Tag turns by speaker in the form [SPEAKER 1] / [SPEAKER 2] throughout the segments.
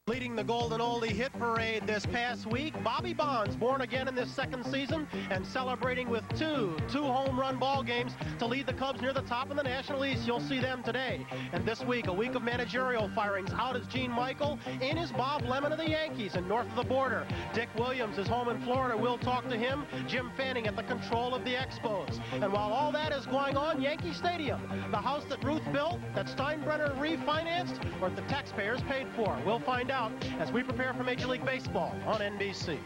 [SPEAKER 1] Leading the Golden Oldie Hit Parade this past week, Bobby Bonds, born again in this second season and celebrating with two home run ball games to lead the Cubs near the top in the National East. You'll see them today. And this week, a week of managerial firings. Out is Gene Michael. In is Bob Lemon of the Yankees and north of the border. Dick Williams is home in Florida. We'll talk to him. Jim Fanning at the control of the Expos. And while all that is going on, Yankee Stadium, the house that Ruth built, that Steinbrenner refinanced, or the taxpayers paid for. We'll find out as we prepare for Major League Baseball on NBC.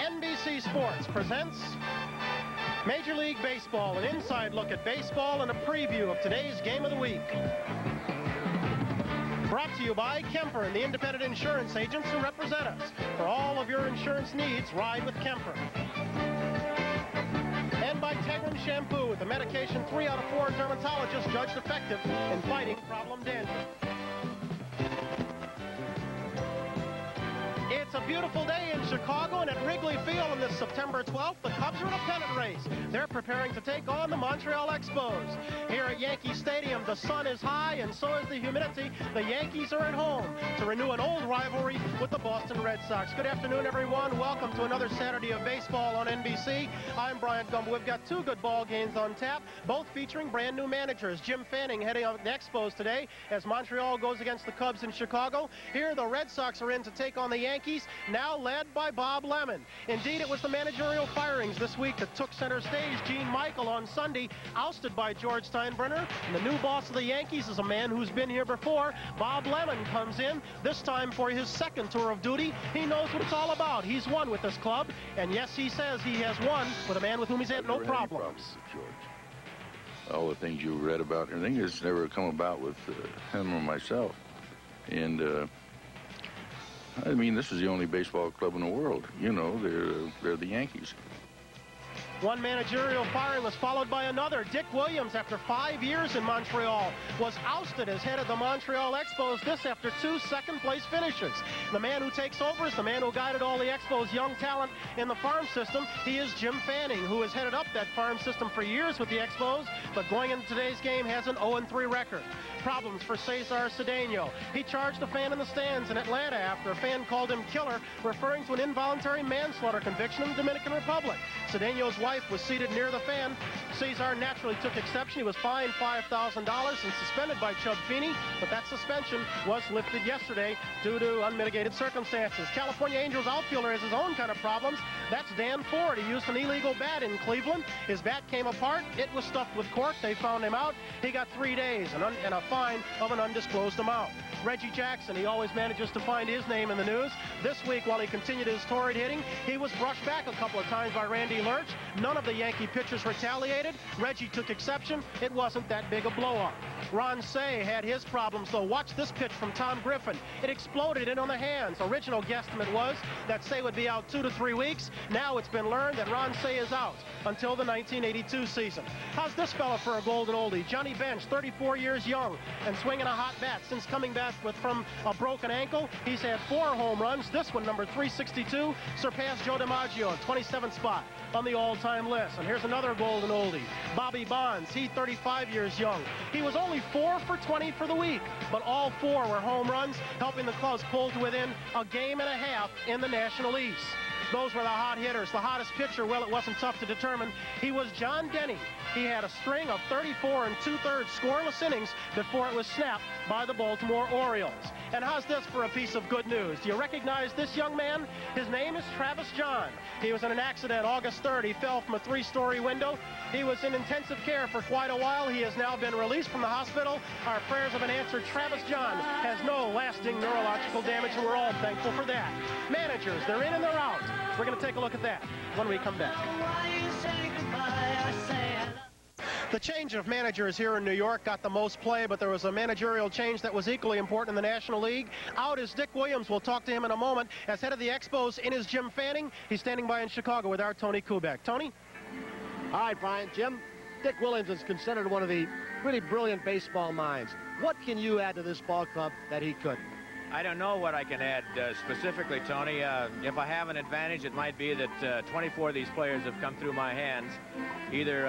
[SPEAKER 1] NBC Sports presents Major League Baseball, an inside look at baseball and a preview of today's game of the week. Brought to you by Kemper and the independent insurance agents who represent us. For all of your insurance needs, ride with Kemper. And by Tegrin Shampoo, with the medication 3 out of 4 dermatologists judged effective in fighting problem dandruff. It's a beautiful day in Chicago, and at Wrigley Field on this September 12th, the Cubs are in a pennant race. They're preparing to take on the Montreal Expos. Here at Yankee Stadium, the sun is high, and so is the humidity. The Yankees are at home to renew an old rivalry with the Boston Red Sox. Good afternoon, everyone. Welcome to another Saturday of baseball on NBC. I'm Brian Gumbo. We've got 2 good ball games on tap, both featuring brand new managers. Jim Fanning heading up the Expos today as Montreal goes against the Cubs in Chicago. Here, the Red Sox are in to take on the Yankees, now led by Bob Lemon. Indeed, it was the managerial firings this week that took center stage. Gene Michael on Sunday, ousted by George Steinbrenner. And the new boss of the Yankees is a man who's been here before. Bob Lemon comes in, this time for his second tour of duty. He knows what it's all about. He's won with this club. And yes, he says he has won with a man with whom he's had no problems.
[SPEAKER 2] George. All the things you read about and everything has never come about with him or myself. And I mean, this is the only baseball club in the world. You know, they're the Yankees.
[SPEAKER 1] One managerial firing was followed by another. Dick Williams, after 5 years in Montreal, was ousted as head of the Montreal Expos, this after 2 second-place finishes. The man who takes over is the man who guided all the Expos' young talent in the farm system. He is Jim Fanning, who has headed up that farm system for years with the Expos, but going into today's game has an 0-3 record. Problems for Cesar Cedeno. He charged a fan in the stands in Atlanta after a fan called him killer, referring to an involuntary manslaughter conviction in the Dominican Republic. Cedeno's wife was seated near the fan. Cesar naturally took exception. He was fined $5,000 and suspended by Chub Feeney, but that suspension was lifted yesterday due to unmitigated circumstances. California Angels outfielder has his own kind of problems. That's Dan Ford. He used an illegal bat in Cleveland. His bat came apart. It was stuffed with cork. They found him out. He got 3 days and a fine of an undisclosed amount. Reggie Jackson, he always manages to find his name in the news. This week, while he continued his torrid hitting, he was brushed back a couple of times by Randy Lurch. None of the Yankee pitchers retaliated. Reggie took exception. It wasn't that big a blow-up. Ron Cey had his problems, though. Watch this pitch from Tom Griffin. It exploded in on the hands. Original guesstimate was that Cey would be out 2 to 3 weeks. Now it's been learned that Ron Cey is out until the 1982 season. How's this fella for a golden oldie? Johnny Bench, 34 years young and swinging a hot bat. Since coming back from a broken ankle, he's had 4 home runs. This one, number 362, surpassed Joe DiMaggio, 27th spot on the all-time list. And here's another golden oldie, Bobby Bonds. He 35 years young. He was only 4 for 20 for the week, but all 4 were home runs, helping the Cubs pull to within a game and a half in the National East. Those were the hot hitters. The hottest pitcher, well, it wasn't tough to determine. He was John Denny. He had a string of 34 2/3 scoreless innings before it was snapped by the Baltimore Orioles. And how's this for a piece of good news? Do you recognize this young man? His name is Travis John. He was in an accident August 3rd. He fell from a 3-story window. He was in intensive care for quite a while. He has now been released from the hospital. Our prayers have been answered. Travis John has no lasting neurological damage, and we're all thankful for that. Managers, they're in and they're out. We're going to take a look at that when we come back. The change of managers here in New York got the most play, but there was a managerial change that was equally important in the National League. Out is Dick Williams. We'll talk to him in a moment. As head of the Expos, in is Jim Fanning. He's standing by in Chicago with our Tony Kubek. Tony?
[SPEAKER 3] All right, Brian. Jim, Dick Williams is considered one of the really brilliant baseball minds. What can you add to this ball club that he couldn't?
[SPEAKER 4] I don't know what I can add specifically, Tony. If I have an advantage, it might be that 24 of these players have come through my hands, either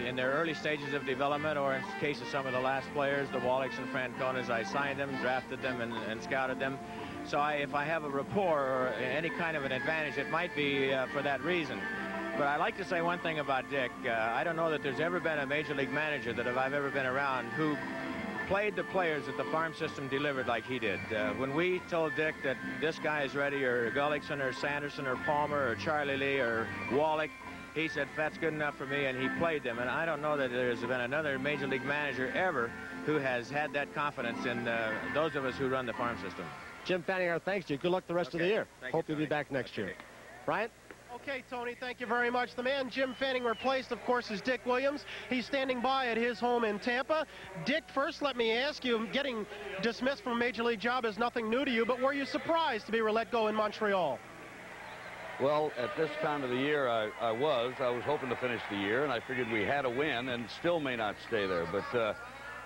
[SPEAKER 4] in their early stages of development or in the case of some of the last players, the Wallachs and Franconas, I signed them, drafted them, and scouted them. So if I have a rapport or any kind of an advantage, it might be for that reason. But I like to say one thing about Dick. I don't know that there's ever been a major league manager that I've ever been around who played the players that the farm system delivered like he did. When we told Dick that this guy is ready, or Gullickson, or Sanderson, or Palmer, or Charlie Lee, or Wallach, he said, that's good enough for me, and he played them. And I don't know that there's been another major league manager ever who has had that confidence in those of us who run the farm system.
[SPEAKER 3] Jim Fanning, our thanks to you. Good luck the rest of the year. Hope you'll be back next year. Bryant?
[SPEAKER 1] Okay, Tony, thank you very much. The man Jim Fanning replaced, of course, is Dick Williams. He's standing by at his home in Tampa. Dick, first let me ask you, getting dismissed from a major league job is nothing new to you, but were you surprised to be let go in Montreal?
[SPEAKER 5] Well, at this time of the year, I was hoping to finish the year, and I figured we had a win and still may not stay there. But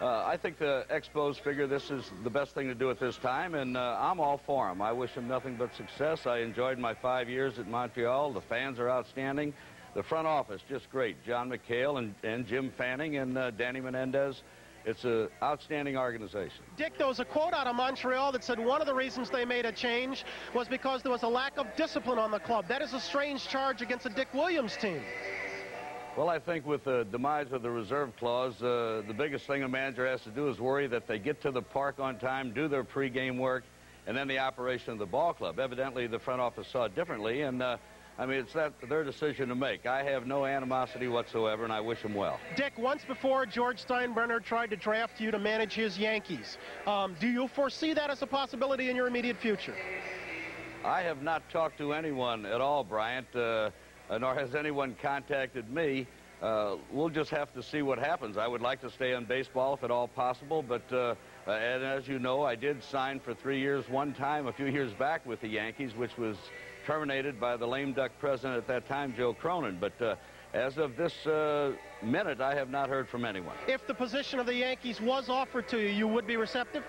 [SPEAKER 5] I think the Expos figure this is the best thing to do at this time, and I'm all for them. I wish them nothing but success. I enjoyed my 5 years at Montreal. The fans are outstanding. The front office, just great. John McHale and Jim Fanning and Danny Menendez. It's an outstanding organization.
[SPEAKER 1] Dick, there was a quote out of Montreal that said one of the reasons they made a change was because there was a lack of discipline on the club. That is a strange charge against a Dick Williams team.
[SPEAKER 5] Well, I think with the demise of the reserve clause, the biggest thing a manager has to do is worry that they get to the park on time, do their pregame work, and then the operation of the ball club. Evidently, the front office saw it differently, and I mean, it's their decision to make. I have no animosity whatsoever, and I wish them well.
[SPEAKER 1] Dick, once before, George Steinbrenner tried to draft you to manage his Yankees. Do you foresee that as a possibility in your immediate future?
[SPEAKER 5] I have not talked to anyone at all, Bryant, nor has anyone contacted me. We'll just have to see what happens. I would like to stay in baseball if at all possible, but and as you know, I did sign for 3 years one time a few years back with the Yankees, which was terminated by the lame duck president at that time, Joe Cronin. But as of this minute, I have not heard from anyone. If
[SPEAKER 1] the position of the Yankees was offered to you, you would be receptive?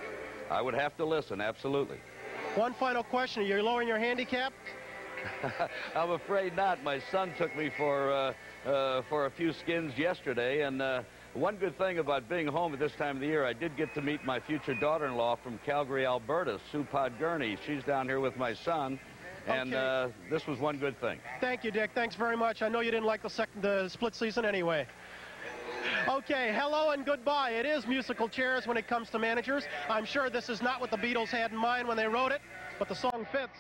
[SPEAKER 5] I would have to listen, absolutely. One
[SPEAKER 1] final question. Are you lowering your handicap?
[SPEAKER 5] I'm afraid not. My son took me for a few skins yesterday, and one good thing about being home at this time of the year, I did get to meet my future daughter-in-law from Calgary, Alberta, Sue Podgurney. She's down here with my son, and this was one good thing.
[SPEAKER 1] Thank you, Dick. Thanks very much. I know you didn't like the split season anyway. Okay, hello and goodbye. It is musical chairs when it comes to managers. I'm sure this is not what the Beatles had in mind when they wrote it, but the song fits.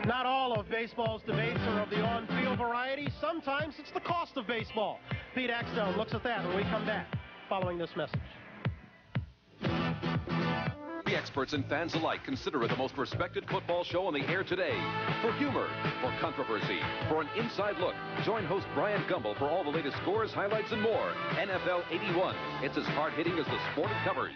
[SPEAKER 1] Not all of baseball's debates are of the on-field variety. Sometimes it's the cost of baseball. Pete Axtell looks at that when we come back following this message.
[SPEAKER 6] The experts and fans alike consider it the most respected football show on the air today. For humor, for controversy, for an inside look, join host Brian Gumbel for all the latest scores, highlights, and more. NFL 81. It's as hard-hitting as the sport it covers.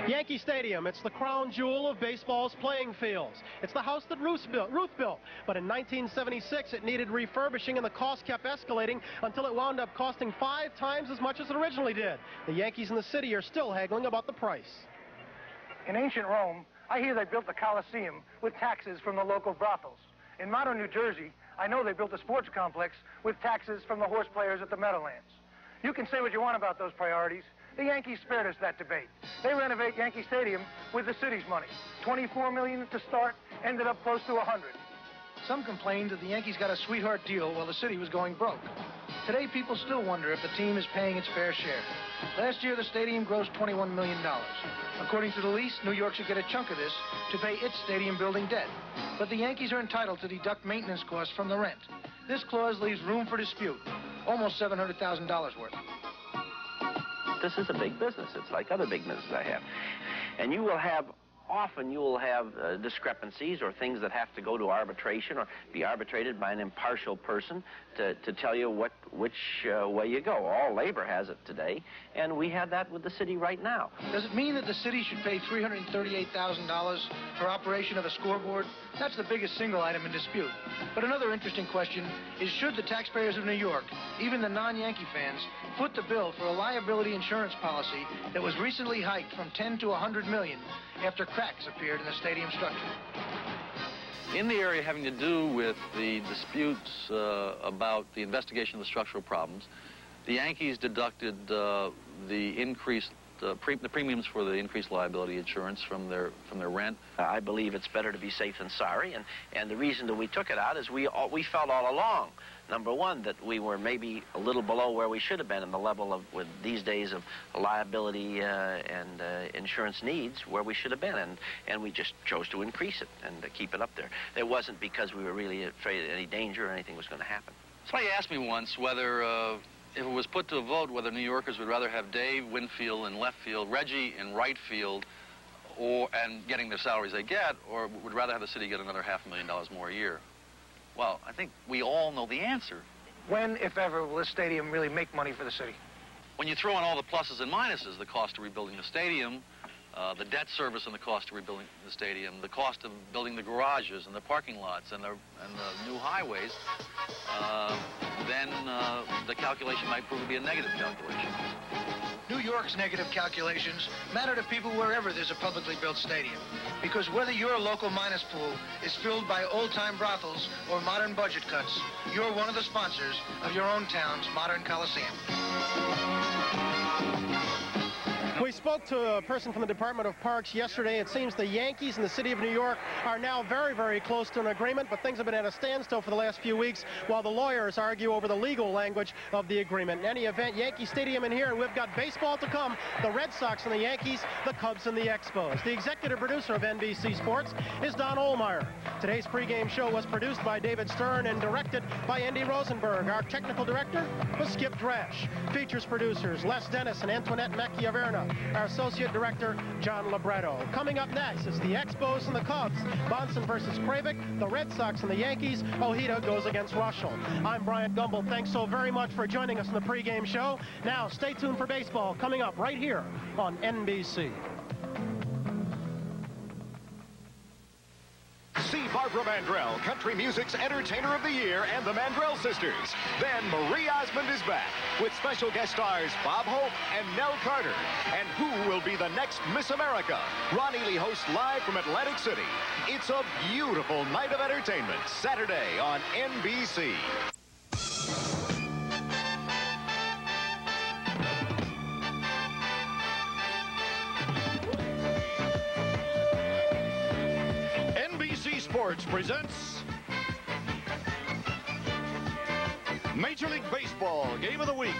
[SPEAKER 1] Yankee Stadium, it's the crown jewel of baseball's playing fields. It's the house that Ruth built, but in 1976 it needed refurbishing and the cost kept escalating until it wound up costing 5 times as much as it originally did. The Yankees in the city are still haggling about the price.
[SPEAKER 7] In ancient Rome, I hear they built the Colosseum with taxes from the local brothels. In modern New Jersey, I know they built a sports complex with taxes from the horse players at the Meadowlands. You can say what you want about those priorities. The Yankees spared us that debate. They renovate Yankee Stadium with the city's money. $24 million to start, ended up close to 100. Some complained that the Yankees got a sweetheart deal while the city was going broke. Today, people still wonder if the team is paying its fair share. Last year, the stadium grossed $21 million. According to the lease, New York should get a chunk of this to pay its stadium building debt. But the Yankees are entitled to deduct maintenance costs from the rent. This clause leaves room for dispute, almost $700,000 worth.
[SPEAKER 8] This is a big business. It's like other big businesses I have. And often you will have discrepancies or things that have to go to arbitration or be arbitrated by an impartial person to tell you which way you go. All labor has it today, and we have that with the city right now.
[SPEAKER 7] Does it mean that the city should pay $338,000 for operation of a scoreboard? That's the biggest single item in dispute. But another interesting question is, should the taxpayers of New York, even the non-Yankee fans, foot the bill for a liability insurance policy that was recently hiked from 10 to $100 million after cracks appeared in the stadium structure?
[SPEAKER 9] In the area having to do with the disputes about the investigation of the structural problems, the Yankees deducted the premiums for the increased liability insurance from their rent.
[SPEAKER 8] I believe it's better to be safe than sorry, and the reason that we took it out is we felt all along, number one, that we were maybe a little below where we should have been in the level of, with these days, of liability and insurance needs, where we should have been, and we just chose to increase it and keep it up there. It wasn't because we were really afraid of any danger or anything was going to happen.
[SPEAKER 9] Somebody asked me once whether, if it was put to a vote, whether New Yorkers would rather have Dave Winfield in left field, Reggie in right field, and getting the salaries they get, or would rather have the city get another $500,000 more a year. Well, I think we all know the answer.
[SPEAKER 7] When, if ever, will this stadium really make money for the city?
[SPEAKER 9] When you throw in all the pluses and minuses, the cost of rebuilding the stadium, the debt service and the cost of rebuilding the stadium, the cost of building the garages and the parking lots and the new highways, then the calculation might prove to be a negative calculation.
[SPEAKER 7] New York's negative calculations matter to people wherever there's a publicly built stadium. Because whether your local minus pool is filled by old-time brothels or modern budget cuts, you're one of the sponsors of your own town's modern Coliseum.
[SPEAKER 1] We spoke to a person from the Department of Parks yesterday. It seems the Yankees and the city of New York are now very, very close to an agreement, but things have been at a standstill for the last few weeks while the lawyers argue over the legal language of the agreement. In any event, Yankee Stadium in here, and we've got baseball to come. The Red Sox and the Yankees, the Cubs and the Expos. The executive producer of NBC Sports is Don Ohlmeyer. Today's pregame show was produced by David Stern and directed by Andy Rosenberg. Our technical director was Skip Drash. Features producers Les Dennis and Antoinette Macchiaverna. Our associate director, John Libretto. Coming up next is the Expos and the Cubs. Bonson versus Kravik, the Red Sox and the Yankees. Ojeda goes against Russell. I'm Bryant Gumbel. Thanks so very much for joining us in the pregame show. Now, stay tuned for baseball coming up right here on NBC.
[SPEAKER 10] See Barbara Mandrell, country music's Entertainer of the Year, and the Mandrell Sisters. Then Marie Osmond is back with special guest stars Bob Hope and Nell Carter. And who will be the next Miss America? Ron Ely hosts live from Atlantic City. It's a beautiful night of entertainment, Saturday on NBC. NBC Sports presents Major League Baseball Game of the Week.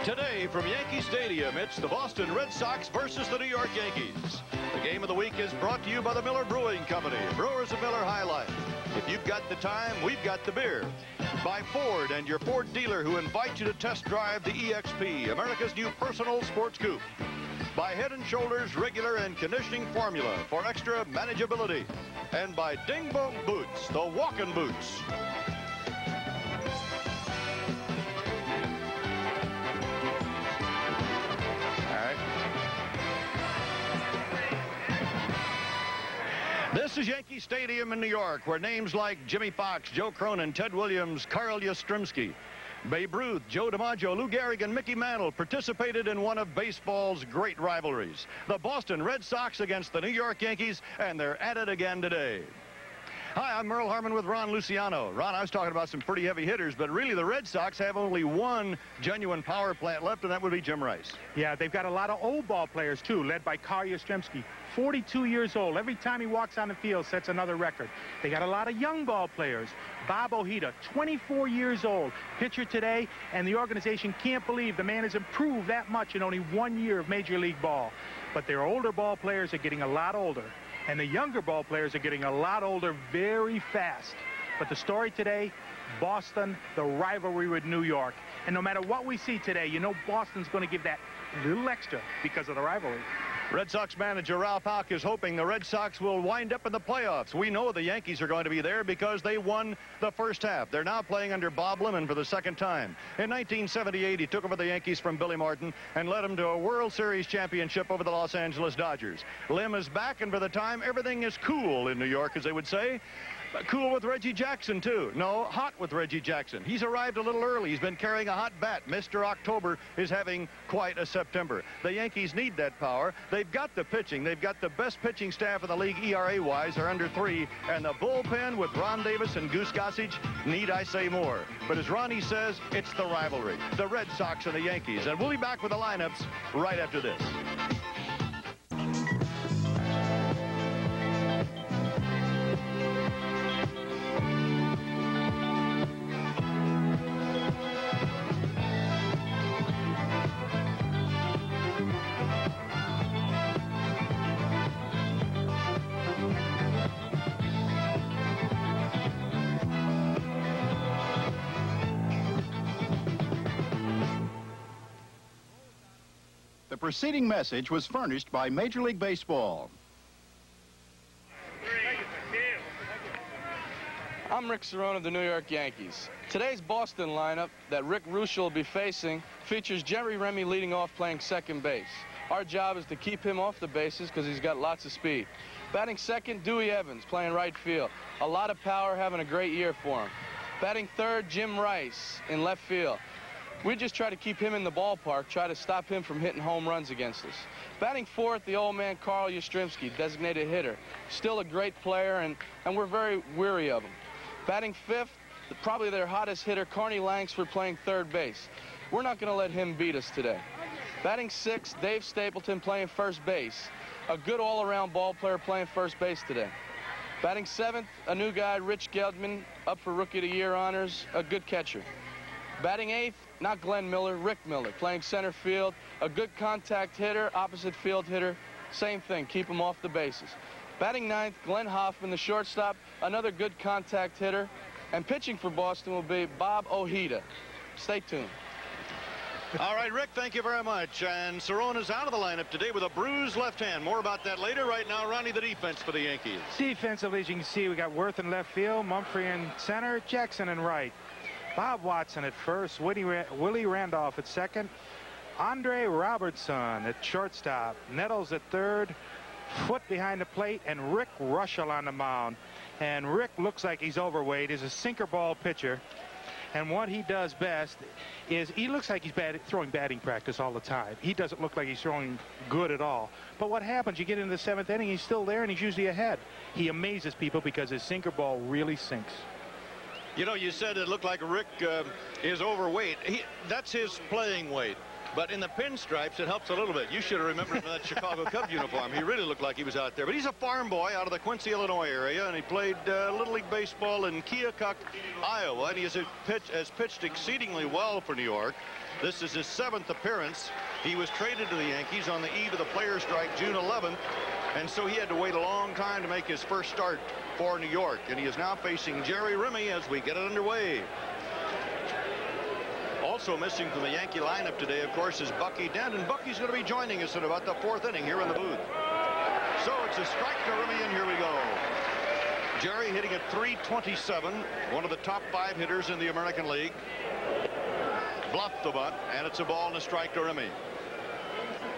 [SPEAKER 10] Today from Yankee Stadium, it's the Boston Red Sox versus the New York Yankees. The Game of the Week is brought to you by the Miller Brewing Company, brewers of Miller High Life. If you've got the time, we've got the beer. By Ford and your Ford dealer who invite you to test drive the EXP, America's new personal sports coupe. By Head & Shoulders regular and conditioning formula for extra manageability. And by Ding Bong Boots, the walking boots. is Yankee Stadium in New York, where names like Jimmy Fox, Joe Cronin, Ted Williams, Carl Yastrzemski, Babe Ruth, Joe DiMaggio, Lou Gehrig, and Mickey Mantle participated in one of baseball's great rivalries. The Boston Red Sox against the New York Yankees, and they're at it again today. Hi, I'm Merle Harmon with Ron Luciano. Ron, I was talking about some pretty heavy hitters, but really the Red Sox have only one genuine power plant left, and that would be Jim Rice.
[SPEAKER 11] Yeah, they've got a lot of old ball players, too, led by Carl Yastrzemski. 42 years old. Every time he walks on the field, sets another record. They got a lot of young ball players. Bob Ojeda, 24 years old, pitcher today, and the organization can't believe the man has improved that much in only 1 year of Major League ball. But their older ball players are getting a lot older. And the younger ball players are getting a lot older very fast. But the story today, Boston, the rivalry with New York. And no matter what we see today, you know Boston's going to give that little extra because of the rivalry.
[SPEAKER 10] Red Sox manager Ralph Houk is hoping the Red Sox will wind up in the playoffs. We know the Yankees are going to be there because they won the first half. They're now playing under Bob Lemon for the second time. In 1978, he took over the Yankees from Billy Martin and led them to a World Series championship over the Los Angeles Dodgers. Lim is back, and for the time, everything is cool in New York, as they would say. Cool with Reggie Jackson, too. No, hot with Reggie Jackson. He's arrived a little early. He's been carrying a hot bat. Mr. October is having quite a September. The Yankees need that power. They've got the pitching. They've got the best pitching staff in the league ERA-wise. They're under 3. And the bullpen with Ron Davis and Goose Gossage, need I say more. But as Ronnie says, it's the rivalry. The Red Sox and the Yankees. And we'll be back with the lineups right after this.
[SPEAKER 12] The preceding message was furnished by Major League Baseball.
[SPEAKER 13] I'm Rick Cerone of the New York Yankees. Today's Boston lineup that Rick Ruschel will be facing features Jerry Remy leading off playing second base. Our job is to keep him off the bases because he's got lots of speed. Batting second, Dewey Evans playing right field. A lot of power, having a great year for him. Batting third, Jim Rice in left field. We just try to keep him in the ballpark, try to stop him from hitting home runs against us. Batting fourth, the old man Carl Yastrzemski, designated hitter. Still a great player, and we're very weary of him. Batting fifth, probably their hottest hitter, Carney Langsford, playing third base. We're not going to let him beat us today. Batting sixth, Dave Stapleton playing first base. A good all-around ball player playing first base today. Batting seventh, a new guy, Rich Geldman, up for Rookie of the Year honors, a good catcher. Batting eighth, not Glenn Miller, Rick Miller, playing center field, a good contact hitter, opposite field hitter, same thing, keep him off the bases. Batting ninth, Glenn Hoffman, the shortstop, another good contact hitter, and pitching for Boston will be Bob Ojeda. Stay tuned.
[SPEAKER 10] All right, Rick, thank you very much. And Cerone is out of the lineup today with a bruised left hand. More about that later. Right now, Ronnie, the defense for the Yankees.
[SPEAKER 11] Defensively, as you can see, we got Worth in left field, Mumphrey in center, Jackson in right. Bob Watson at first, Willie Randolph at second, Andre Robertson at shortstop, Nettles at third, Foote behind the plate, and Rick Ruschel on the mound. And Rick looks like he's overweight. He's a sinker ball pitcher. And what he does best is he looks like he's throwing batting practice all the time. He doesn't look like he's throwing good at all. But what happens, you get into the seventh inning, he's still there, and he's usually ahead. He amazes people because his sinker ball really sinks.
[SPEAKER 10] You know, you said it looked like Rick is overweight. That's his playing weight. But in the pinstripes, it helps a little bit. You should have remembered him in that Chicago Cub uniform. He really looked like he was out there. But he's a farm boy out of the Quincy, Illinois area, and he played Little League Baseball in Keokuk, Iowa. And he has pitched exceedingly well for New York. This is his 7th appearance. He was traded to the Yankees on the eve of the players' strike, June 11th. And so he had to wait a long time to make his first start for New York. And he is now facing Jerry Remy as we get it underway. Also missing from the Yankee lineup today, of course, is Bucky Dent, and Bucky's going to be joining us in about the 4th inning here in the booth. So it's a strike to Remy, and here we go. Jerry hitting at .327, one of the top 5 hitters in the American League. Bluffed the bunt, and it's a ball and a strike to Remy.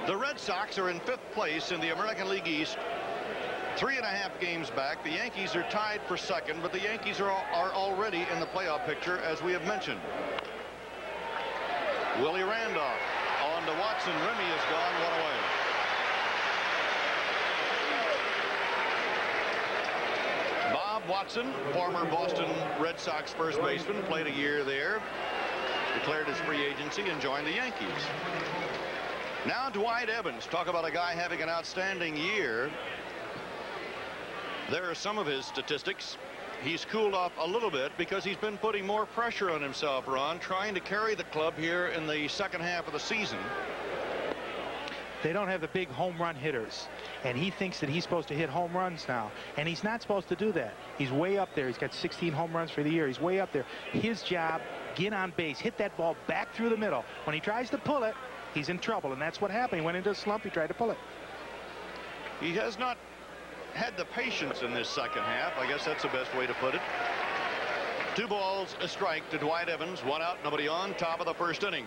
[SPEAKER 10] The Red Sox are in 5th place in the American League East 3.5 games back. The Yankees are tied for second, but the Yankees are already in the playoff picture, as we have mentioned. Willie Randolph on to Watson. Remy is gone, one away. Bob Watson, former Boston Red Sox first baseman, played a year there, declared his free agency, and joined the Yankees. Now Dwight Evans. Talk about a guy having an outstanding year. There are some of his statistics. He's cooled off a little bit because he's been putting more pressure on himself, Ron, trying to carry the club here in the second half of the season.
[SPEAKER 11] They don't have the big home run hitters, and he thinks that he's supposed to hit home runs now, and he's not supposed to do that. He's way up there. He's got 16 home runs for the year. He's way up there. His job, get on base, hit that ball back through the middle. When he tries to pull it, he's in trouble, and that's what happened. He went into a slump. He tried to pull it.
[SPEAKER 10] He has not had the patience in this second half. I guess that's the best way to put it. 2 balls, a strike to Dwight Evans. 1 out, nobody on. Top of the first inning.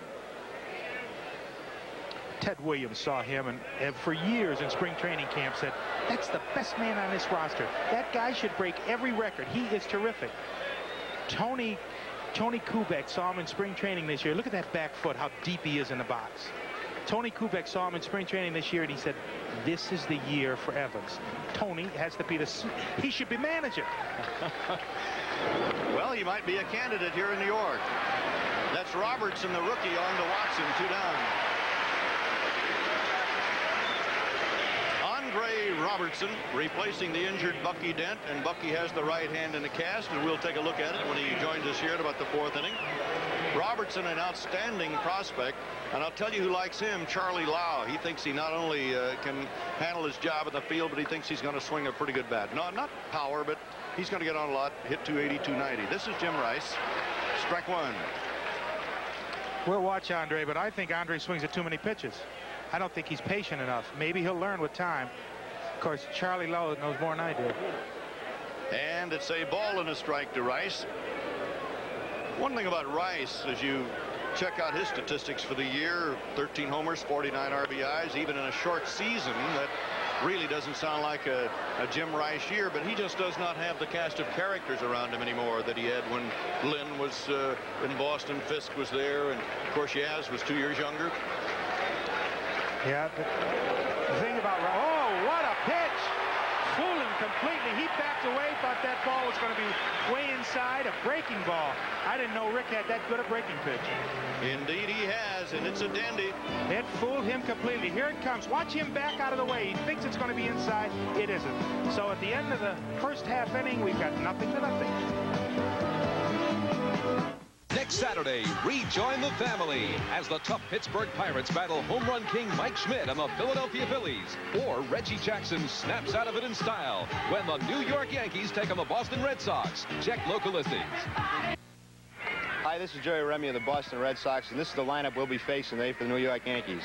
[SPEAKER 11] Ted Williams saw him and for years in spring training camp said, that's the best man on this roster. That guy should break every record. He is terrific. Tony Kubek saw him in spring training this year. Look at that back foot, how deep he is in the box. Tony Kubek saw him in spring training this year, and he said, this is the year for Evans. Tony has to be he should be manager.
[SPEAKER 10] Well, he might be a candidate here in New York. That's Robertson, the rookie, on to Watson, 2 down. Andre Robertson replacing the injured Bucky Dent, and Bucky has the right hand in the cast, and we'll take a look at it when he joins us here at about the 4th inning. Robertson, an outstanding prospect, and I'll tell you who likes him, Charlie Lau. He thinks he not only can handle his job in the field, but he thinks he's going to swing a pretty good bat. No, not power, but he's going to get on a lot, hit 280, 290. This is Jim Rice. Strike 1.
[SPEAKER 11] We'll watch Andre, but I think Andre swings at too many pitches. I don't think he's patient enough. Maybe he'll learn with time. Of course, Charlie Lowe knows more than I do.
[SPEAKER 10] And it's a ball and a strike to Rice. One thing about Rice, as you check out his statistics for the year, 13 homers, 49 RBIs, even in a short season, that really doesn't sound like a Jim Rice year, but he just does not have the cast of characters around him anymore that he had when Lynn was in Boston, Fisk was there, and of course Yaz was 2 years younger.
[SPEAKER 11] Yeah, the thing about, oh, what a pitch! Fooled him completely. He backed away, thought that ball was going to be way inside, a breaking ball. I didn't know Rick had that good a breaking pitch.
[SPEAKER 10] Indeed he has, and it's a dandy.
[SPEAKER 11] It fooled him completely. Here it comes. Watch him back out of the way. He thinks it's going to be inside. It isn't. So at the end of the first half inning, we've got nothing to nothing.
[SPEAKER 6] Next Saturday, rejoin the family as the tough Pittsburgh Pirates battle home run king Mike Schmidt and the Philadelphia Phillies. Or Reggie Jackson snaps out of it in style when the New York Yankees take on the Boston Red Sox. Check local listings.
[SPEAKER 14] Hi, this is Jerry Remy of the Boston Red Sox, and this is the lineup we'll be facing today for the New York Yankees.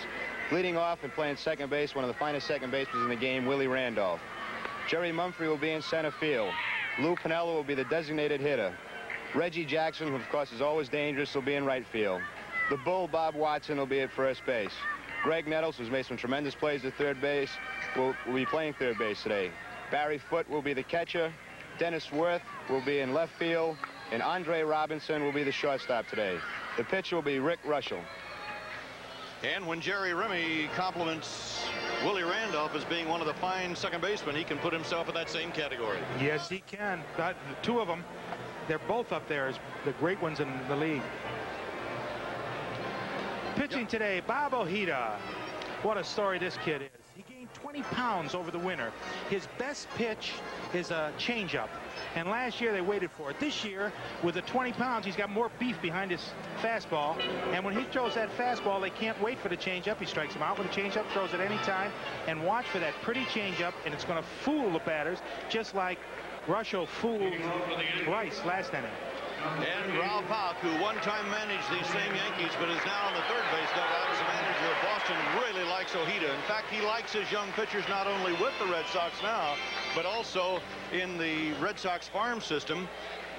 [SPEAKER 14] Leading off and playing second base, one of the finest second basemen in the game, Willie Randolph. Jerry Mumphrey will be in center field. Lou Piniella will be the designated hitter. Reggie Jackson, who of course is always dangerous, will be in right field. The Bull, Bob Watson, will be at first base. Greg Nettles, who's made some tremendous plays at third base, will be playing third base today. Barry Foote will be the catcher. Dennis Worth will be in left field. And Andre Robinson will be the shortstop today. The pitcher will be Rick Russell.
[SPEAKER 10] And when Jerry Remy compliments Willie Randolph as being one of the fine second basemen, he can put himself in that same category.
[SPEAKER 11] Yes, he can. The two of them, they're both up there as the great ones in the league. Pitching today, Bob Ojeda. What a story this kid is. He gained 20 pounds over the winter. His best pitch is a changeup. And last year they waited for it. This year, with the 20 pounds, he's got more beef behind his fastball. And when he throws that fastball, they can't wait for the changeup. He strikes him out with a changeup, throws it any time. And watch for that pretty changeup, and it's going to fool the batters, just like Russell fooled Rice last inning.
[SPEAKER 10] And Ralph Houk, who one time managed these same Yankees, but is now on the third base dugout as a manager of Boston, really likes Ojeda. In fact, he likes his young pitchers not only with the Red Sox now, but also in the Red Sox farm system.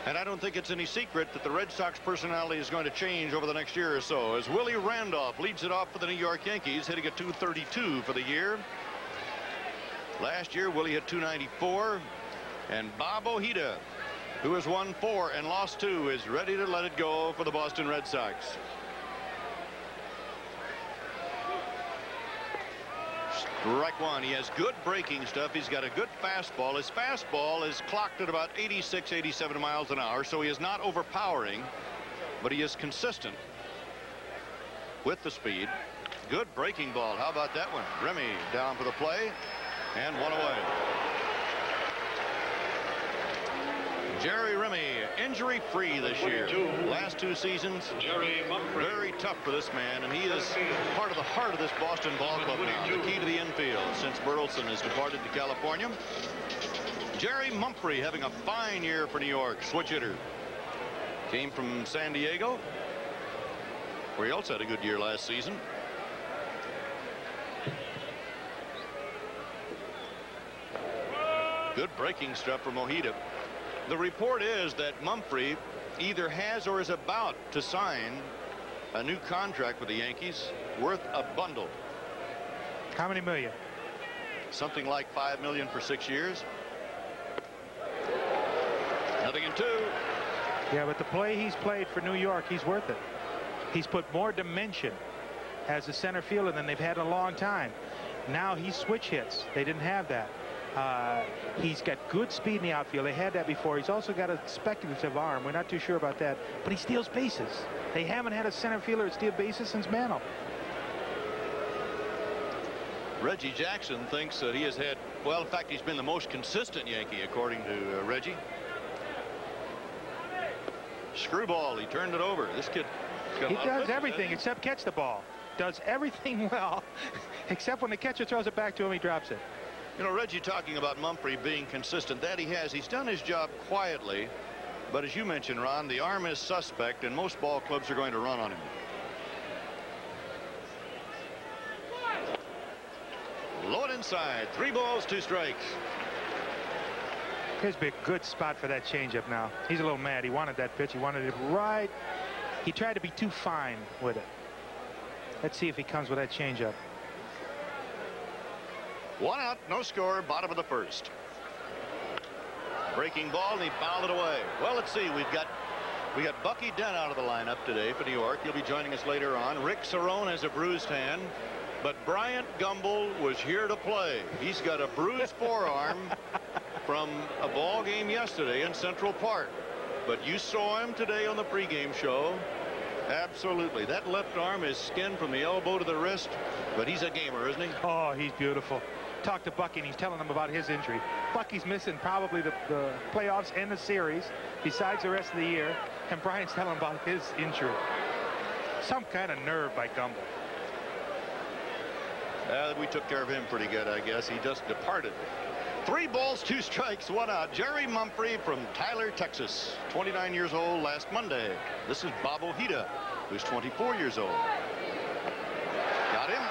[SPEAKER 10] And I don't think it's any secret that the Red Sox personality is going to change over the next year or so, as Willie Randolph leads it off for the New York Yankees, hitting a .232 for the year. Last year, Willie hit .294. And Bob Ojeda, who has won 4 and lost 2, is ready to let it go for the Boston Red Sox. Strike one. He has good breaking stuff. He's got a good fastball. His fastball is clocked at about 86, 87 miles an hour, so he is not overpowering, but he is consistent with the speed. Good breaking ball. How about that one? Remy down for the play, and one away. Jerry Remy, injury-free this year. Last 2 seasons, very tough for this man, and he is part of the heart of this Boston ball club now. The key to the infield since Burleson has departed to California. Jerry Mumphrey having a fine year for New York. Switch hitter. Came from San Diego, where he also had a good year last season. Good breaking stuff from Ojeda. The report is that Mumphrey either has or is about to sign a new contract with the Yankees worth a bundle.
[SPEAKER 11] How many million?
[SPEAKER 10] Something like $5 million for 6 years. Nothing in 2.
[SPEAKER 11] Yeah, but the play he's played for New York, he's worth it. He's put more dimension as a center fielder than they've had in a long time. Now he switch hits. They didn't have that. He's got good speed in the outfield. They had that before. He's also got a speculative arm. We're not too sure about that. But he steals bases. They haven't had a center fielder steal bases since Mantle.
[SPEAKER 10] Reggie Jackson thinks that he has had, well, in fact, he's been the most consistent Yankee, according to Reggie. Screwball, he turned it over. This kid,
[SPEAKER 11] he does everything except catch the ball. Does everything well, except when the catcher throws it back to him, he drops it.
[SPEAKER 10] You know, Reggie talking about Mumphrey being consistent. That he has. He's done his job quietly. But as you mentioned, Ron, the arm is suspect, and most ball clubs are going to run on him. Low and inside. 3 balls, 2 strikes.
[SPEAKER 11] Here's a good spot for that changeup now. He's a little mad. He wanted that pitch. He wanted it right. He tried to be too fine with it. Let's see if he comes with that changeup.
[SPEAKER 10] 1 out, no score, bottom of the 1st. Breaking ball, and he fouled it away. Well, let's see. We got Bucky Dent out of the lineup today for New York. He'll be joining us later on. Rick Cerone has a bruised hand, but Bryant Gumbel was here to play. He's got a bruised forearm from a ball game yesterday in Central Park. But you saw him today on the pregame show. Absolutely. That left arm is skinned from the elbow to the wrist, but he's a gamer, isn't he?
[SPEAKER 11] Oh, he's beautiful. Talked to Bucky, and he's telling him about his injury. Bucky's missing probably the playoffs and the series, besides the rest of the year, and Brian's telling him about his injury. Some kind of nerve by Gumbel.
[SPEAKER 10] We took care of him pretty good, I guess. He just departed. 3 balls, 2 strikes, 1 out. Jerry Mumphrey from Tyler, Texas. 29 years old last Monday. This is Bob Ojeda, who's 24 years old. Got him.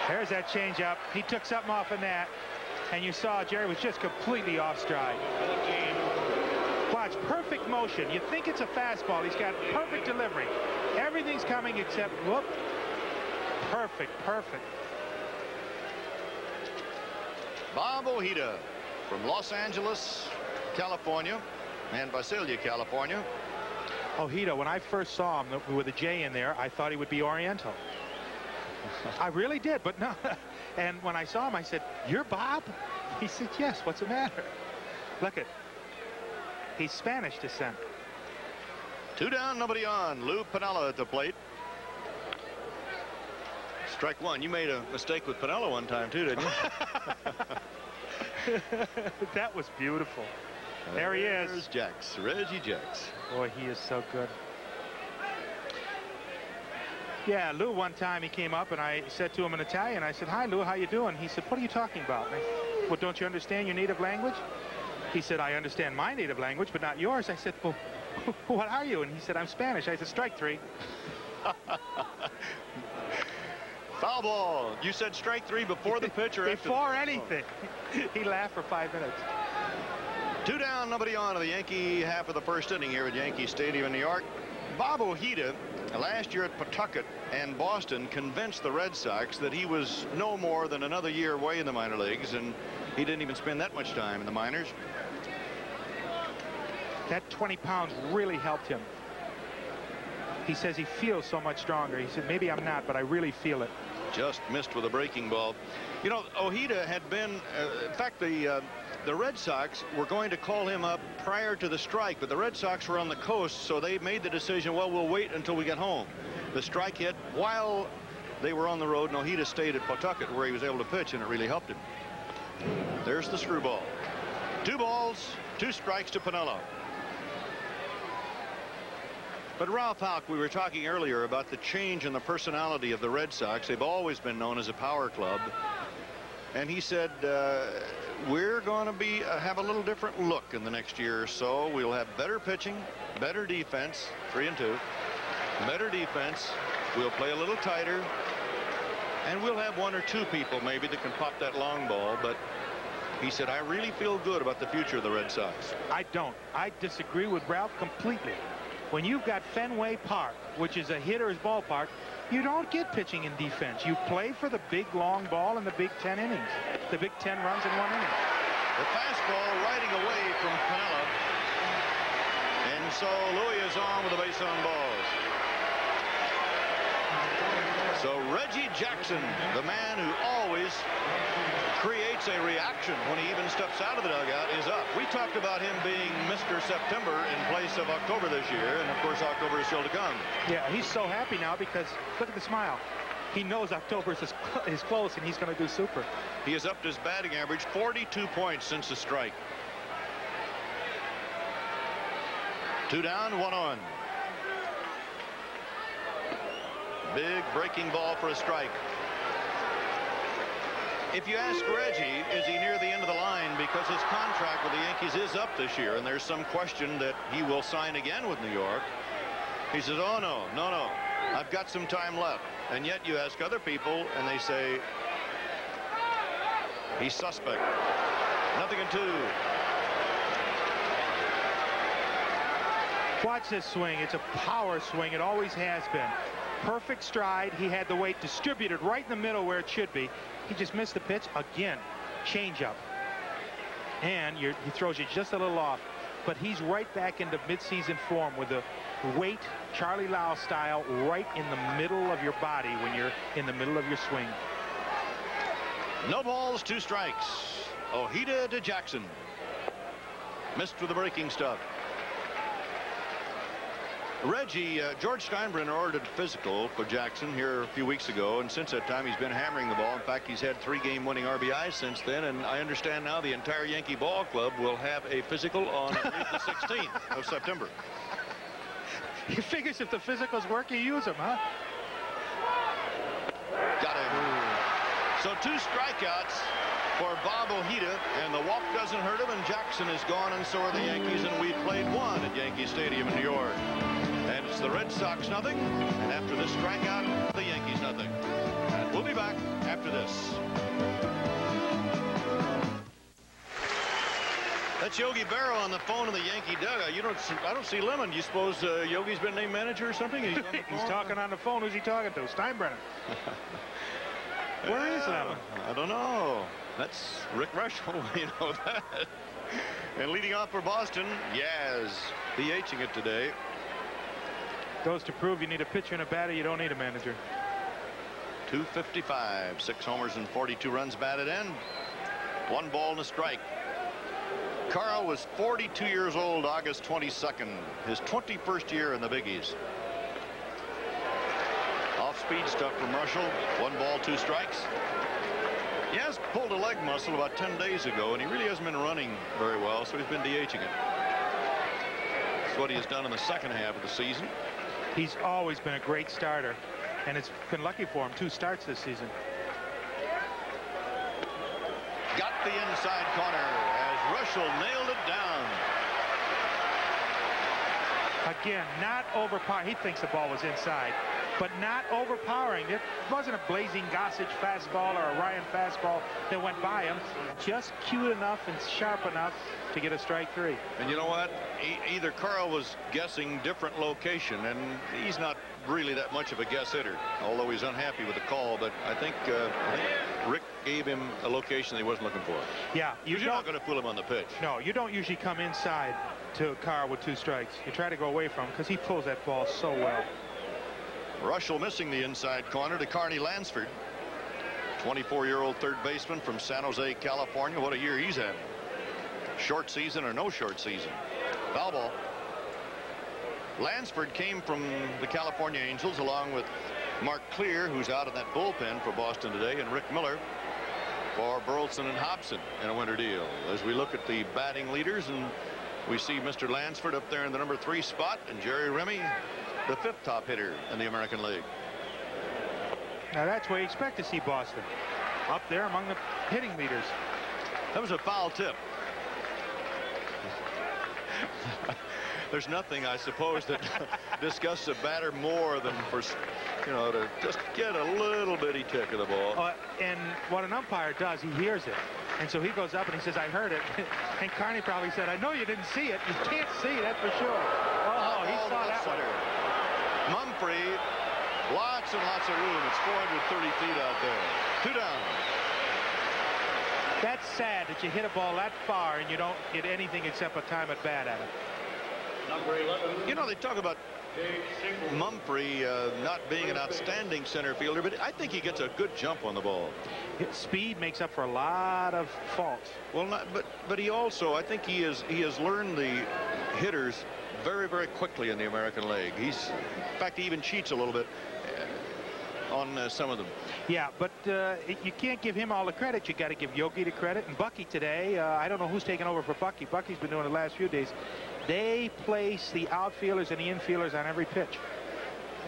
[SPEAKER 11] There's that changeup. He took something off in that, and you saw Jerry was just completely off stride. Watch, perfect motion. You think it's a fastball. He's got perfect delivery. Everything's coming except, whoop. Perfect, perfect.
[SPEAKER 10] Bob Ojeda from Los Angeles, California, and Visalia, California.
[SPEAKER 11] Ojeda, when I first saw him with a J in there, I thought he would be Oriental. I really did, but no. And when I saw him, I said, "You're Bob?" He said, "Yes, what's the matter?" Look at, he's Spanish descent.
[SPEAKER 10] 2 down, nobody on. Lou Piniella at the plate. Strike 1. You made a mistake with Piniella one time, too, didn't you?
[SPEAKER 11] That was beautiful. There he is.
[SPEAKER 10] There's Jax, Reggie Jax.
[SPEAKER 11] Boy, he is so good. Yeah, Lou, one time he came up and I said to him in Italian, I said, "Hi, Lou, how you doing?" He said, "What are you talking about?" And I said, "Well, don't you understand your native language?" He said, "I understand my native language, but not yours." I said, "Well, what are you?" And he said, "I'm Spanish." I said, "Strike 3.
[SPEAKER 10] Foul ball. You said strike 3 before the pitch or after?
[SPEAKER 11] Before anything. He laughed for 5 minutes.
[SPEAKER 10] 2 down, nobody on to the Yankee half of the 1st inning here at Yankee Stadium in New York. Bob Ojeda, last year at Pawtucket and Boston, convinced the Red Sox that he was no more than another year away in the minor leagues, and He didn't even spend that much time in the minors.
[SPEAKER 11] That 20 pounds really helped him. He says he feels so much stronger. He said, maybe I'm not, but I really feel it.
[SPEAKER 10] Just missed with a breaking ball. You know, Ojeda had been, in fact, the Red Sox were going to call him up prior to the strike, but the Red Sox were on the coast, so they made the decision, well, we'll wait until we get home. The strike hit while they were on the road, and Ojeda stayed at Pawtucket where he was able to pitch, and it really helped him. There's the screwball. 2 balls, 2 strikes to Piniella. But Ralph Houck, we were talking earlier about the change in the personality of the Red Sox. They've always been known as a power club. And he said, we're going to have a little different look in the next year or so. We'll have better pitching, better defense, 3-2, better defense. We'll play a little tighter. And we'll have 1 or 2 people maybe that can pop that long ball. But he said, I really feel good about the future of the Red Sox.
[SPEAKER 11] I don't. I disagree with Ralph completely. When you've got Fenway Park, which is a hitter's ballpark, you don't get pitching and defense. You play for the big long ball in the big 10 innings. The big 10 runs in 1 inning.
[SPEAKER 10] The fastball riding away from Piniella. And so Louis is on with the base on balls. So Reggie Jackson, the man who always creates a reaction when he even steps out of the dugout, is up. We talked about him being Mr. September in place of October this year, and of course October is still to come.
[SPEAKER 11] Yeah, he's so happy now because look at the smile. He knows October is close and he's going to do super.
[SPEAKER 10] He has upped his batting average 42 points since the strike. 2 down, 1 on. Big breaking ball for a strike. If you ask Reggie, is he near the end of the line, because his contract with the Yankees is up this year, and there's some question that he will sign again with New York. He says, oh, no, I've got some time left. And yet you ask other people, and they say, he's suspect. 0-2.
[SPEAKER 11] Watch this swing. It's a power swing. It always has been. Perfect stride. He had the weight distributed right in the middle where it should be. He just missed the pitch again. Changeup. And he throws you just a little off. But he's right back into midseason form with the weight, Charlie Lau style, right in the middle of your body when you're in the middle of your swing.
[SPEAKER 10] No balls, 2 strikes. Ojeda to Jackson. Missed with the breaking stuff. Reggie, George Steinbrenner ordered a physical for Jackson here a few weeks ago, and since that time he's been hammering the ball. In fact, he's had 3 game-winning RBIs since then, and I understand now the entire Yankee ball club will have a physical on the 16th of September.
[SPEAKER 11] He figures if the physicals work, you use them, huh?
[SPEAKER 10] Got him. So 2 strikeouts for Bob Ojeda, and the walk doesn't hurt him, and Jackson is gone, and so are the Yankees, and we played 1 at Yankee Stadium in New York. And it's the Red Sox 0, and after this strikeout, the Yankees 0. And we'll be back after this. That's Yogi Berra on the phone in the Yankee dugout. I don't see Lemon. Do you suppose Yogi's been named manager or something? He's,
[SPEAKER 11] He's talking on the phone. Who's he talking to? Steinbrenner. Where is Lemon?
[SPEAKER 10] I don't know. That's Rick Rushel. You know that. And leading off for Boston, Yaz, DHing it today.
[SPEAKER 11] Goes to prove you need a pitcher and a batter. You don't need a manager.
[SPEAKER 10] 255, 6 homers and 42 runs batted in. 1 ball and a strike. Carl was 42 years old August 22nd, his 21st year in the Biggies. Off-speed stuff from Rushel. 1 ball, 2 strikes. Yaz pulled a leg muscle about 10 days ago, and he really hasn't been running very well, so he's been DHing it. That's what he has done in the second half of the season.
[SPEAKER 11] He's always been a great starter, and it's been lucky for him. 2 starts this season.
[SPEAKER 10] Got the inside corner as Rushel nailed it down.
[SPEAKER 11] Again, not overpowered. He thinks the ball was inside. but not overpowering. It wasn't a blazing Gossage fastball or a Ryan fastball that went by him. Just cute enough and sharp enough to get a strike 3.
[SPEAKER 10] And you know what? Either Carl was guessing different location, and he's not really that much of a guess hitter, although he's unhappy with the call. But I think Rick gave him a location he wasn't looking for.
[SPEAKER 11] Yeah,
[SPEAKER 10] you're not going to put him on the pitch.
[SPEAKER 11] No, you don't usually come inside to Carl with 2 strikes. You try to go away from him because he pulls that ball so well.
[SPEAKER 10] Russell missing the inside corner to Carney Lansford, 24-year-old third baseman from San Jose, California. What a year he's had. Short season or no short season. Foul ball. Lansford came from the California Angels along with Mark Clear, who's out in that bullpen for Boston today, and Rick Miller for Burleson and Hobson in a winter deal. As we look at the batting leaders, and we see Mr. Lansford up there in the number 3 spot, and Jerry Remy, the 5th top hitter in the American League.
[SPEAKER 11] Now that's where you expect to see Boston, up there among the hitting leaders.
[SPEAKER 10] That was a foul tip. There's nothing, I suppose, that disgusts a batter more than for, you know, to just get a little bitty tick of the ball.
[SPEAKER 11] And what an umpire does, he hears it. And so he goes up and he says, I heard it. And Carney probably said, I know you didn't see it. You can't see that for sure. Oh, he saw that one.
[SPEAKER 10] Mumphrey, lots and lots of room. It's 430 feet out there. 2 down.
[SPEAKER 11] That's sad that you hit a ball that far and you don't get anything except a time at bat at it.
[SPEAKER 10] You know, they talk about Mumphrey not being an outstanding center fielder, but I think he gets a good jump on the ball.
[SPEAKER 11] Speed makes up for a lot of faults.
[SPEAKER 10] Well, but he also, I think he has learned the hitters very, very quickly in the American League. In fact, he even cheats a little bit on some of them.
[SPEAKER 11] Yeah, but you can't give him all the credit. You got to give Yogi the credit. And Bucky today, I don't know who's taking over for Bucky. Bucky's been doing it the last few days. They place the outfielders and the infielders on every pitch.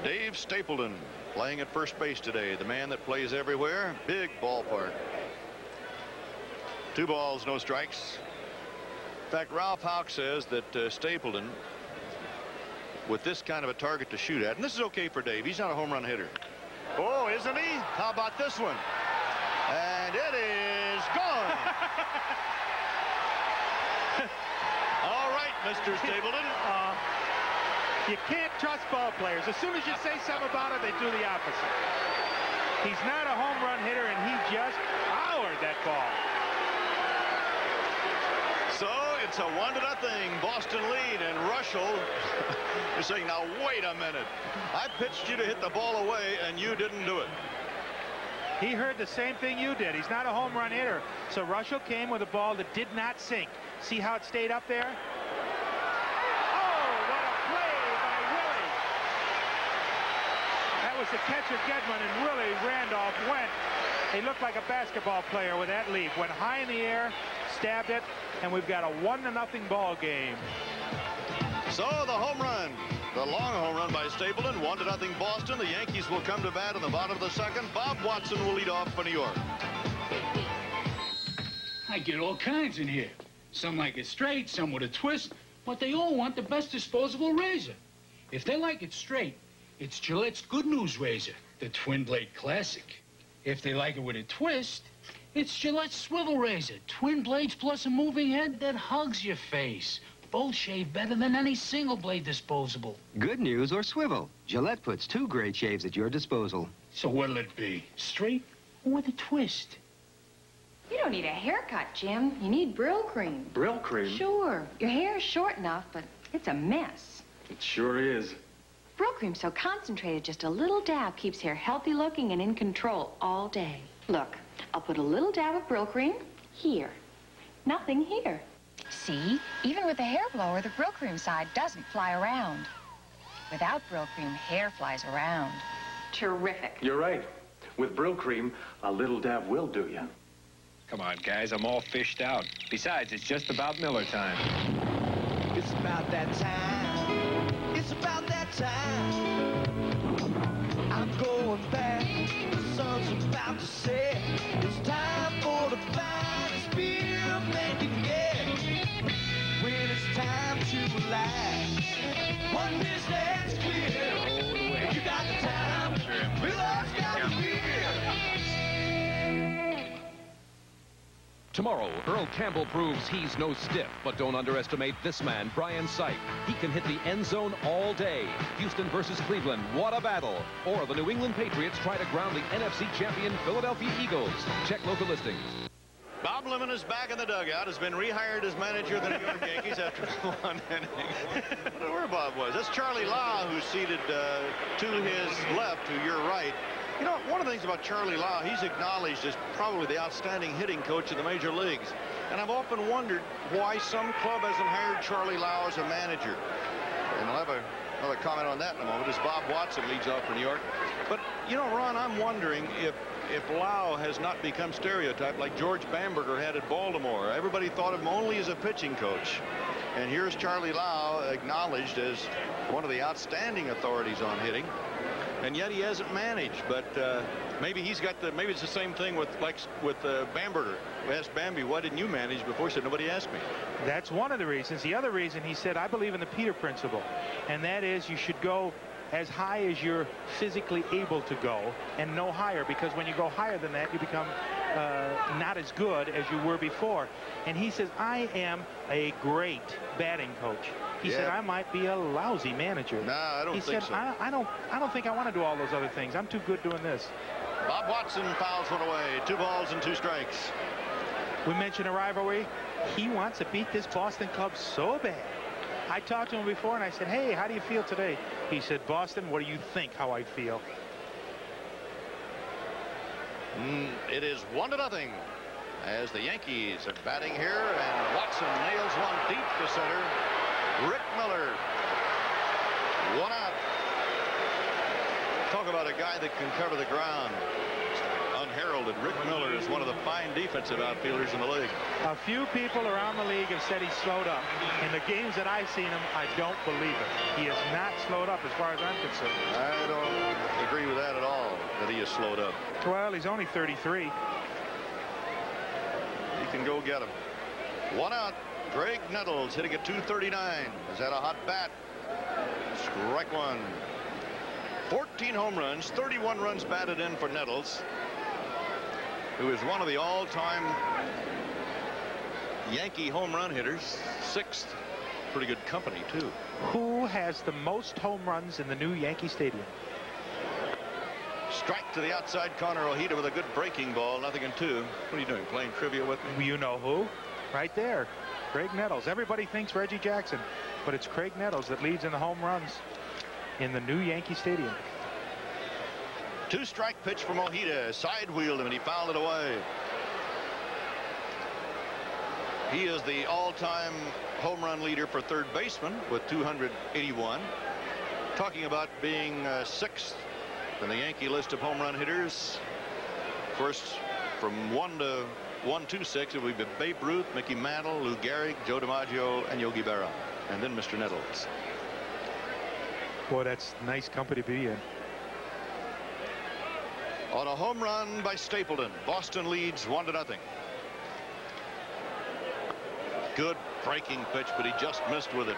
[SPEAKER 10] Dave Stapleton playing at first base today. The man that plays everywhere. Big ballpark. 2 balls, no strikes. In fact, Ralph Houck says that Stapleton, with this kind of a target to shoot at, and this is okay for Dave. He's not a home run hitter. Oh, isn't he? How about this one? And it is gone. All right, Mr. Stapleton.
[SPEAKER 11] You can't trust ball players. As soon as you say something about it, they do the opposite. He's not a home run hitter, and he just powered that ball.
[SPEAKER 10] So it's a 1-0 Boston lead, and Russell is saying, now wait a minute. I pitched you to hit the ball away, and you didn't do it.
[SPEAKER 11] He heard the same thing you did. He's not a home run hitter. So Russell came with a ball that did not sink. See how it stayed up there? Oh, what a play by Willie. That was the catcher Gedman, and Willie Randolph went. He looked like a basketball player with that leap. Went high in the air, stabbed it, and we've got a 1-0 ball game.
[SPEAKER 10] So the home run, the long home run by Stapleton, 1-0 Boston. The Yankees will come to bat in the bottom of the 2nd. Bob Watson will lead off for New York.
[SPEAKER 15] I get all kinds in here. Some like it straight, some with a twist, but they all want the best disposable razor. If they like it straight, it's Gillette's Good News razor, the Twin Blade Classic. If they like it with a twist, it's Gillette's Swivel razor, twin blades plus a moving head that hugs your face. Both shave better than any single blade disposable.
[SPEAKER 16] Good News or swivel. Gillette puts 2 great shaves at your disposal.
[SPEAKER 15] So what'll it be? Straight or with a twist?
[SPEAKER 17] You don't need a haircut, Jim. You need Brill Cream.
[SPEAKER 18] Brill Cream?
[SPEAKER 17] Sure. Your hair is short enough, but it's a mess.
[SPEAKER 18] It sure is.
[SPEAKER 17] Brill Cream's so concentrated, just a little dab keeps hair healthy looking and in control all day. Look, I'll put a little dab of Brill Cream here. Nothing here.
[SPEAKER 19] See? Even with the hair blower, the Brill Cream side doesn't fly around. Without Brill Cream, hair flies around.
[SPEAKER 17] Terrific.
[SPEAKER 18] You're right. With Brill Cream, a little dab will do you.
[SPEAKER 4] Come on, guys. I'm all fished out. Besides, it's just about Miller time.
[SPEAKER 20] It's about that time. It's about that time. I'm going back. The sun's about to set. It's time for the finest beer a man can get. When it's time to relax, one business clear. You got the time.
[SPEAKER 6] Tomorrow, Earl Campbell proves he's no stiff, but don't underestimate this man, Brian Sipe. He can hit the end zone all day. Houston versus Cleveland, what a battle. Or the New England Patriots try to ground the NFC champion Philadelphia Eagles. Check local listings.
[SPEAKER 10] Bob Lemon is back in the dugout, has been rehired as manager of the New York Yankees after one inning. I don't know where Bob was. That's Charlie Lau, who's seated to his left, to your right. You know, one of the things about Charlie Lau, he's acknowledged as probably the outstanding hitting coach in the major leagues. And I've often wondered why some club hasn't hired Charlie Lau as a manager. And we'll have another comment on that in a moment as Bob Watson leads off for New York. But, you know, Ron, I'm wondering if Lau has not become stereotyped like George Bamberger had at Baltimore. Everybody thought of him only as a pitching coach. And here's Charlie Lau acknowledged as one of the outstanding authorities on hitting. And yet he hasn't managed, but maybe he's got the, maybe it's the same thing with Bamberger. We asked Bambi, why didn't you manage before? He said, nobody asked me.
[SPEAKER 11] That's one of the reasons. The other reason, he said, I believe in the Peter principle, and that is you should go as high as you're physically able to go and no higher, because when you go higher than that, you become not as good as you were before. And he says, I am a great batting coach. He said, I might be a lousy manager.
[SPEAKER 10] No, I don't think so.
[SPEAKER 11] I don't think I want to do all those other things. I'm too good doing this.
[SPEAKER 10] Bob Watson fouls one away. 2 balls and 2 strikes.
[SPEAKER 11] We mentioned a rivalry. He wants to beat this Boston club so bad. I talked to him before and I said, hey, how do you feel today? He said, Boston, what do you think how I feel?
[SPEAKER 10] It is 1-0 as the Yankees are batting here, and Watson nails one deep to center. Rick Miller, 1 out. Talk about a guy that can cover the ground unheralded. Rick Miller is one of the fine defensive outfielders in the league.
[SPEAKER 11] A few people around the league have said he's slowed up. In the games that I've seen him, I don't believe it. He has not slowed up as far as I'm concerned.
[SPEAKER 10] I don't agree with that at all, that he has slowed up.
[SPEAKER 11] Well, he's only 33.
[SPEAKER 10] He can go get him. 1 out. Greg Nettles hitting at 239. Is that a hot bat? Strike one. 14 home runs, 31 runs batted in for Nettles, who is one of the all-time Yankee home run hitters. 6th. Pretty good company, too.
[SPEAKER 11] Who has the most home runs in the new Yankee Stadium?
[SPEAKER 10] Strike to the outside corner. Ojeda with a good breaking ball. 0-2. What are you doing, playing trivia with me?
[SPEAKER 11] You know who? Right there. Craig Nettles. Everybody thinks Reggie Jackson, but it's Craig Nettles that leads in the home runs in the new Yankee Stadium.
[SPEAKER 10] 2-strike pitch from Ojeda. Side wheeled him and he fouled it away. He is the all-time home run leader for third baseman with 281. Talking about being 6th in the Yankee list of home run hitters. First from 1 to 126, it would be Babe Ruth, Mickey Mantle, Lou Gehrig, Joe DiMaggio, and Yogi Berra. And then Mr. Nettles.
[SPEAKER 11] Boy, that's nice company to be in.
[SPEAKER 10] On a home run by Stapleton, Boston leads 1-0. Good breaking pitch, but he just missed with it.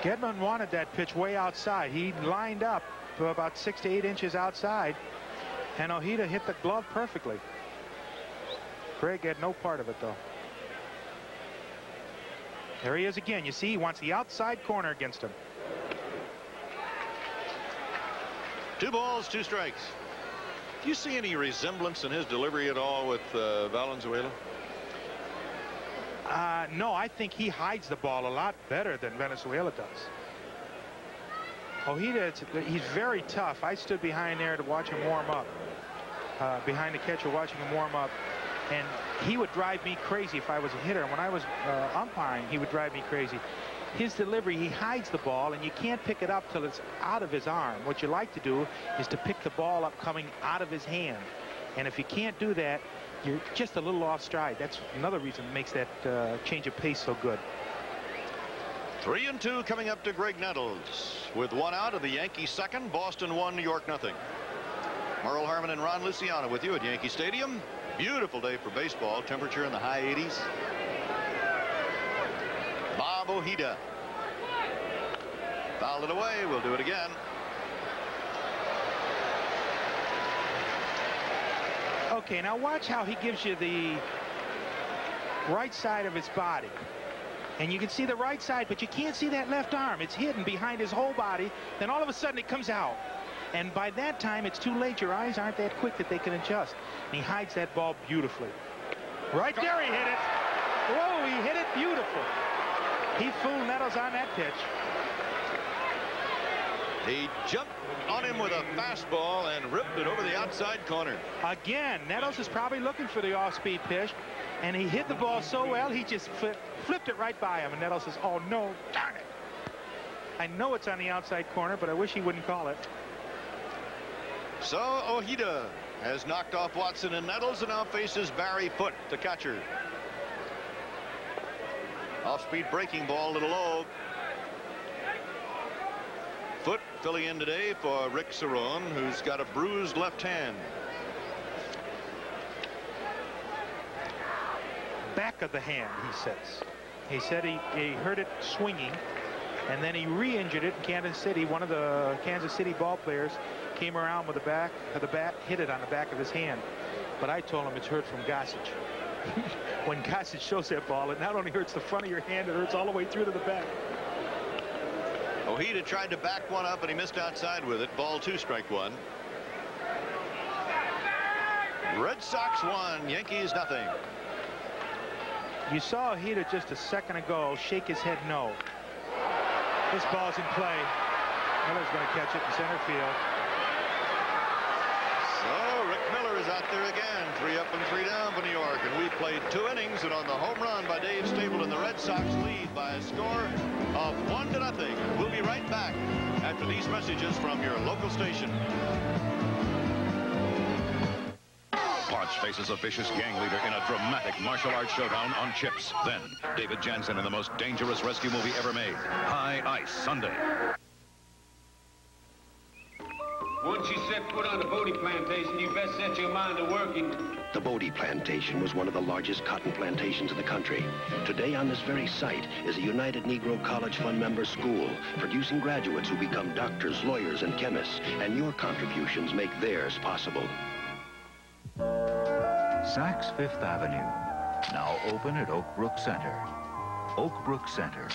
[SPEAKER 11] Gedman wanted that pitch way outside. He lined up to about 6 to 8 inches outside, and Ojeda hit the glove perfectly. Craig had no part of it, though. There he is again. You see, he wants the outside corner against him.
[SPEAKER 10] 2 balls, 2 strikes. Do you see any resemblance in his delivery at all with Valenzuela?
[SPEAKER 11] No, I think he hides the ball a lot better than Venezuela does. Ojeda, he's very tough. I stood behind there to watch him warm up. Behind the catcher watching him warm up. And he would drive me crazy if I was a hitter. When I was umpiring, he would drive me crazy. His delivery, he hides the ball, and you can't pick it up till it's out of his arm. What you like to do is to pick the ball up coming out of his hand. And if you can't do that, you're just a little off stride. That's another reason that makes that change of pace so good.
[SPEAKER 10] 3-2 coming up to Greg Nettles. With 1 out of the Yankees' second, Boston 1, New York 0. Merle Harmon and Ron Luciano with you at Yankee Stadium. Beautiful day for baseball. Temperature in the high 80s. Bob Ojeda fouled it away. We'll do it again.
[SPEAKER 11] Okay, now watch how he gives you the right side of his body. And you can see the right side, but you can't see that left arm. It's hidden behind his whole body. Then all of a sudden it comes out. And by that time, it's too late. Your eyes aren't that quick that they can adjust. And he hides that ball beautifully. Right there, he hit it. Whoa, he hit it beautiful. He fooled Nettles on that pitch.
[SPEAKER 10] He jumped on him with a fastball and ripped it over the outside corner.
[SPEAKER 11] Again, Nettles is probably looking for the off-speed pitch, and he hit the ball so well, he just flipped it right by him. And Nettles says, oh, no, darn it. I know it's on the outside corner, but I wish he wouldn't call it.
[SPEAKER 10] So Ojeda has knocked off Watson and Nettles and now faces Barry Foote, the catcher. Off-speed breaking ball, a little low. Foote filling in today for Rick Cerone, who's got a bruised left hand.
[SPEAKER 11] Back of the hand, he says. He said he heard it swinging, and then he re-injured it in Kansas City. One of the Kansas City ball players came around with the back of the bat, hit it on the back of his hand. But I told him it's hurt from Gossage. When Gossage shows that ball, it not only hurts the front of your hand, it hurts all the way through to the back.
[SPEAKER 10] Ojeda tried to back one up, and he missed outside with it. Ball 2, strike 1. Red Sox 1, Yankees nothing.
[SPEAKER 11] You saw Ojeda just a second ago shake his head no. This ball's in play. Miller's going to catch it in center field.
[SPEAKER 10] So Rick Miller is out there again. 3 up and 3 down for New York. And we played 2 innings, and on the home run by Dave Stapleton, the Red Sox lead by a score of 1-0. We'll be right back after these messages from your local station.
[SPEAKER 21] Potts faces a vicious gang leader in a dramatic martial arts showdown on Chips. Then, David Jansen in the most dangerous rescue movie ever made, High Ice, Sunday.
[SPEAKER 22] Once you set foot on the Bodie plantation, you best set your mind to working.
[SPEAKER 23] The Bodie plantation was one of the largest cotton plantations in the country. Today on this very site is a United Negro College Fund member school, producing graduates who become doctors, lawyers, and chemists, and your contributions make theirs possible.
[SPEAKER 24] Saks Fifth Avenue, now open at Oak Brook Center. Oak Brook Center,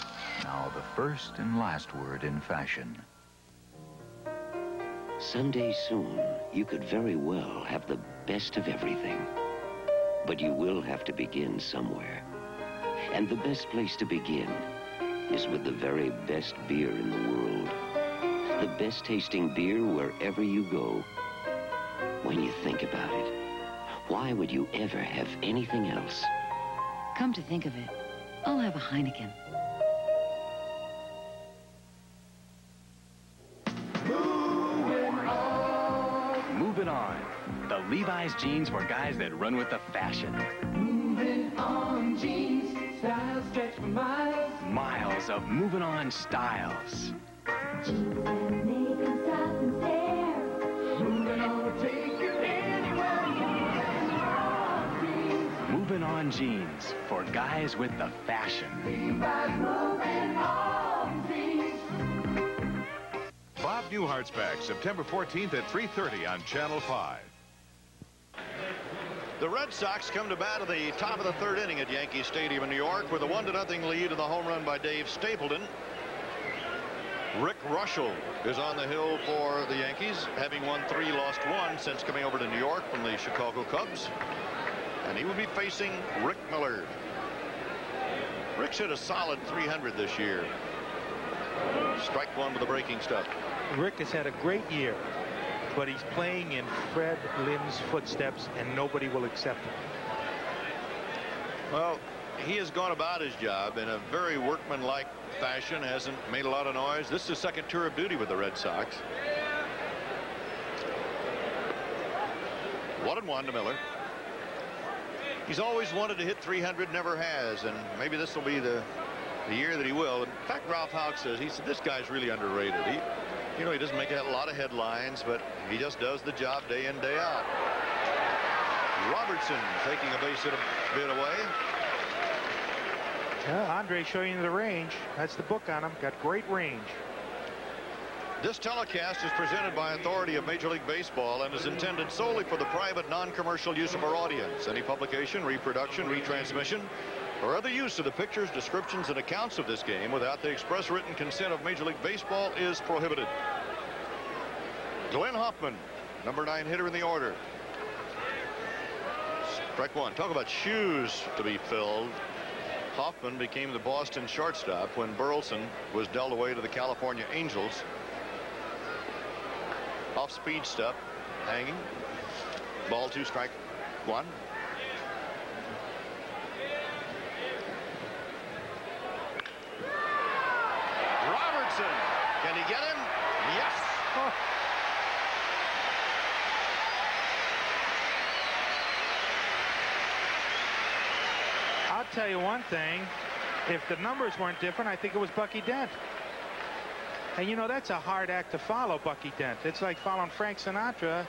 [SPEAKER 24] now the first and last word in fashion.
[SPEAKER 25] Someday soon, you could very well have the best of everything. But you will have to begin somewhere. And the best place to begin is with the very best beer in the world. The best tasting beer wherever you go. When you think about it, why would you ever have anything else?
[SPEAKER 26] Come to think of it, I'll have a Heineken.
[SPEAKER 27] Moving on. The Levi's jeans for guys that run with the fashion.
[SPEAKER 20] Moving on jeans, style stretch for miles.
[SPEAKER 27] Miles of moving on styles.
[SPEAKER 20] Jeans that make them stop and stare. Moving on will take you anywhere.
[SPEAKER 27] Moving on jeans for guys with the fashion.
[SPEAKER 20] Levi's moving on jeans.
[SPEAKER 10] Bob Newhart's back September 14th at 3:30 on Channel 5. The Red Sox come to bat at the top of the 3rd inning at Yankee Stadium in New York with a 1-0 lead and the home run by Dave Stapleton. Rick Russell is on the hill for the Yankees, having won 3, lost 1 since coming over to New York from the Chicago Cubs. And he will be facing Rick Miller. Rick's hit a solid 300 this year. Strike 1 with the breaking stuff.
[SPEAKER 11] Rick has had a great year, but he's playing in Fred Lim's footsteps, and nobody will accept him.
[SPEAKER 10] Well, he has gone about his job in a very workmanlike fashion, hasn't made a lot of noise. This is his 2nd tour of duty with the Red Sox. 1-1 to Miller. He's always wanted to hit 300, never has, and maybe this will be the year that he will. In fact, Ralph Houck says, he said, this guy's really underrated. He doesn't make a lot of headlines, but he just does the job day in, day out. Robertson taking a base hit a bit away.
[SPEAKER 11] Yeah, Andre showing you the range. That's the book on him. Got great range.
[SPEAKER 10] This telecast is presented by authority of Major League Baseball and is intended solely for the private, non-commercial use of our audience. Any publication, reproduction, retransmission or other use of the pictures, descriptions, and accounts of this game without the express written consent of Major League Baseball is prohibited. Glenn Hoffman, number 9 hitter in the order. Strike one. Talk about shoes to be filled. Hoffman became the Boston shortstop when Burleson was dealt away to the California Angels. Off-speed stuff, hanging. Ball 2, strike 1. Robertson, can he get him? Yes. Oh.
[SPEAKER 11] I'll tell you one thing. If the numbers weren't different, I think it was Bucky Dent. And you know, that's a hard act to follow, Bucky Dent. It's like following Frank Sinatra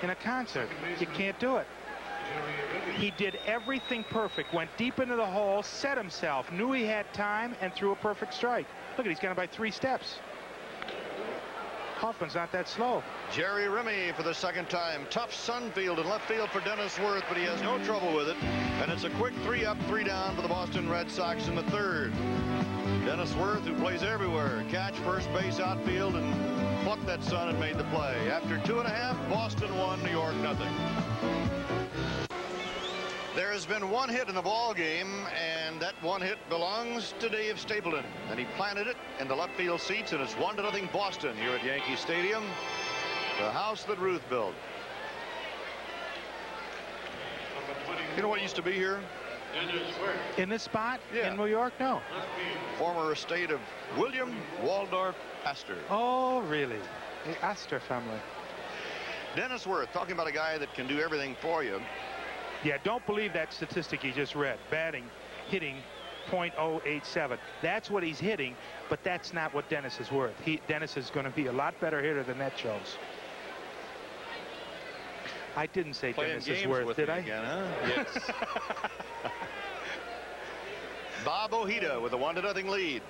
[SPEAKER 11] in a concert. You can't do it. He did everything perfect. Went deep into the hole, set himself, knew he had time, and threw a perfect strike. Look at, he's got him by 3 steps. Hoffman's not that slow.
[SPEAKER 10] Jerry Remy for the second time. Tough Sunfield in left field for Dennis Worth, but he has no trouble with it. And it's a quick 3 up, 3 down for the Boston Red Sox in the 3rd. Dennis Worth, who plays everywhere, catch, first base, outfield, and plucked that sun and made the play. After 2.5, Boston won, New York nothing. There has been 1 hit in the ball game, and that 1 hit belongs to Dave Stapleton. And he planted it in the left field seats, and it's 1-0 Boston here at Yankee Stadium, the house that Ruth built. You know what used to be here?
[SPEAKER 11] In this spot?
[SPEAKER 10] Yeah.
[SPEAKER 11] In New York? No.
[SPEAKER 10] Former estate of William Waldorf Astor.
[SPEAKER 11] Oh, really? The Astor family.
[SPEAKER 10] Dennis Worth, talking about a guy that can do everything for you.
[SPEAKER 11] Yeah, don't believe that statistic he just read. Batting, hitting, .087. That's what he's hitting, but that's not what Dennis is worth. Dennis is going to be a lot better hitter than that shows. I didn't say
[SPEAKER 10] Playing
[SPEAKER 11] Dennis is worth, did I?
[SPEAKER 10] Again, huh? Yes. Bob Ojeda with a 1-0 lead.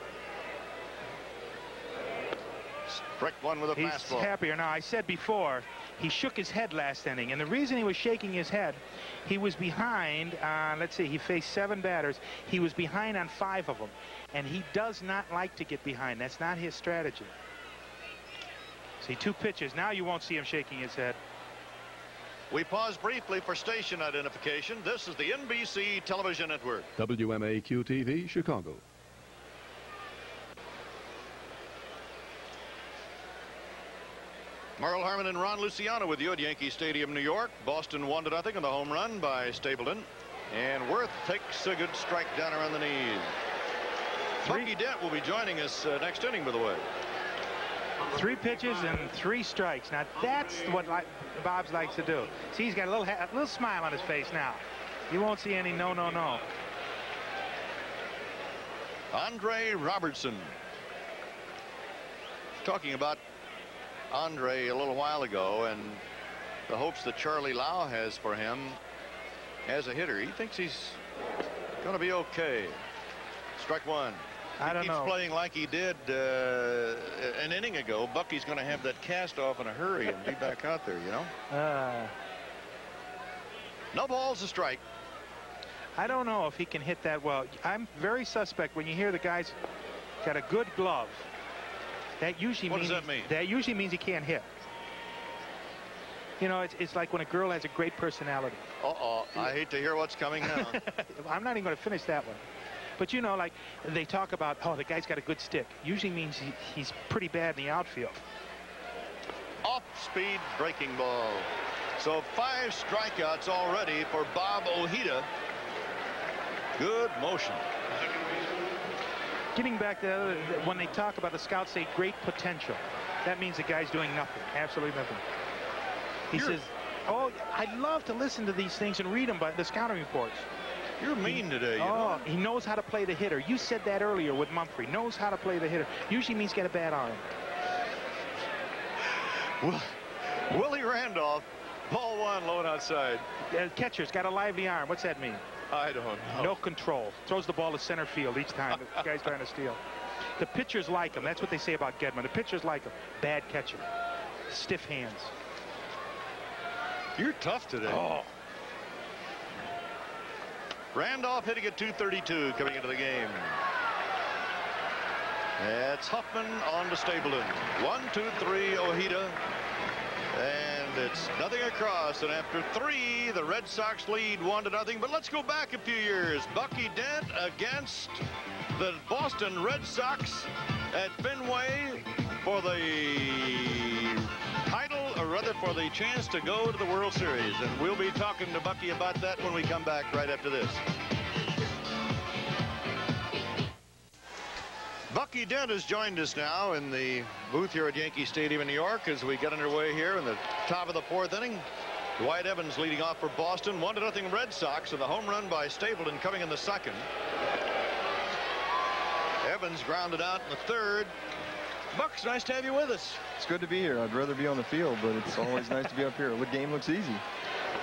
[SPEAKER 10] Strike one with a fastball.
[SPEAKER 11] He's happier now. I said before, he shook his head last inning, and the reason he was shaking his head, he was behind, let's see, he faced 7 batters. He was behind on 5 of them, and he does not like to get behind. That's not his strategy. See, 2 pitches. Now you won't see him shaking his head.
[SPEAKER 10] We pause briefly for station identification. This is the NBC Television Network.
[SPEAKER 1] WMAQ-TV, Chicago.
[SPEAKER 10] Merle Harmon and Ron Luciano with you at Yankee Stadium, New York. Boston 1-0 in the home run by Stapleton. And Worth takes a good strike down around the knees. Bucky Dent will be joining us next inning, by the way.
[SPEAKER 11] 3 pitches and 3 strikes. Now that's what Bob's likes to do. See, he's got a little smile on his face now. You won't see any no.
[SPEAKER 10] Andre Robertson. Talking about Andre a little while ago and the hopes that Charlie Lau has for him as a hitter. He thinks he's going to be okay. Strike one.
[SPEAKER 11] I don't know.
[SPEAKER 10] He keeps playing like he did an inning ago. Bucky's going to have that cast off in a hurry and be back out there, you know. No balls, a strike.
[SPEAKER 11] I don't know if he can hit that well. I'm very suspect when you hear the guy's got a good glove. That usually
[SPEAKER 10] what
[SPEAKER 11] means
[SPEAKER 10] does that mean?
[SPEAKER 11] That usually means he can't hit. You know, it's like when a girl has a great personality.
[SPEAKER 10] I hate to hear what's coming now.
[SPEAKER 11] I'm not even going to finish that one. But you know, like they talk about, oh, the guy's got a good stick. Usually means he's pretty bad in the outfield.
[SPEAKER 10] Off-speed breaking ball. So 5 strikeouts already for Bob Ojeda. Good motion.
[SPEAKER 11] Getting back to when they talk about the scouts say great potential, that means the guy's doing nothing, absolutely nothing. He says, oh, I'd love to listen to these things and read them by the scouting reports.
[SPEAKER 10] You're mean today, you know?
[SPEAKER 11] He knows how to play the hitter. You said that earlier with Mumphrey. Knows how to play the hitter. Usually means get a bad arm.
[SPEAKER 10] Well, Willie Randolph, ball 1, low and outside.
[SPEAKER 11] Catcher's got a lively arm. What's that mean?
[SPEAKER 10] I don't know.
[SPEAKER 11] No control. Throws the ball to center field each time the guy's trying to steal. The pitchers like him. That's what they say about Gedman. The pitchers like him. Bad catcher. Stiff hands.
[SPEAKER 10] You're tough today.
[SPEAKER 11] Oh.
[SPEAKER 10] Randolph hitting at 232 coming into the game. It's Huffman on to Stapleton. 1-2-3 Ojeda. And it's nothing across. And after 3, the Red Sox lead 1-0. But let's go back a few years. Bucky Dent against the Boston Red Sox at Fenway for the title, or rather for the chance to go to the World Series. And we'll be talking to Bucky about that when we come back right after this. Bucky Dent has joined us now in the booth here at Yankee Stadium in New York as we get underway here in the top of the 4th inning. Dwight Evans leading off for Boston. 1-0 Red Sox, and the home run by Stapleton coming in the 2nd. Evans grounded out in the 3rd. Bucks, nice to have you with us.
[SPEAKER 2] It's good to be here. I'd rather be on the field, but it's always nice to be up here. The game looks easy.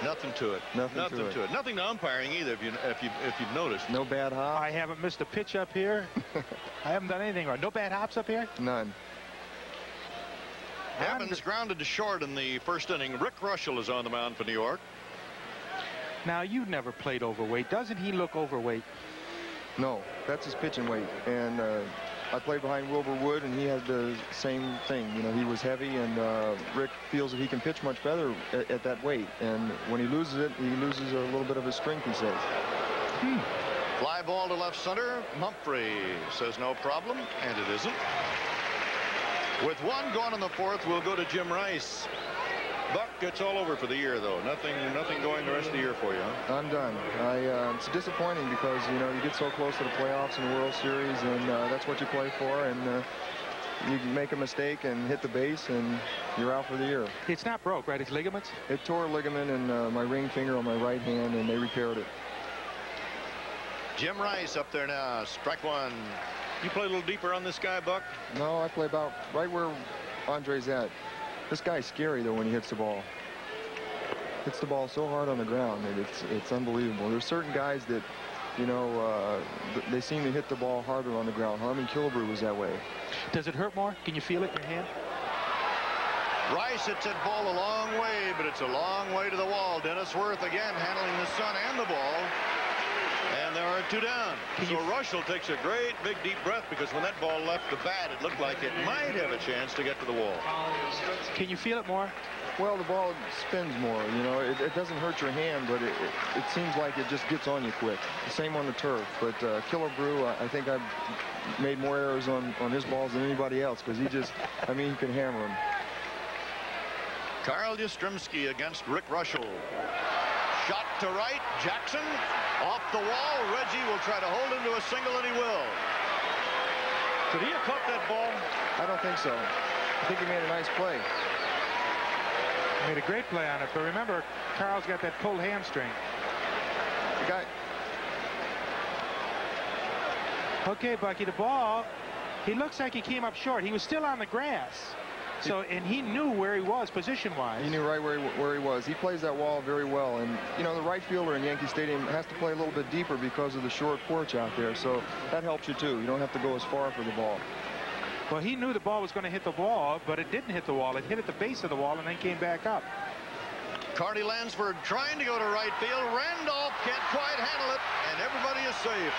[SPEAKER 10] Nothing to it. Nothing to it. Nothing to umpiring either, if you've noticed.
[SPEAKER 2] No bad hops.
[SPEAKER 11] I haven't missed a pitch up here. I haven't done anything wrong. No bad hops up here?
[SPEAKER 2] None.
[SPEAKER 10] Evans grounded to short in the 1st inning. Rick Russell is on the mound for New York.
[SPEAKER 11] Now, you've never played overweight. Doesn't he look overweight?
[SPEAKER 2] No, that's his pitching weight. And I played behind Wilbur Wood, and he had the same thing. You know, he was heavy, and Rick feels that he can pitch much better at that weight. And when he loses it, he loses a little bit of his strength, he says.
[SPEAKER 10] Fly ball to left center. Mumphrey says no problem, and it isn't. With 1 gone in the 4th, we'll go to Jim Rice. Buck, it's all over for the year, though. Nothing going the rest of the year for you, huh?
[SPEAKER 2] I'm done. It's disappointing because, you know, you get so close to the playoffs and the World Series, and that's what you play for, and you make a mistake and hit the base, and you're out for the year.
[SPEAKER 11] It's not broke, right? It's ligaments?
[SPEAKER 2] It tore a ligament in my ring finger on my right hand, and they repaired it.
[SPEAKER 10] Jim Rice up there now. Strike 1. You play a little deeper on this guy, Buck?
[SPEAKER 2] No, I play about right where Andre's at. This guy's scary, though, when he hits the ball. Hits the ball so hard on the ground that it's unbelievable. There's certain guys that, you know, they seem to hit the ball harder on the ground. Harmon Killebrew was that way.
[SPEAKER 11] Does it hurt more? Can you feel it in your hand?
[SPEAKER 10] Rice hits that ball a long way, but it's a long way to the wall. Dennis Worth again handling the sun and the ball. And there are 2 down. So Russell takes a great big deep breath, because when that ball left the bat, it looked like it might have a chance to get to the wall.
[SPEAKER 11] Can you feel it more?
[SPEAKER 2] Well, the ball spins more. You know, it doesn't hurt your hand, but it seems like it just gets on you quick. The same on the turf. But Killebrew, I think I've made more errors on his balls than anybody else, because he just, I mean, he can hammer them.
[SPEAKER 10] Carl Yastrzemski against Rick Russell. Shot to right. Jackson off the wall. Reggie will try to hold him to a single, and he will. Could he have caught that ball?
[SPEAKER 2] I don't think so. I think he made a nice play.
[SPEAKER 11] He made a great play on it, but remember, Carl's got that pulled hamstring.
[SPEAKER 2] The guy.
[SPEAKER 11] Okay, Bucky, the ball, he looks like he came up short. He was still on the grass. So, and he knew where he was position-wise.
[SPEAKER 2] He knew right where he was. He plays that wall very well. And, you know, the right fielder in Yankee Stadium has to play a little bit deeper because of the short porch out there. So that helps you, too. You don't have to go as far for the ball.
[SPEAKER 11] Well, he knew the ball was going to hit the wall, but it didn't hit the wall. It hit at the base of the wall and then came back up.
[SPEAKER 10] Carney Lansford trying to go to right field. Randolph can't quite handle it, and everybody is safe.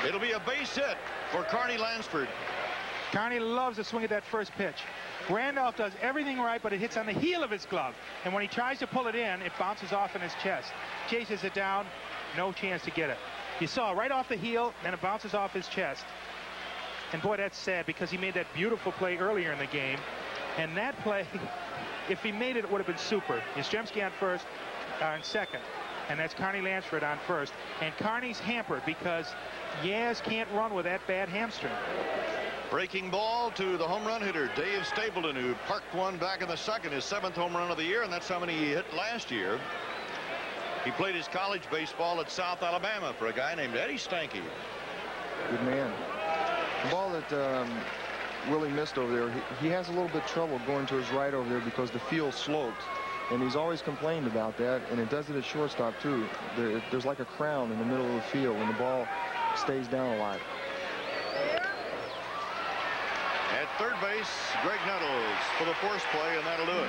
[SPEAKER 10] It'll be a base hit for Carney Lansford.
[SPEAKER 11] Carney loves to swing at that first pitch. Randolph does everything right, but it hits on the heel of his glove. And when he tries to pull it in, it bounces off in his chest. Chases it down, no chance to get it. You saw right off the heel, then it bounces off his chest. And boy, that's sad, because he made that beautiful play earlier in the game. And that play, if he made it, it would have been super. Yastrzemski on first, on second. And that's Carney Lansford on first. And Carney's hampered because Yaz can't run with that bad hamstring.
[SPEAKER 10] Breaking ball to the home run hitter, Dave Stapleton, who parked one back in the 2nd, his 7th home run of the year, and that's how many he hit last year. He played his college baseball at South Alabama for a guy named Eddie Stanky.
[SPEAKER 2] Good man. The ball that Willie missed over there, he has a little bit of trouble going to his right over there because the field slopes. And he's always complained about that, and it does it at shortstop, too. There's like a crown in the middle of the field when the ball stays down a lot.
[SPEAKER 10] At third base, Greg Nettles for the force play, and that'll do it.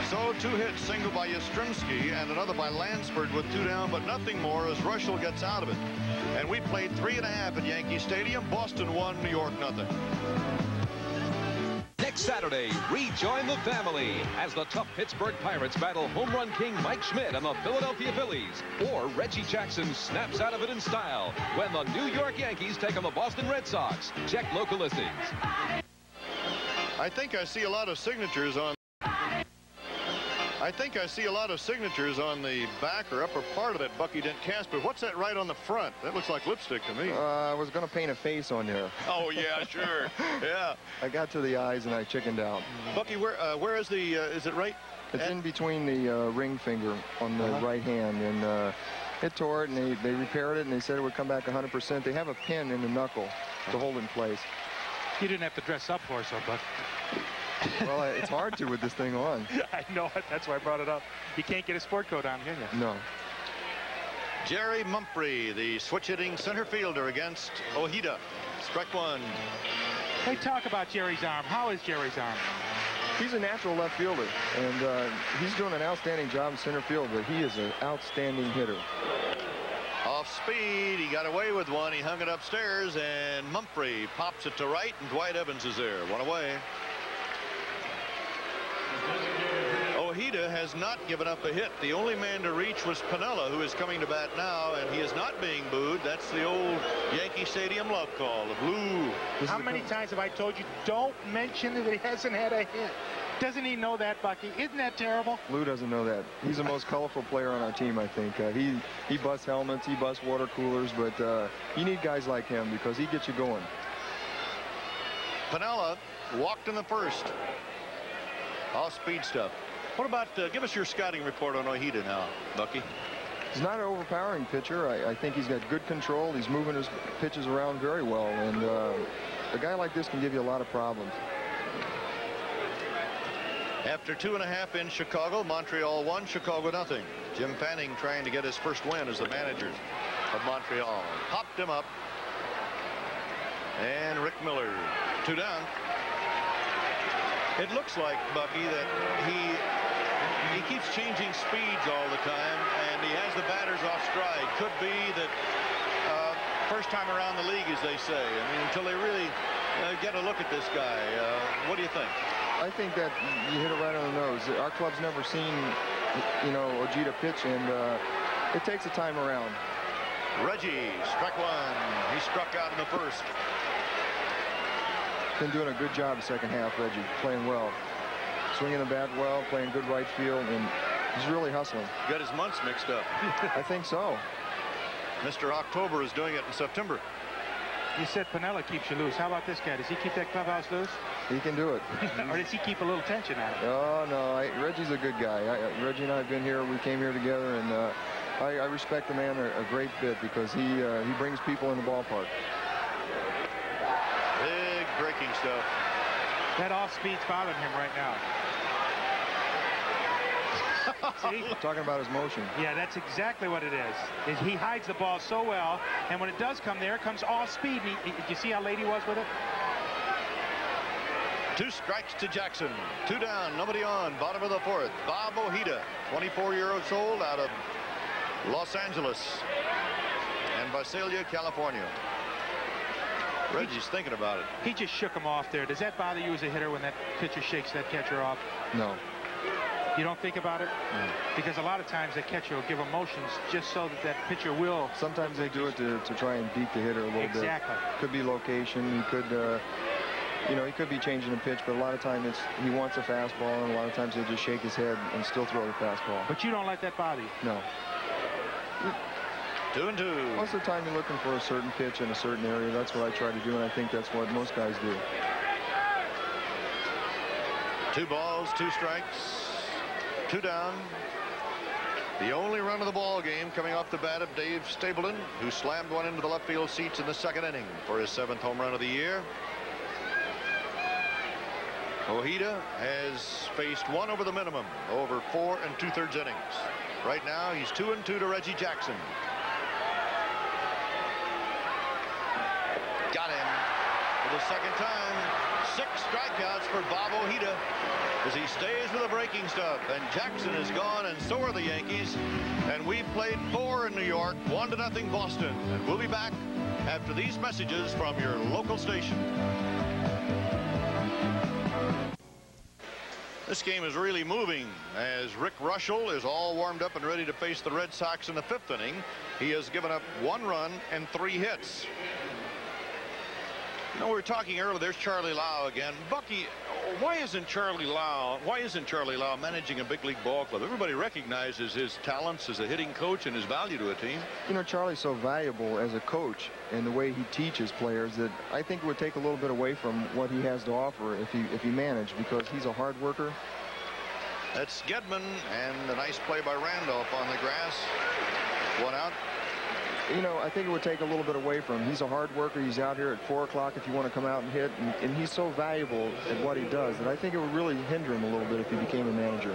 [SPEAKER 10] So 2 hits, single by Yastrzemski and another by Lansford with 2 down, but nothing more as Russell gets out of it. And we played 3 1/2 at Yankee Stadium. Boston 1, New York 0.
[SPEAKER 6] Next Saturday, rejoin the family as the tough Pittsburgh Pirates battle home run king Mike Schmidt and the Philadelphia Phillies. Or Reggie Jackson snaps out of it in style when the New York Yankees take on the Boston Red Sox. Check local listings.
[SPEAKER 10] I think I see a lot of signatures on the back or upper part of that Bucky Dent cast, but what's that right on the front? That looks like lipstick to me.
[SPEAKER 2] I was going to paint a face on there.
[SPEAKER 10] Oh, yeah, sure. Yeah.
[SPEAKER 2] I got to the eyes and I chickened out.
[SPEAKER 10] Bucky, where is the, is it right?
[SPEAKER 2] It's in between the ring finger on the right hand, and it tore it, and they repaired it, and they said it would come back 100%. They have a pin in the knuckle to hold it in place.
[SPEAKER 11] You didn't have to dress up for it, so, Buck.
[SPEAKER 2] Well, it's hard to with this thing on.
[SPEAKER 11] I know it. That's why I brought it up. You can't get a sport coat on, can you?
[SPEAKER 2] No.
[SPEAKER 10] Jerry Mumphrey, the switch-hitting center fielder against Ojeda. Strike 1.
[SPEAKER 11] Hey, talk about Jerry's arm. How is Jerry's arm?
[SPEAKER 2] He's a natural left fielder, and he's doing an outstanding job in center field, but he is an outstanding hitter.
[SPEAKER 10] Off speed, he got away with one. He hung it upstairs, and Mumphrey pops it to right, and Dwight Evans is there. 1 away. Ojeda has not given up a hit. The only man to reach was Piniella, who is coming to bat now, and he is not being booed. That's the old Yankee Stadium love call, the blue.
[SPEAKER 11] How many times have I told you, don't mention that he hasn't had a hit? Doesn't he know that, Bucky? Isn't that terrible?
[SPEAKER 2] Lou doesn't know that. He's the most colorful player on our team, I think. He busts helmets, he busts water coolers, but you need guys like him because he gets you going.
[SPEAKER 10] Piniella walked in the first. Off-speed stuff. What about, give us your scouting report on Ojeda now, Bucky.
[SPEAKER 2] He's not an overpowering pitcher. I think he's got good control. He's moving his pitches around very well, and a guy like this can give you a lot of problems.
[SPEAKER 10] After 2 1/2 in Chicago, Montreal 1, Chicago 0. Jim Fanning trying to get his first win as the manager of Montreal. Popped him up. And Rick Miller, 2 down. It looks like, Bucky, that he keeps changing speeds all the time, and he has the batters off stride. Could be that first time around the league, as they say. I mean, until they really get a look at this guy. What do you think?
[SPEAKER 2] I think that you hit it right on the nose. Our club's never seen, you know, Ojeda pitch, and it takes a time around.
[SPEAKER 10] Reggie, strike 1. He struck out in the first.
[SPEAKER 2] Been doing a good job the second half, Reggie, playing well. Swinging the bat well, playing good right field, and he's really hustling.
[SPEAKER 10] Got his months mixed up.
[SPEAKER 2] I think so.
[SPEAKER 10] Mr. October is doing it in September.
[SPEAKER 11] You said Piniella keeps you loose. How about this guy? Does he keep that clubhouse loose?
[SPEAKER 2] He can do it.
[SPEAKER 11] Or does he keep a little tension out of it?
[SPEAKER 2] Oh, no. Reggie's a good guy. Reggie and I have been here. We came here together, and I respect the man a great bit because he brings people in the ballpark.
[SPEAKER 10] Big breaking stuff.
[SPEAKER 11] That off-speed's bothering him right now. See?
[SPEAKER 2] Talking about his motion.
[SPEAKER 11] Yeah, that's exactly what it is. He hides the ball so well, and when it does come there, it comes off speed. Did you see how late he was with it?
[SPEAKER 10] 2 strikes to Jackson. 2 down, nobody on. Bottom of the 4th. Bob Ojeda, 24-year-old out of Los Angeles and Visalia, California. Reggie's thinking about it.
[SPEAKER 11] He just shook him off there. Does that bother you as a hitter when that pitcher shakes that catcher off?
[SPEAKER 2] No.
[SPEAKER 11] You don't think about it?
[SPEAKER 2] No.
[SPEAKER 11] Because a lot of times that catcher will give emotions just so that pitcher will.
[SPEAKER 2] Sometimes they do it to try and beat the hitter a little bit.
[SPEAKER 11] Exactly.
[SPEAKER 2] Could be location. He could, you know, he could be changing the pitch, but a lot of times he wants a fastball, and a lot of times they just shake his head and still throw the fastball.
[SPEAKER 11] But you don't let that bother you?
[SPEAKER 2] No.
[SPEAKER 10] 2-2.
[SPEAKER 2] Most of the time you're looking for a certain pitch in a certain area. That's what I try to do, and I think that's what most guys do.
[SPEAKER 10] 2 balls, 2 strikes. 2 down. The only run of the ball game coming off the bat of Dave Stapleton, who slammed one into the left field seats in the 2nd inning for his 7th home run of the year. Ojeda has faced 1 over the minimum over 4 2/3 innings. Right now he's 2-2 to Reggie Jackson. Got him. for the second time. 6 strikeouts for Bob Ojeda as he stays with the breaking stuff. And Jackson is gone, and so are the Yankees. And we've played 4 in New York, 1-0 Boston. And we'll be back after these messages from your local station. This game is really moving as Rick Russell is all warmed up and ready to face the Red Sox in the 5th inning. He has given up 1 run and 3 hits. You know, we were talking earlier, there's Charlie Lau again. Bucky, why isn't Charlie Lau managing a big league ball club? Everybody recognizes his talents as a hitting coach and his value to a team.
[SPEAKER 2] You know, Charlie's so valuable as a coach and the way he teaches players that I think it would take a little bit away from what he has to offer if he managed, because he's a hard worker.
[SPEAKER 10] That's Gedman, and a nice play by Randolph on the grass. 1 out.
[SPEAKER 2] You know, I think it would take a little bit away from him. He's a hard worker. He's out here at 4 o'clock if you want to come out and hit, and he's so valuable at what he does that I think it would really hinder him a little bit if he became a manager.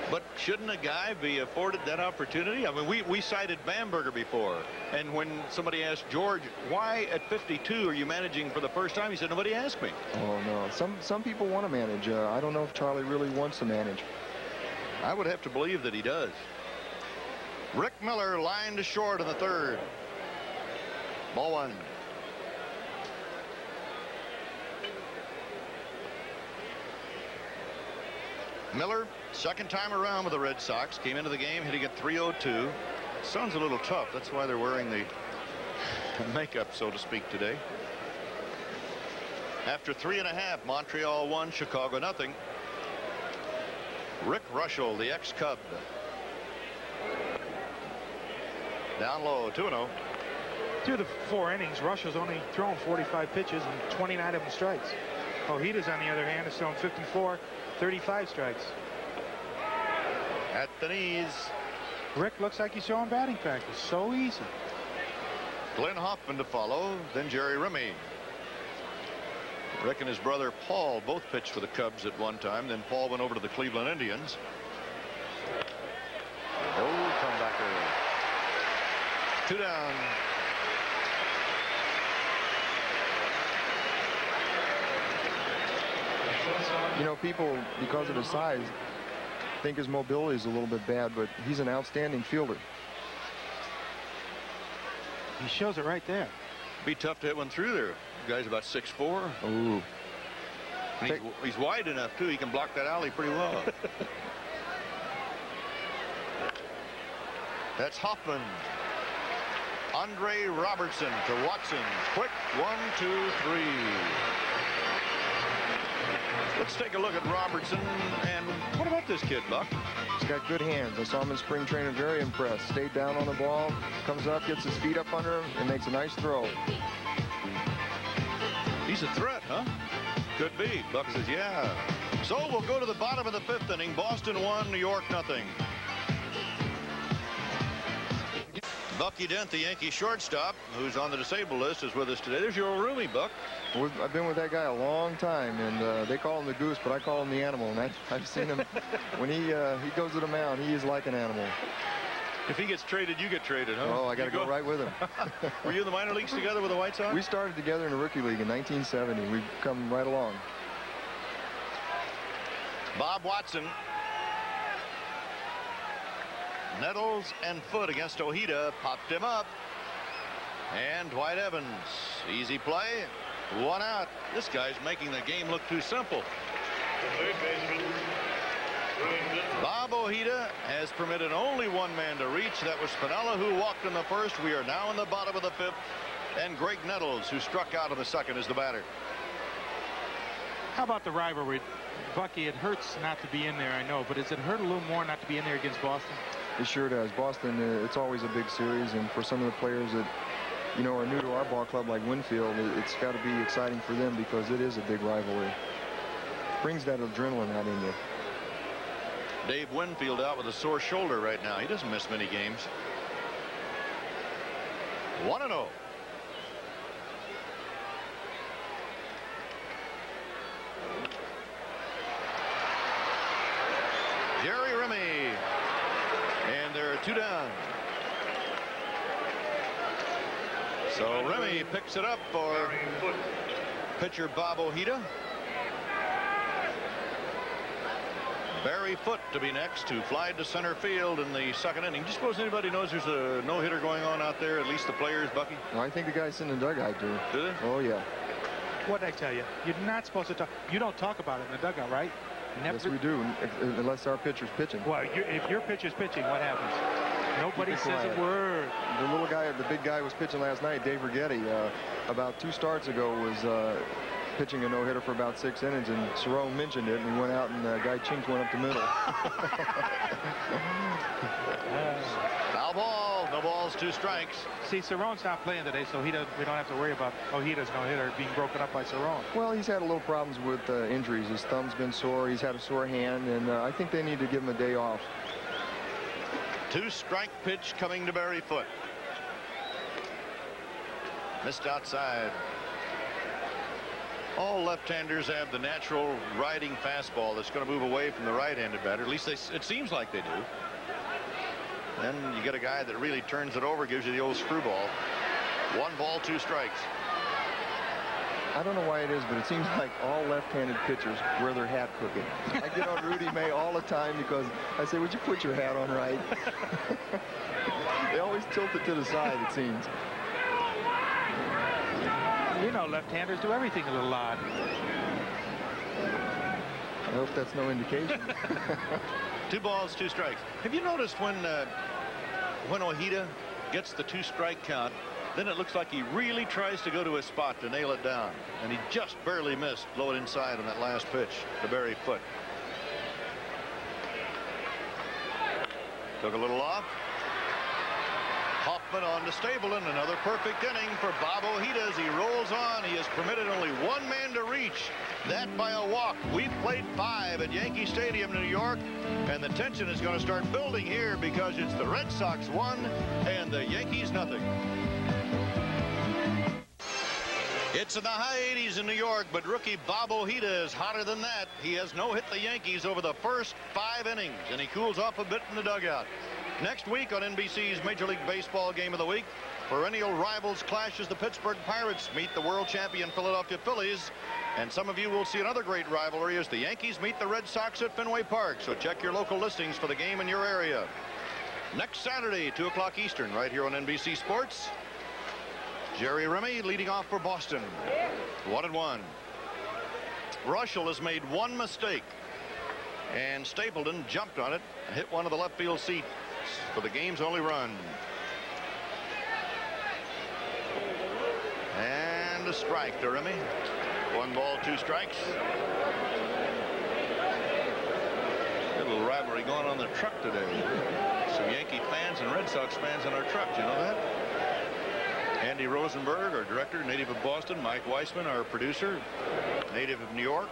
[SPEAKER 10] But shouldn't a guy be afforded that opportunity? I mean, we cited Bamberger before, and when somebody asked George, why at 52 are you managing for the first time, he said, nobody asked me.
[SPEAKER 2] Oh, no. Some people want to manage. I don't know if Charlie really wants to manage.
[SPEAKER 10] I would have to believe that he does. Rick Miller lined to short in the 3rd. Ball 1. Miller, second time around with the Red Sox, came into the game hitting at .302. Sounds a little tough. That's why they're wearing the makeup, so to speak, today. After 3.5, Montreal 1, Chicago 0. Rick Russell, the ex-Cub. Down low, 2-0.
[SPEAKER 11] Through the 4 innings, Russell's only thrown 45 pitches and 29 of them strikes. Ojeda's, on the other hand, has thrown 54, 35 strikes.
[SPEAKER 10] At the knees.
[SPEAKER 11] Rick looks like he's showing batting practice. So easy.
[SPEAKER 10] Glenn Hoffman to follow, then Jerry Remy. Rick and his brother Paul both pitched for the Cubs at one time. Then Paul went over to the Cleveland Indians. Oh, comebacker. 2 down.
[SPEAKER 2] You know, people, because of his size, think his mobility is a little bit bad, but he's an outstanding fielder.
[SPEAKER 11] He shows it right there.
[SPEAKER 10] Be tough to hit one through there. The guy's about 6'4".
[SPEAKER 2] Ooh.
[SPEAKER 10] He's wide enough, too. He can block that alley pretty well. That's Hoffman. Andre Robertson to Watson. Quick 1, 2, 3. Let's take a look at Robertson. And what about this kid, Buck?
[SPEAKER 2] He's got good hands. I saw him in spring training, very impressed. Stayed down on the ball, comes up, gets his feet up under him, and makes a nice throw.
[SPEAKER 10] He's a threat, huh? Could be. Buck says, yeah. So we'll go to the bottom of the 5th inning. Boston 1, New York 0. Bucky Dent, the Yankee shortstop, who's on the disabled list, is with us today. There's your old roomie, Buck.
[SPEAKER 2] I've been with that guy a long time, and they call him the goose, but I call him the animal. And I've seen him when he goes to the mound. He is like an animal.
[SPEAKER 10] If he gets traded, you get traded, huh?
[SPEAKER 2] Oh, I got to go right with him.
[SPEAKER 10] Were you in the minor leagues together with the White Sox?
[SPEAKER 2] We started together in the rookie league in 1970. We've come right along.
[SPEAKER 10] Bob Watson. Nettles and Foot against Ojeda. Popped him up. And Dwight Evans. Easy play. 1 out. This guy's making the game look too simple. Bob Ojeda has permitted only 1 man to reach. That was Spinella, who walked in the 1st. We are now in the bottom of the 5th. And Greg Nettles, who struck out in the 2nd, is the batter.
[SPEAKER 11] How about the rivalry? Bucky, it hurts not to be in there, I know, but does it hurt a little more not to be in there against Boston?
[SPEAKER 2] It sure does. Boston, it's always a big series, and for some of the players that, you know, are new to our ball club like Winfield, it's got to be exciting for them because it is a big rivalry. Brings that adrenaline out in you.
[SPEAKER 10] Dave Winfield out with a sore shoulder right now. He doesn't miss many games. 1-0. Jerry Remy. And there are 2 down. So Remy picks it up for pitcher Bob Ojeda. Barry Foote to be next, who flied to center field in the second inning. Do you suppose anybody knows there's a no-hitter going on out there, at least the players, Bucky?
[SPEAKER 2] Well, I think the guys in the dugout do.
[SPEAKER 10] Do they?
[SPEAKER 2] Oh, yeah.
[SPEAKER 11] What'd I tell you? You're not supposed to talk. You don't talk about it in the dugout, right? Never.
[SPEAKER 2] Yes, we do, unless our pitcher's pitching.
[SPEAKER 11] Well, if your pitcher's pitching, what happens? Nobody says a word.
[SPEAKER 2] The little guy, the big guy was pitching last night, Dave Rigetti, about 2 starts ago was pitching a no-hitter for about 6 innings, and Cerrone mentioned it, and he went out, and Guy Chinks went up the middle.
[SPEAKER 10] Foul ball, no balls, 2 strikes.
[SPEAKER 11] See, Cerrone's not playing today, so we don't have to worry about Ojeda's no-hitter being broken up by Cerrone.
[SPEAKER 2] Well, he's had a little problems with injuries. His thumb's been sore. He's had a sore hand, and I think they need to give him a day off.
[SPEAKER 10] 2-strike pitch coming to Barry Foote. Missed outside. All left-handers have the natural riding fastball that's going to move away from the right-handed batter. At least it seems like they do. Then you get a guy that really turns it over, gives you the old screwball. 1 ball, 2 strikes.
[SPEAKER 2] I don't know why it is, but it seems like all left-handed pitchers wear their hat crooked. I get on Rudy May all the time because I say, would you put your hat on right? They always tilt it to the side, it seems.
[SPEAKER 11] You know, left-handers do everything a little odd.
[SPEAKER 2] I hope that's no indication.
[SPEAKER 10] 2 balls, 2 strikes. Have you noticed when Ojeda gets the 2-strike count, then it looks like he really tries to go to his spot to nail it down, and he just barely missed, blow it inside on that last pitch to Barry Foote. Took a little off. Hoffman on to Stapleton. Another perfect inning for Bob Ojeda as he rolls on. He has permitted only 1 man to reach, that by a walk. We've played 5 at Yankee Stadium, New York, and the tension is going to start building here because it's the Red Sox 1 and the Yankees nothing. It's in the high 80s in New York, but rookie Bob Ojeda is hotter than that. He has no-hit the Yankees over the first 5 innings, and he cools off a bit in the dugout. Next week on NBC's Major League Baseball Game of the Week, perennial rivals clash as the Pittsburgh Pirates meet the world champion Philadelphia Phillies. And some of you will see another great rivalry as the Yankees meet the Red Sox at Fenway Park. So check your local listings for the game in your area. Next Saturday, 2 o'clock Eastern, right here on NBC Sports. Jerry Remy leading off for Boston. 1-1. Russell has made 1 mistake, and Stapleton jumped on it and hit one of the left field seats for the game's only run. And a strike to Remy. 1 ball, 2 strikes. A little rivalry going on the truck today. Some Yankee fans and Red Sox fans in our truck. You know that? Andy Rosenberg, our director, native of Boston. Mike Weissman, our producer, native of New York.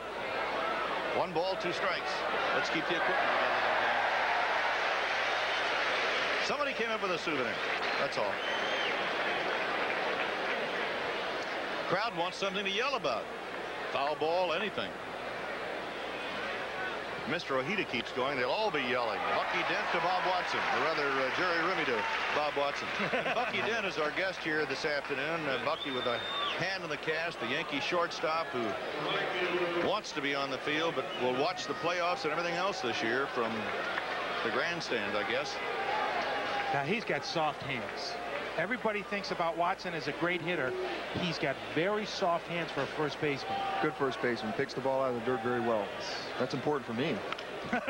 [SPEAKER 10] 1 ball, 2 strikes. Let's keep the equipment together. Somebody came up with a souvenir. That's all. Crowd wants something to yell about. Foul ball, anything. Mr. Ojeda keeps going. They'll all be yelling. Bucky Dent to Bob Watson, or rather Jerry Remy to Bob Watson. Bucky Dent is our guest here this afternoon. Bucky with a hand in the cast, the Yankee shortstop who wants to be on the field but will watch the playoffs and everything else this year from the grandstand, I guess.
[SPEAKER 11] Now, he's got soft hands. Everybody thinks about Watson as a great hitter. He's got very soft hands for a first baseman.
[SPEAKER 2] Good first baseman. Picks the ball out of the dirt very well. That's important for me.
[SPEAKER 10] 1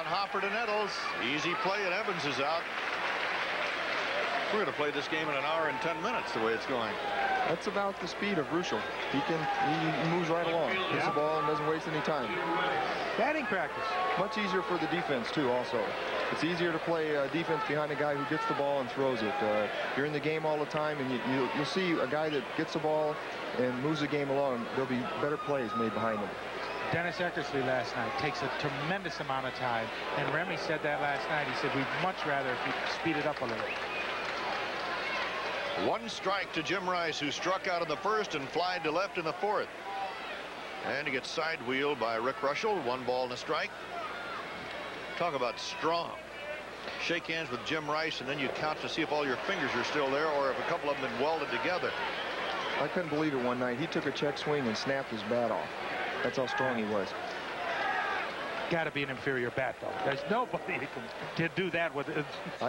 [SPEAKER 10] hopper to Nettles. Easy play, and Evans is out. We're going to play this game in 1 hour and 10 minutes the way it's going.
[SPEAKER 2] That's about the speed of Ruschel. He moves right along. Hits the ball and doesn't waste any time.
[SPEAKER 11] Batting practice.
[SPEAKER 2] Much easier for the defense, too, also. It's easier to play defense behind a guy who gets the ball and throws it. You're in the game all the time, and you'll see a guy that gets the ball and moves the game along. There'll be better plays made behind him.
[SPEAKER 11] Dennis Eckersley last night takes a tremendous amount of time, and Remy said that last night. He said, we'd much rather if you speed it up a little.
[SPEAKER 10] 1 strike to Jim Rice, who struck out in the first and flied to left in the 4th. And he gets side wheeled by Rick Ruschel. 1 ball and a strike. Talk about strong. Shake hands with Jim Rice, and then you count to see if all your fingers are still there or if a couple of them have been welded together.
[SPEAKER 2] I couldn't believe it one night. He took a check swing and snapped his bat off. That's how strong he was.
[SPEAKER 11] Got to be an inferior bat, though. There's nobody that can do that with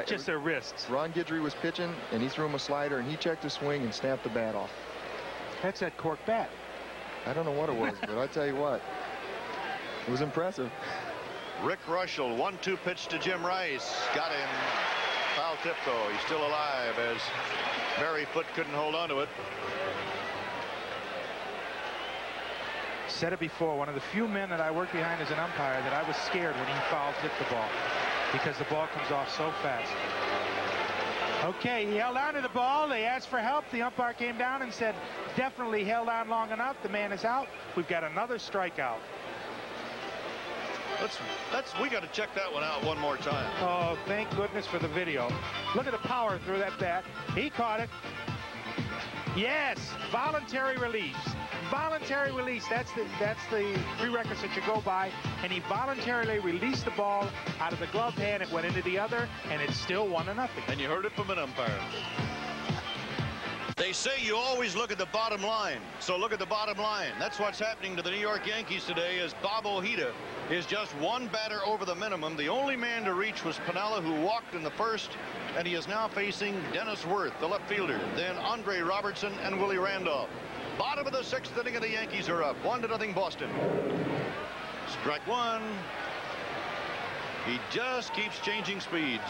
[SPEAKER 11] just their wrists.
[SPEAKER 2] Ron Guidry was pitching, and he threw him a slider, and he checked his swing and snapped the bat off.
[SPEAKER 11] That's that cork bat.
[SPEAKER 2] I don't know what it was, but I tell you what, it was impressive.
[SPEAKER 10] Rick Rushell, 1-2 pitch to Jim Rice. Got him. Foul tip, though. He's still alive as Barry Foote couldn't hold on to it.
[SPEAKER 11] Said it before, one of the few men that I worked behind as an umpire that I was scared when he foul tipped the ball because the ball comes off so fast. Okay, he held on to the ball. They asked for help. The umpire came down and said, definitely held on long enough. The man is out. We've got another strikeout.
[SPEAKER 10] We got to check that one out one more time.
[SPEAKER 11] Oh, thank goodness for the video. Look at the power through that bat. He caught it. Yes, voluntary release. Voluntary release. That's the prerequisite you go by. And he voluntarily released the ball out of the glove hand. It went into the other, and it's still 1-0.
[SPEAKER 10] And you heard it from an umpire. They say you always look at the bottom line. So look at the bottom line. That's what's happening to the New York Yankees today as Bob Ojeda is just one batter over the minimum. The only man to reach was Piniella, who walked in the first, and he is now facing Dennis Worth, the left fielder, then Andre Robertson and Willie Randolph. Bottom of the 6th inning, and the Yankees are up 1-0 Boston. Strike one. He just keeps changing speeds.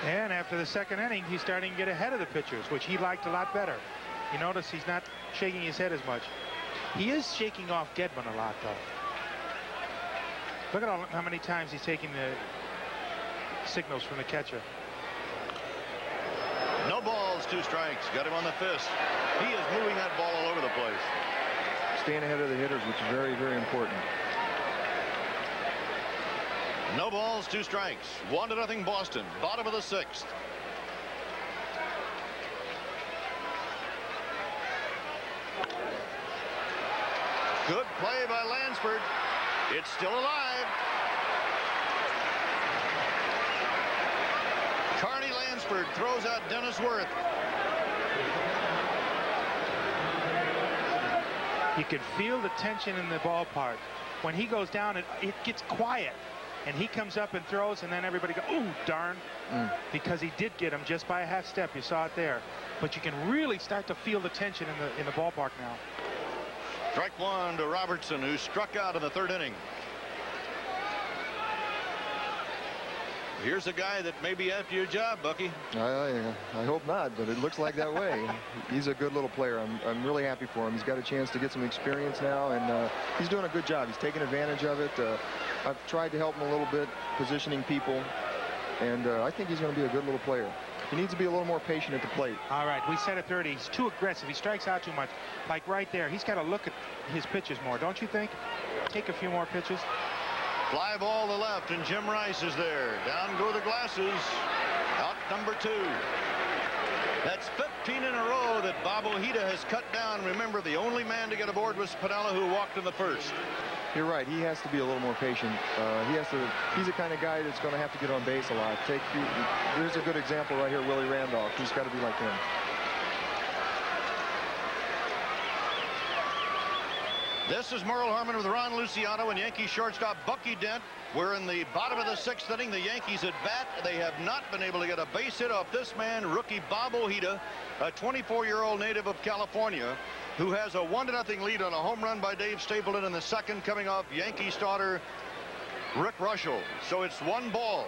[SPEAKER 11] And after the 2nd inning, he's starting to get ahead of the pitchers, which he liked a lot better. You notice he's not shaking his head as much. He is shaking off Gedman a lot, though. Look at how many times he's taking the signals from the catcher.
[SPEAKER 10] No balls, 2 strikes. Got him on the fist. He is moving that ball all over the place.
[SPEAKER 2] Staying ahead of the hitters, which is very, very important.
[SPEAKER 10] No balls, 2 strikes. 1-0 Boston. Bottom of the 6th. Good play by Lansford. It's still alive. Carney Lansford throws out Dennis Worth.
[SPEAKER 11] You can feel the tension in the ballpark. When he goes down, it gets quiet. And he comes up and throws, and then everybody goes, ooh, darn. Because he did get him just by a half step. You saw it there. But you can really start to feel the tension in the ballpark now.
[SPEAKER 10] Strike one to Robertson, who struck out in the 3rd inning. Here's a guy that may be after your job, Bucky.
[SPEAKER 2] I hope not, but it looks like that way. He's a good little player. I'm really happy for him. He's got a chance to get some experience now, and he's doing a good job. He's taking advantage of it. I've tried to help him a little bit, positioning people, and I think he's going to be a good little player. He needs to be a little more patient at the plate.
[SPEAKER 11] All right, we said at 30. He's too aggressive. He strikes out too much. Like right there, he's got to look at his pitches more, don't you think? Take a few more pitches.
[SPEAKER 10] Fly ball to left, and Jim Rice is there. Down go the glasses. Out number 2. That's 15 in a row that Bob Ojeda has cut down. Remember, the only man to get aboard was Piniella, who walked in the 1st.
[SPEAKER 2] You're right. He has to be a little more patient. He's the kind of guy that's going to have to get on base a lot. There's a good example right here, Willie Randolph. He's got to be like him.
[SPEAKER 10] This is Merle Harmon with Ron Luciano and Yankee shortstop Bucky Dent. We're in the bottom of the 6th inning. The Yankees at bat. They have not been able to get a base hit off this man, rookie Bob Ojeda, a 24-year-old native of California, who has a 1-0 lead on a home run by Dave Stapleton in the 2nd, coming off Yankee starter Rick Rushell. So it's 1 ball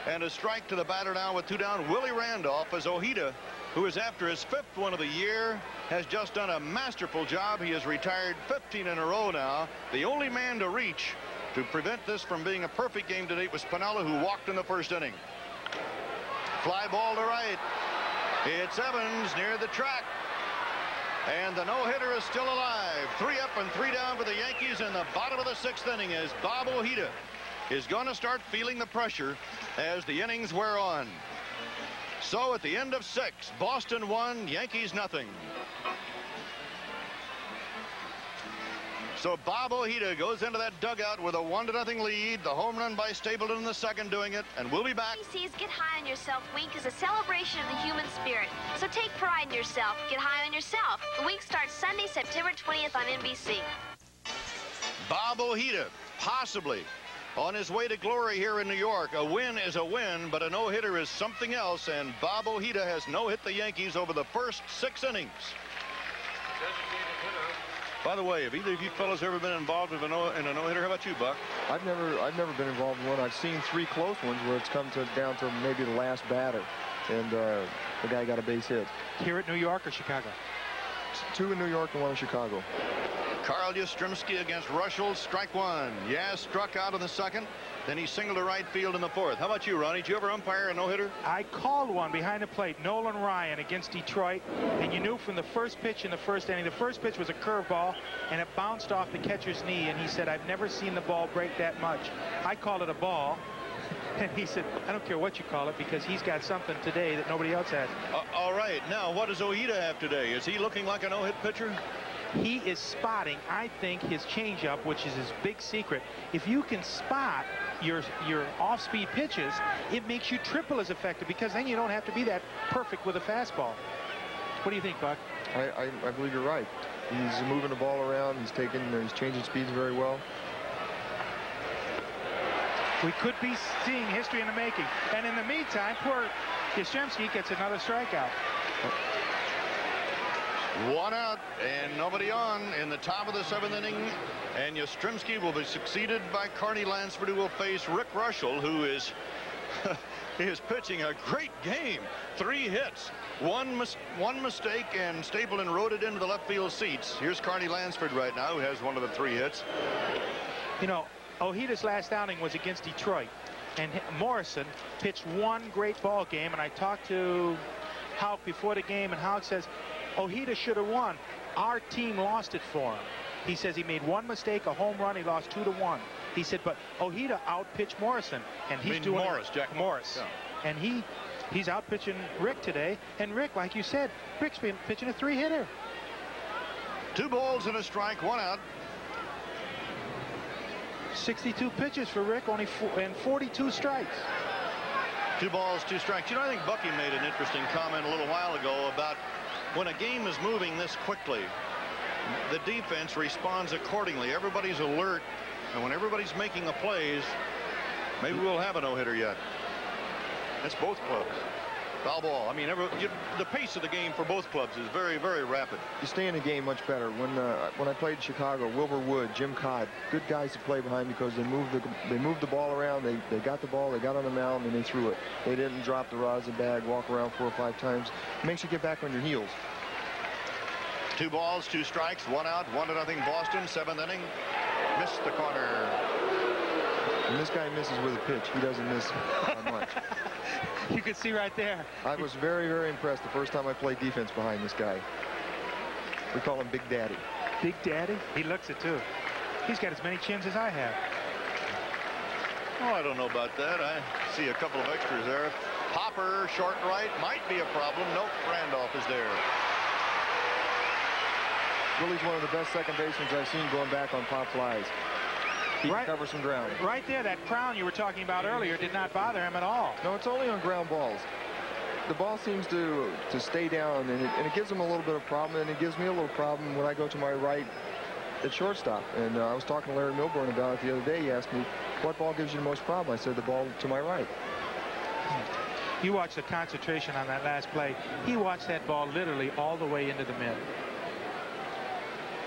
[SPEAKER 10] and a strike to the batter now with 2 down. Willie Randolph, as Ojeda, who is after his 5th one of the year, has just done a masterful job. He has retired 15 in a row now. The only man to reach to prevent this from being a perfect game today was Piniella, who walked in the 1st inning. Fly ball to right. It's Evans near the track. And the no-hitter is still alive. 3 up and 3 down for the Yankees in the bottom of the 6th inning as Bob Ojeda is going to start feeling the pressure as the innings wear on. So at the end of 6, Boston 1, Yankees nothing. So Bob Ojeda goes into that dugout with a 1-0 lead. The home run by Stapleton in the second doing it, and we'll be back.
[SPEAKER 3] NBC's Get High on Yourself Week is a celebration of the human spirit. So take pride in yourself. Get high on yourself. The week starts Sunday, September 20th on NBC.
[SPEAKER 10] Bob Ojeda, possibly on his way to glory here in New York. A win is a win, but a no-hitter is something else, and Bob Ojeda has no-hit the Yankees over the first 6 innings. By the way, have either of you fellas ever been involved in a no-hitter? How about you, Buck?
[SPEAKER 2] I've never been involved in one. I've seen 3 close ones where it's come down to maybe the last batter, and the guy got a base hit.
[SPEAKER 11] Here at New York or Chicago?
[SPEAKER 2] 2 in New York and 1 in Chicago.
[SPEAKER 10] Carl Yastrzemski against Russell, strike 1. Yaz struck out in the second. Then he singled to right field in the 4th. How about you, Ronnie? Did you ever umpire a no-hitter?
[SPEAKER 11] I called one behind the plate, Nolan Ryan against Detroit, and you knew from the first pitch in the first inning, the first pitch was a curveball, and it bounced off the catcher's knee, and he said, I've never seen the ball break that much. I called it a ball, and he said, I don't care what you call it, because he's got something today that nobody else has.
[SPEAKER 10] All right, now what does Ojeda have today? Is he looking like a no-hit pitcher?
[SPEAKER 11] He is spotting, I think, his changeup, which is his big secret. If you can spot your off-speed pitches, it makes you triple as effective, because then you don't have to be that perfect with a fastball. What do you think, Buck?
[SPEAKER 2] I believe you're right. He's moving the ball around. He's changing speeds very well.
[SPEAKER 11] We could be seeing history in the making. And in the meantime, poor Yastrzemski gets another strikeout.
[SPEAKER 10] 1 out and nobody on in the top of the 7th inning, and Yastrzemski will be succeeded by Carney Lansford, who will face Rick Russell, who is pitching a great game. 3 hits, one mistake, and Stapleton rode it into the left field seats. Here's Carney Lansford right now, who has one of the 3 hits.
[SPEAKER 11] You know, Ojeda's last outing was against Detroit, and Morrison pitched 1 great ball game, and I talked to Houck before the game, and Houck says Ojeda should have won. Our team lost it for him. He says he made 1 mistake, a home run. He lost 2-1. He said, but Ojeda outpitched Morrison, and he's doing
[SPEAKER 10] Morris, Jack
[SPEAKER 11] Morris, yeah. And he's outpitching Rick today. And Rick, like you said, Rick's been pitching a 3-hitter.
[SPEAKER 10] 2 balls and a strike, 1 out.
[SPEAKER 11] 62 pitches for Rick, only 42 strikes.
[SPEAKER 10] 2 balls, 2 strikes. You know, I think Bucky made an interesting comment a little while ago about when a game is moving this quickly, the defense responds accordingly. Everybody's alert, and when everybody's making the plays, maybe we'll have a no-hitter yet. That's both clubs. Foul ball. I mean, the pace of the game for both clubs is very, very rapid.
[SPEAKER 2] You stay in the game much better. When I played in Chicago, Wilbur Wood, Jim Codd, good guys to play behind because they moved the ball around. They got the ball, they got on the mound, and they threw it. They didn't drop the rosin bag, walk around 4 or 5 times. It makes you get back on your heels.
[SPEAKER 10] 2 balls, 2 strikes, 1 out, 1-0 Boston, 7th inning. Missed the corner.
[SPEAKER 2] And this guy misses with a pitch. He doesn't miss by much.
[SPEAKER 11] You can see right there.
[SPEAKER 2] I was very, very impressed the first time I played defense behind this guy. We call him Big Daddy.
[SPEAKER 11] Big Daddy? He looks it, too. He's got as many chins as I have.
[SPEAKER 10] Oh, I don't know about that. I see a couple of extras there. Hopper, short right, might be a problem. Nope, Randolph is there.
[SPEAKER 2] Willie's one of the best second basemen I've seen going back on pop flies. He can cover some ground.
[SPEAKER 11] Right there, that crown you were talking about earlier did not bother him at all.
[SPEAKER 2] No, it's only on ground balls. The ball seems to stay down, and it gives him a little bit of problem, and it gives me a little problem when I go to my right at shortstop. And I was talking to Larry Milburn about it the other day. He asked me, what ball gives you the most problem? I said, the ball to my right.
[SPEAKER 11] You watch the concentration on that last play. He watched that ball literally all the way into the mid.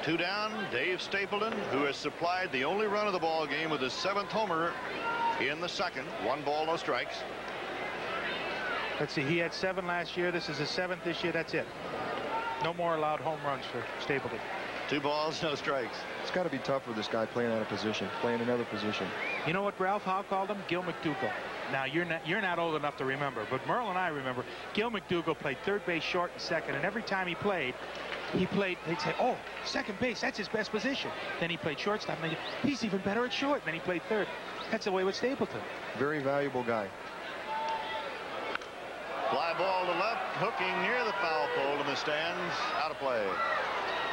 [SPEAKER 10] 2 down, Dave Stapleton, who has supplied the only run of the ball game with his 7th homer in the second. 1 ball, no strikes.
[SPEAKER 11] Let's see, he had 7 last year. This is his 7th this year. That's it. No more allowed home runs for Stapleton.
[SPEAKER 10] 2 balls, no strikes.
[SPEAKER 2] It's got to be tough for this guy playing out of position, playing another position.
[SPEAKER 11] You know what Ralph Howe called him? Gil McDougall. Now, you're not old enough to remember, but Merle and I remember. Gil McDougall played third base, short, and second, and every time he played, they'd say, oh, second base, that's his best position. Then he played shortstop, and he's even better at short. And then he played third. That's the way with Stapleton.
[SPEAKER 2] Very valuable guy.
[SPEAKER 10] Fly ball to left, hooking near the foul pole in the stands. Out of play.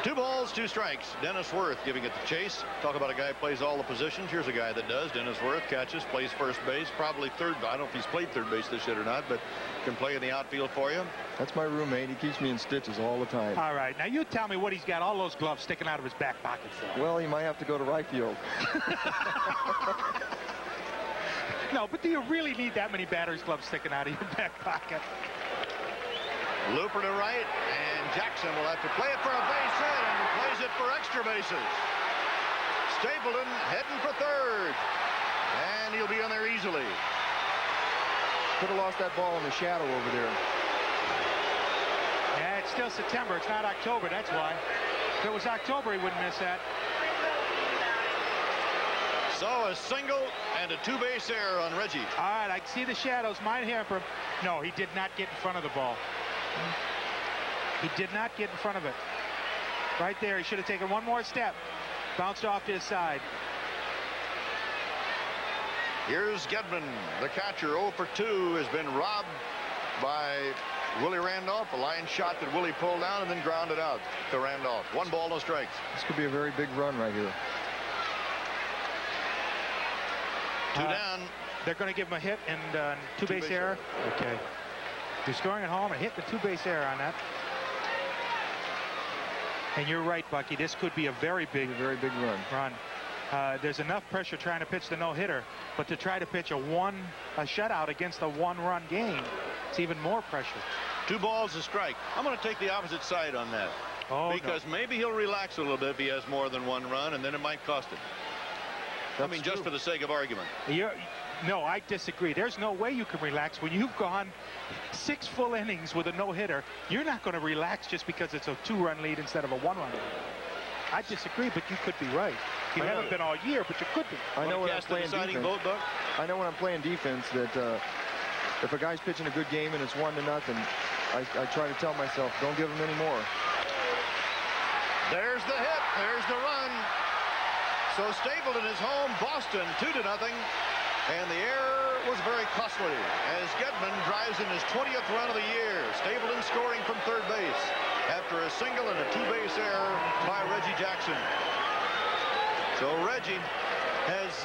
[SPEAKER 10] 2 balls, 2 strikes. Dennis Worth giving it the chase. Talk about a guy who plays all the positions. Here's a guy that does. Dennis Worth catches, plays first base, probably third. I don't know if he's played third base this year or not, but can play in the outfield for you.
[SPEAKER 2] That's my roommate. He keeps me in stitches all the time.
[SPEAKER 11] All right. Now, you tell me what he's got all those gloves sticking out of his back pocket for.
[SPEAKER 2] Well, he might have to go to right field.
[SPEAKER 11] No, but do you really need that many batter's gloves sticking out of your back pocket?
[SPEAKER 10] Looper to right, and Jackson will have to play it for a base hit and plays it for extra bases. Stapleton heading for third, and he'll be on there easily.
[SPEAKER 2] Could have lost that ball in the shadow over there.
[SPEAKER 11] Yeah, it's still September. It's not October. That's why. If it was October, he wouldn't miss that.
[SPEAKER 10] So a single and a 2-base error on Reggie.
[SPEAKER 11] All right, I can see the shadows. Might hamper him. No, he did not get in front of the ball. He did not get in front of it. Right there, he should have taken one more step. Bounced off to his side.
[SPEAKER 10] Here's Gedman, the catcher. 0 for 2 has been robbed by Willie Randolph. A line shot that Willie pulled down and then grounded out to Randolph. 1 ball, no strikes.
[SPEAKER 2] This could be a very big run right here.
[SPEAKER 10] 2 down.
[SPEAKER 11] They're going to give him a hit and 2-base error. Okay. They're scoring at home, a hit and a 2-base error on that. And you're right, Bucky. This could be a very big run. There's enough pressure trying to pitch the no-hitter, but to try to pitch a shutout against a 1-run game, it's even more pressure.
[SPEAKER 10] 2 balls, a strike. I'm going to take the opposite side on that.
[SPEAKER 11] Oh,
[SPEAKER 10] because maybe he'll relax a little bit if he has more than 1 run, and then it might cost him.
[SPEAKER 2] That's
[SPEAKER 10] I mean, just for the sake of argument.
[SPEAKER 11] No, I disagree. There's no way you can relax when you've gone 6 full innings with a no-hitter. You're not going to relax just because it's a 2-run lead instead of a 1-run lead. I disagree, but you could be right. You haven't been all year, but you could be.
[SPEAKER 2] I know when I'm playing defense. I know when I'm playing defense that if a guy's pitching a good game and it's 1-0, I try to tell myself, don't give him any more.
[SPEAKER 10] There's the hit. There's the run. So Stapleton is home. Boston 2-0. And the error was very costly as Gedman drives in his 20th run of the year. Stapleton scoring from third base after a single and a 2-base error by Reggie Jackson. So Reggie has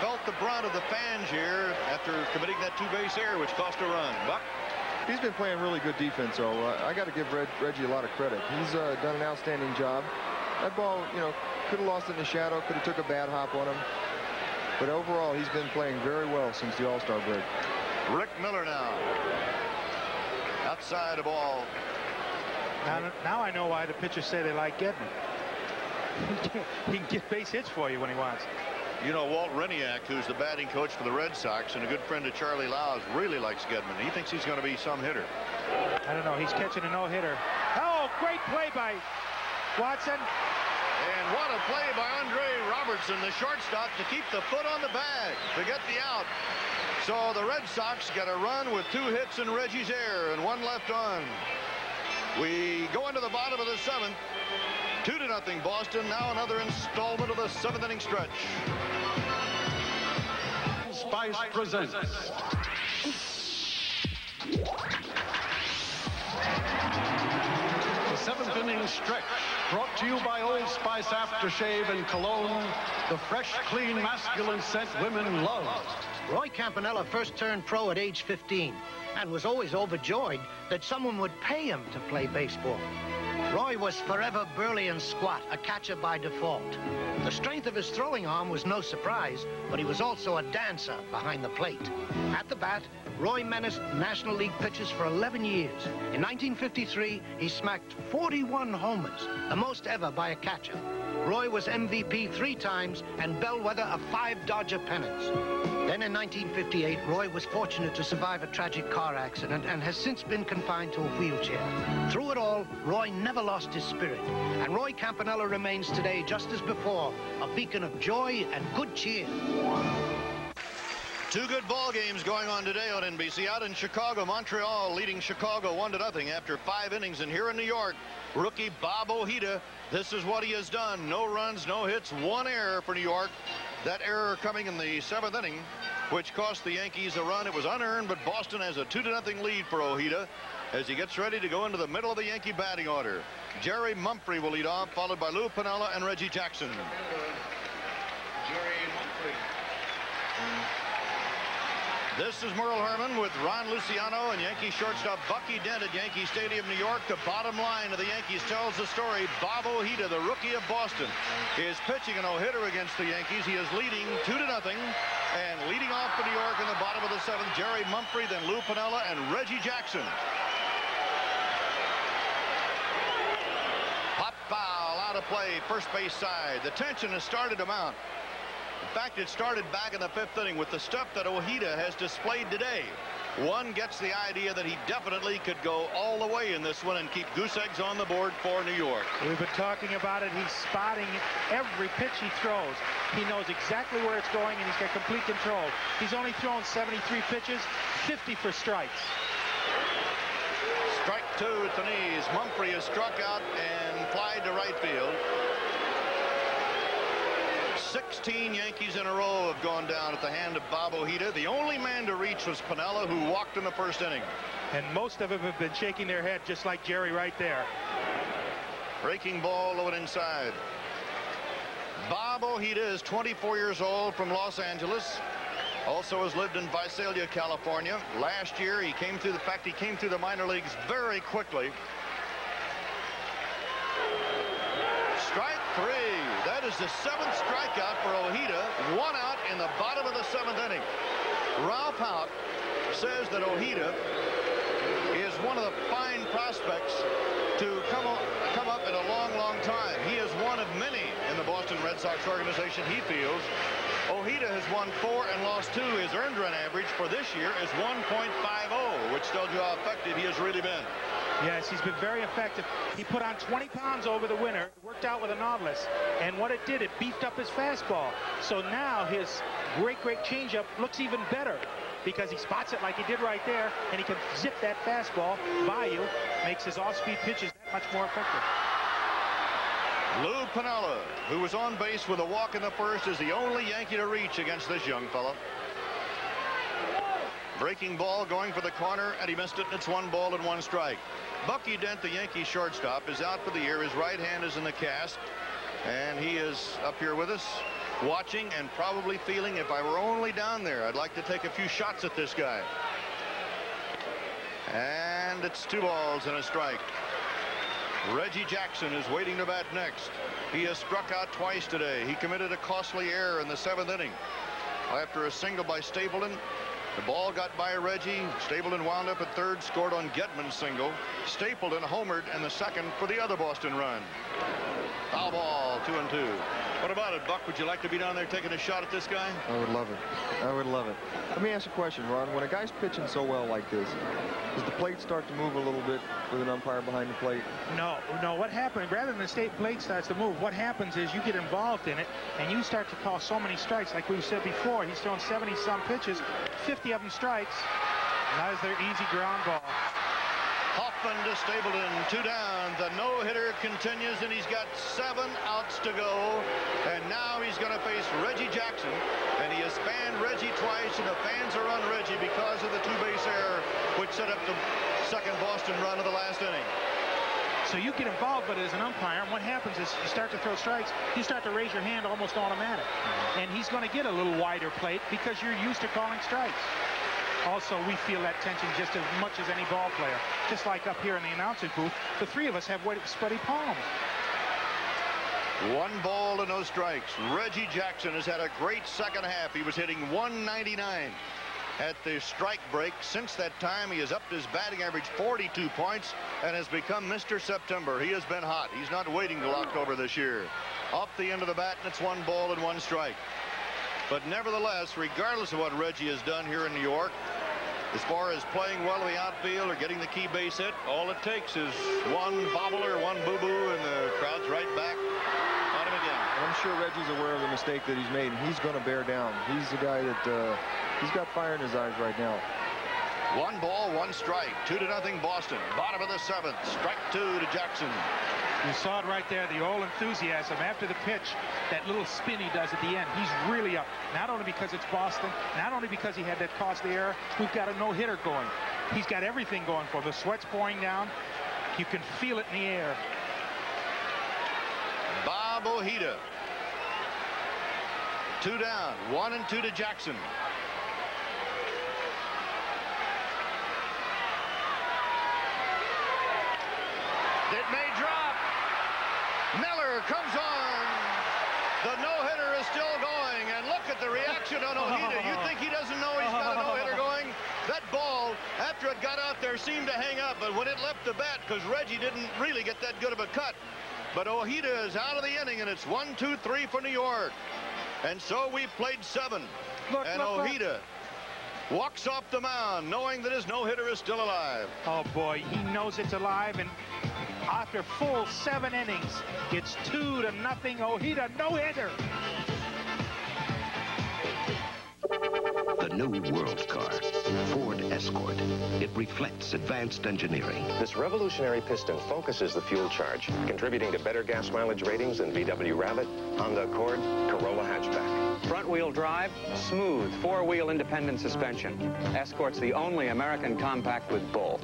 [SPEAKER 10] felt the brunt of the fans here after committing that 2-base error, which cost a run. Buck?
[SPEAKER 2] He's been playing really good defense, so I got to give Reggie a lot of credit. He's done an outstanding job. That ball, could have lost it in the shadow, could have took a bad hop on him. But overall, he's been playing very well since the All-Star break.
[SPEAKER 10] Rick Miller now. Outside the ball.
[SPEAKER 11] Now I know why the pitchers say they like Gedman. He can get base hits for you when he wants.
[SPEAKER 10] You know, Walt Reniak, who's the batting coach for the Red Sox and a good friend of Charlie Lau's, really likes Gedman. He thinks he's going to be some hitter.
[SPEAKER 11] I don't know. He's catching a no-hitter. Oh, great play by Watson.
[SPEAKER 10] And what a play by Andre Robertson, the shortstop, to keep the foot on the bag to get the out. So the Red Sox get a run with 2 hits in Reggie's error and 1 left on. We go into the bottom of the 7th. 2-0 Boston. Now another installment of the 7th inning stretch.
[SPEAKER 5] Spice presents. The 7th inning stretch, brought to you by Old Spice Aftershave and Cologne, the fresh, clean, masculine scent women love.
[SPEAKER 7] Roy Campanella first turned pro at age 15 and was always overjoyed that someone would pay him to play baseball. Roy was forever burly and squat, a catcher by default. The strength of his throwing arm was no surprise, but he was also a dancer behind the plate. At the bat, Roy menaced National League pitchers for 11 years. In 1953, he smacked 41 homers, the most ever by a catcher. Roy was MVP 3 times and bellwether of 5 Dodger pennants. Then in 1958, Roy was fortunate to survive a tragic car accident and has since been confined to a wheelchair. Through it all, Roy never lost his spirit. And Roy Campanella remains today, just as before, a beacon of joy and good cheer.
[SPEAKER 10] 2 good ball games going on today on NBC. Out in Chicago, Montreal leading Chicago 1-0 after 5 innings. And here in New York, rookie Bob Ojeda, this is what he has done. No runs, no hits, 1 error for New York. That error coming in the 7th inning, which cost the Yankees a run. It was unearned, but Boston has a 2-0 lead for Ojeda. as he gets ready to go into the middle of the Yankee batting order. Jerry Mumphrey will lead off, followed by Lou Piniella and Reggie Jackson.
[SPEAKER 22] Jerry Mumphrey.
[SPEAKER 10] This is Merle Herman with Ron Luciano and Yankee shortstop Bucky Dent at Yankee Stadium, New York. The bottom line of the Yankees tells the story. Bob Ojeda, the rookie of Boston, is pitching a no-hitter against the Yankees. He is leading 2-0. And leading off for New York in the bottom of the 7th, Jerry Mumphrey, then Lou Piniella and Reggie Jackson. Pop foul out of play, first base side. The tension has started to mount. In fact, it started back in the 5th inning with the stuff that Ojeda has displayed today. One gets the idea that he definitely could go all the way in this one and keep goose eggs on the board for New York.
[SPEAKER 11] We've been talking about it. He's spotting every pitch he throws. He knows exactly where it's going, and he's got complete control. He's only thrown 73 pitches, 50 for strikes.
[SPEAKER 10] Strike 2 at the knees. Mumphrey is struck out and flied to right field. 16 Yankees in a row have gone down at the hand of Bob Ojeda. The only man to reach was Piniella, who walked in the 1st inning.
[SPEAKER 11] And most of them have been shaking their head just like Jerry right there.
[SPEAKER 10] Breaking ball low and inside. Bob Ojeda is 24 years old, from Los Angeles. Also has lived in Visalia, California. Last year he came through the minor leagues very quickly. Strike 3. That is the 7th strikeout for Ojeda. 1 out in the bottom of the 7th inning. Ralph Houk says that Ojeda is one of the fine prospects to come up in a long, long time. He is one of many in the Boston Red Sox organization, he feels. Ojeda has won 4 and lost 2. His earned run average for this year is 1.50, which tells you how effective he has really been.
[SPEAKER 11] Yes, he's been very effective. He put on 20 pounds over the winter, worked out with a Nautilus, and what it did, it beefed up his fastball. So now his great changeup looks even better because he spots it like he did right there, and he can zip that fastball by you, makes his off-speed pitches that much more effective.
[SPEAKER 10] Lou Piniella, who was on base with a walk in the 1st, is the only Yankee to reach against this young fella. Breaking ball going for the corner, and he missed it, and it's 1 ball and 1 strike. Bucky Dent, the Yankee shortstop, is out for the year. His right hand is in the cast, and he is up here with us, watching and probably feeling, if I were only down there, I'd like to take a few shots at this guy. And it's 2 balls and a strike. Reggie Jackson is waiting to bat next. He has struck out twice today. He committed a costly error in the 7th inning. After a single by Stapleton, the ball got by Reggie. Stapleton wound up at 3rd, scored on Getman's single. Stapleton homered in the 2nd for the other Boston run. Foul ball, 2-2. What about it, Buck? Would you like to be down there taking a shot at this guy?
[SPEAKER 2] I would love it. I would love it. Let me ask you a question, Ron. When a guy's pitching so well like this, does the plate start to move a little bit with an umpire behind the plate?
[SPEAKER 11] No. What happens, rather than the state plate starts to move, what happens is you get involved in it, and you start to call so many strikes. Like we said before, he's thrown 70-some pitches, 50 of them strikes. That is their easy ground ball.
[SPEAKER 10] Hoffman to Stapleton, 2 down. The no-hitter continues, and he's got 7 outs to go. And now he's going to face Reggie Jackson. And he has spanned Reggie twice, and the fans are on Reggie because of the 2-base error, which set up the 2nd Boston run of the last inning.
[SPEAKER 11] So you get involved, but as an umpire, and what happens is you start to throw strikes, you start to raise your hand almost automatic. And he's going to get a little wider plate because you're used to calling strikes. Also, we feel that tension just as much as any ball player. Just like up here in the announcing booth, the 3 of us have sweaty palms.
[SPEAKER 10] 1 ball and no strikes. Reggie Jackson has had a great 2nd half. He was hitting 199 at the strike break. Since that time, he has upped his batting average 42 points and has become Mr. September. He has been hot. He's not waiting till October this year. Off the end of the bat, and it's 1 ball and 1 strike. But nevertheless, regardless of what Reggie has done here in New York, as far as playing well in the outfield or getting the key base hit, all it takes is 1 bobble or 1 boo-boo, and the crowd's right back on him again.
[SPEAKER 2] And I'm sure Reggie's aware of the mistake that he's made, and he's going to bear down. He's the guy that he's got fire in his eyes right now.
[SPEAKER 10] 1 ball, 1 strike. 2-0 Boston. Bottom of the 7th. Strike 2 to Jackson.
[SPEAKER 11] You saw it right there, the old enthusiasm after the pitch, that little spin he does at the end. He's really up, not only because it's Boston, not only because he had that costly error, we've got a no-hitter going. He's got everything going for him. The sweat's pouring down. You can feel it in the air.
[SPEAKER 10] Bob Ojeda. 2 down, 1 and 2 to Jackson. It may drop. Miller comes on. The no-hitter is still going, and look at the reaction on Ojeda. You think he doesn't know he's got a no-hitter going? That ball, after it got out there, seemed to hang up, but when it left the bat, because Reggie didn't really get that good of a cut. But Ojeda is out of the inning, and it's 1-2-3 for New York. And so we've played 7. And Ojeda walks off the mound, knowing that his no-hitter is still alive.
[SPEAKER 11] Oh, boy, he knows it's alive, and after full 7 innings, it's 2-0. Ojeda, no-hitter.
[SPEAKER 23] The new world car, Ford Escort. It reflects advanced engineering.
[SPEAKER 8] This revolutionary piston focuses the fuel charge, contributing to better gas mileage ratings than VW Rabbit, Honda Accord, Corolla hatchback.
[SPEAKER 9] Front-wheel drive, smooth, 4-wheel independent suspension. Escort's the only American compact with both.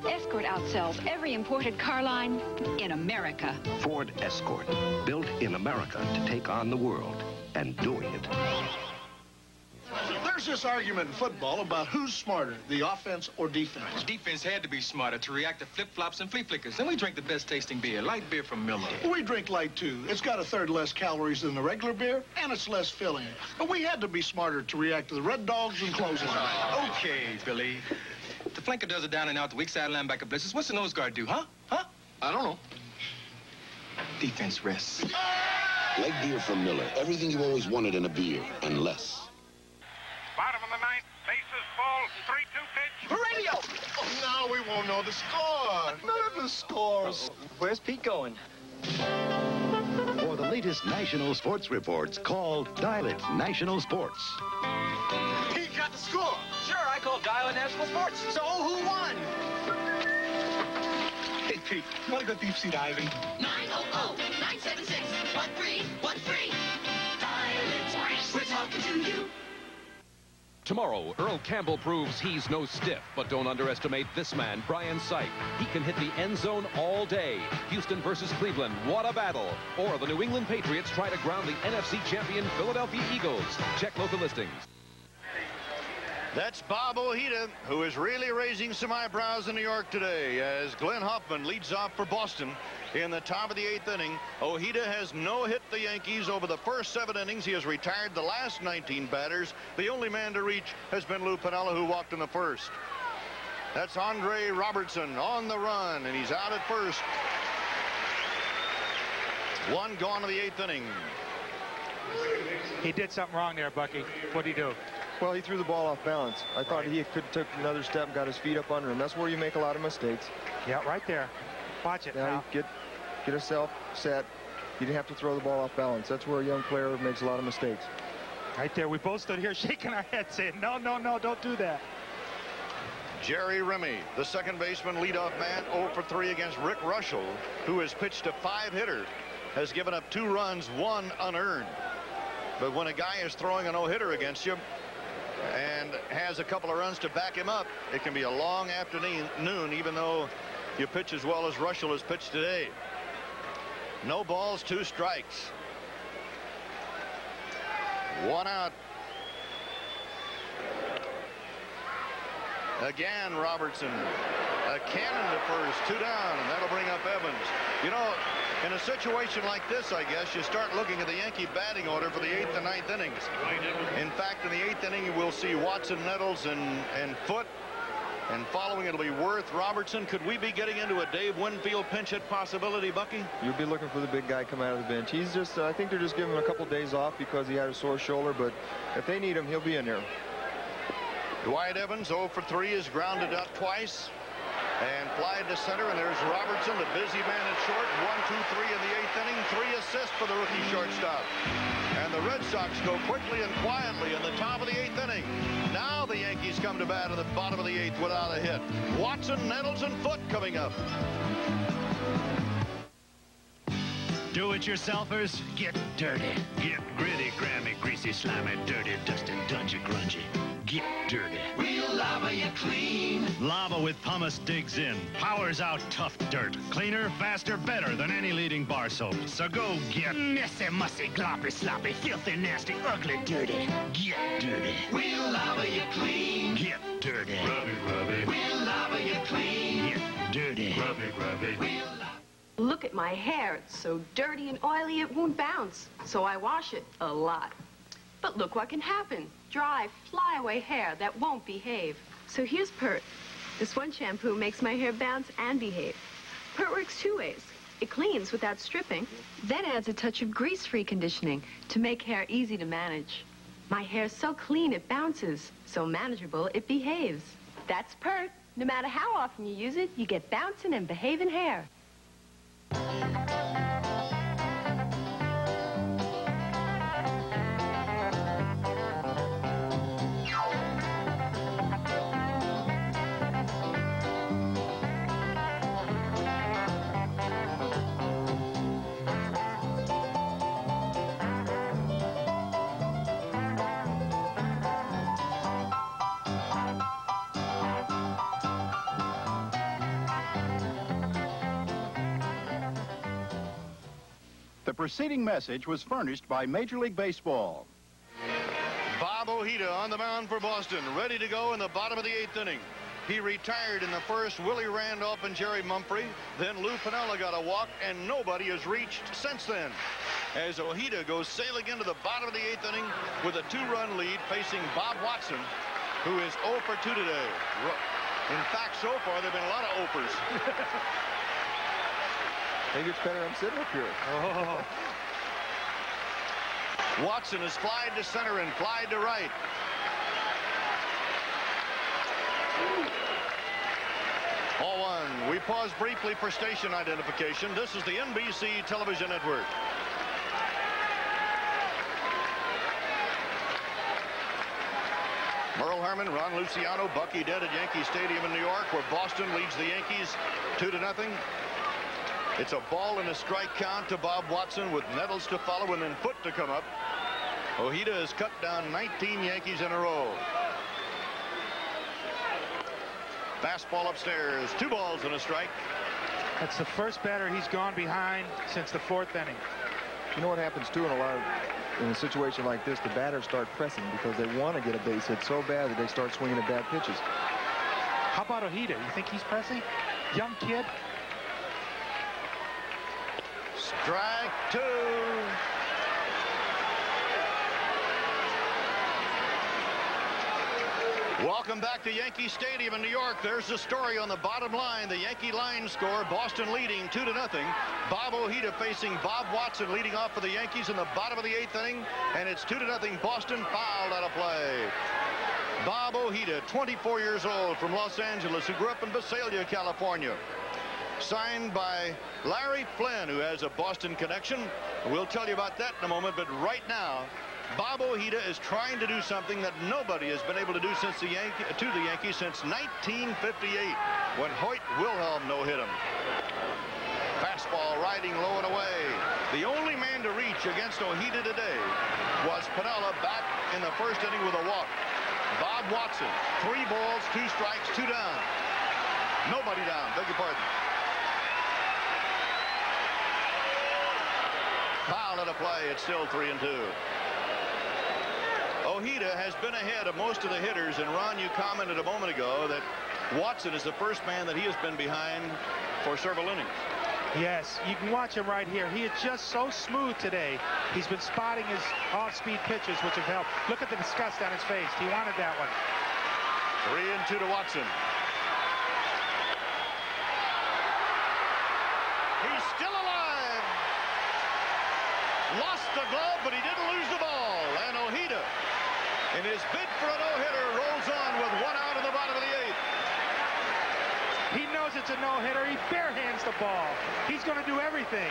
[SPEAKER 12] Escort outsells every imported car line in America.
[SPEAKER 23] Ford Escort, built in America to take on the world, and doing it.
[SPEAKER 13] There's this argument in football about who's smarter, the offense or defense.
[SPEAKER 14] Defense had to be smarter to react to flip-flops and flea flickers. And we drink the best tasting beer, light beer from Miller.
[SPEAKER 13] We drink light, too. It's got 1/3 less calories than the regular beer, and it's less filling. But we had to be smarter to react to the Red Dogs and clothesline.
[SPEAKER 14] Okay, Billy. The flanker does it down and out, the weak side linebacker blitzes. What's the nose guard do, huh?
[SPEAKER 13] I don't know.
[SPEAKER 14] Defense rests.
[SPEAKER 15] Light beer from Miller. Everything you always wanted in a beer, and less.
[SPEAKER 11] Bottom of the 9th, bases full, 3-2 pitch.
[SPEAKER 13] Radio! Oh, now we won't know the score. None of the scores.
[SPEAKER 14] Where's Pete going?
[SPEAKER 23] For the latest national sports reports, call Dial It National Sports.
[SPEAKER 13] He got the score.
[SPEAKER 14] Sure, I called Dial It National Sports. So who won? Hey, Pete, you want to go deep sea diving?
[SPEAKER 20] 900-976-1313. Dial it. We're talking to you.
[SPEAKER 6] Tomorrow, Earl Campbell proves he's no stiff, but don't underestimate this man, Brian Sipe. He can hit the end zone all day. Houston versus Cleveland, what a battle. Or the New England Patriots try to ground the NFC champion Philadelphia Eagles. Check local listings.
[SPEAKER 10] That's Bob Ojeda, who is really raising some eyebrows in New York today as Glenn Hoffman leads off for Boston in the top of the 8th inning. Ojeda has no-hit the Yankees over the first 7 innings. He has retired the last 19 batters. The only man to reach has been Lou Piniella, who walked in the first. That's Andre Robertson on the run, and he's out at first. 1 gone in the 8th inning.
[SPEAKER 11] He did something wrong there, Bucky. What'd he do?
[SPEAKER 2] Well, he threw the ball off balance. I thought he could have took another step and got his feet up under him. That's where you make a lot of mistakes.
[SPEAKER 11] Yeah, right there. Watch it now.
[SPEAKER 2] Get yourself set. You didn't have to throw the ball off balance. That's where a young player makes a lot of mistakes.
[SPEAKER 11] Right there. We both stood here shaking our heads saying, no, no, no, don't do that.
[SPEAKER 10] Jerry Remy, the second baseman, leadoff man, 0 for 3 against Rick Russell, who has pitched a 5-hitter, has given up 2 runs, 1 unearned. But when a guy is throwing a no-hitter against you and has a couple of runs to back him up, it can be a long afternoon, even though you pitch as well as Russell has pitched today. No balls, 2 strikes. 1 out. Again, Robertson. A cannon to first, 2 down, and that'll bring up Evans. You know, in a situation like this, I guess, you start looking at the Yankee batting order for the 8th and 9th innings. In fact, in the 8th inning, you will see Watson, Nettles, and Foote. And following, it'll be Worth, Robertson. Could we be getting into a Dave Winfield pinch hit possibility, Bucky?
[SPEAKER 2] You'll be looking for the big guy come out of the bench. He's just, I think they're just giving him a couple days off because he had a sore shoulder, but if they need him, he'll be in there.
[SPEAKER 10] Dwight Evans, 0 for 3, is grounded out twice and flied to center, and there's Robertson, the busy man at short. 1, 2, 3 in the 8th inning, 3 assists for the rookie shortstop. And the Red Sox go quickly and quietly in the top of the 8th inning. Now the Yankees come to bat in the bottom of the 8th without a hit. Watson, Nettles, and Foote coming up.
[SPEAKER 16] Do-it-yourselfers, get dirty. Get gritty, grimy, greasy, slimy, dirty, dusty, dungy, grungy.
[SPEAKER 4] get dirty.
[SPEAKER 20] We'll lava you clean.
[SPEAKER 4] Lava with pumice digs in, powers out tough dirt. Cleaner, faster, better than any leading bar soap. So go get messy, mussy, gloppy, sloppy, filthy, nasty, ugly, dirty. Get dirty.
[SPEAKER 20] We'll lava you clean.
[SPEAKER 4] Get dirty.
[SPEAKER 20] Rub it. We'll lava you clean.
[SPEAKER 4] Get dirty.
[SPEAKER 20] Rub it.
[SPEAKER 16] Look at my hair. It's so dirty and oily it won't bounce. So I wash it a lot. But look what can happen. Dry, flyaway hair that won't behave. So here's Pert. This one shampoo makes my hair bounce and behave. Pert works 2 ways. It cleans without stripping, then adds a touch of grease-free conditioning to make hair easy to manage. My hair's so clean it bounces, so manageable it behaves. That's Pert. No matter how often you use it, you get bouncing and behaving hair.
[SPEAKER 10] The preceding message was furnished by Major League Baseball. Bob Ojeda on the mound for Boston, ready to go in the bottom of the 8th inning. He retired in the first. Willie Randolph and Jerry Mumphrey. Then Lou Piniella got a walk, and nobody has reached since then. As Ojeda goes sailing into the bottom of the 8th inning with a 2-run lead, facing Bob Watson, who is 0 for 2 today. In fact, so far, there have been a lot of opers.
[SPEAKER 2] Maybe it's better I'm sitting up here.
[SPEAKER 10] Oh. Watson has flied to center and flied to right. Ball 1. We pause briefly for station identification. This is the NBC television network. Merle Harmon, Ron Luciano, Bucky Dent at Yankee Stadium in New York, where Boston leads the Yankees 2-0. It's a ball and a strike count to Bob Watson with Nettles to follow and then Foote to come up. Ojeda has cut down 19 Yankees in a row. Fastball upstairs, 2 balls and a strike.
[SPEAKER 11] That's the first batter he's gone behind since the 4th inning.
[SPEAKER 2] You know what happens too in a situation like this, the batters start pressing because they want to get a base hit so bad that they start swinging at bad pitches.
[SPEAKER 11] How about Ojeda? You think he's pressing? Young kid.
[SPEAKER 10] Strike 2. Welcome back to Yankee Stadium in New York. There's the story on the bottom line. The Yankee line score, Boston leading 2-0. Bob Ojeda facing Bob Watson leading off for the Yankees in the bottom of the 8th inning. And it's 2-0 Boston, fouled out of play. Bob Ojeda, 24 years old, from Los Angeles, who grew up in Visalia, California. Signed by Larry Flynn, who has a Boston connection. We'll tell you about that in a moment, but right now, Bob Ojeda is trying to do something that nobody has been able to do since the Yankees since 1958, when Hoyt Wilhelm no-hit him. Fastball riding low and away. The only man to reach against Ojeda today was Piniella, back in the 1st inning with a walk. Bob Watson, 3 balls, 2 strikes, 2 down. Nobody down, beg your pardon. Foul out of play. It's still 3-2. Ojeda has been ahead of most of the hitters, and Ron, you commented a moment ago that Watson is the first man that he has been behind for several innings.
[SPEAKER 11] Yes, you can watch him right here. He is just so smooth today. He's been spotting his off-speed pitches, which have helped. Look at the disgust on his face. He wanted that one.
[SPEAKER 10] 3-2 to Watson. He's still alive. Lost the glove, but he didn't lose the ball. And Ojeda, in his bid for a no-hitter, rolls on with 1 out in the bottom of the 8th.
[SPEAKER 11] He knows it's a no-hitter. He barehands the ball. He's going to do everything.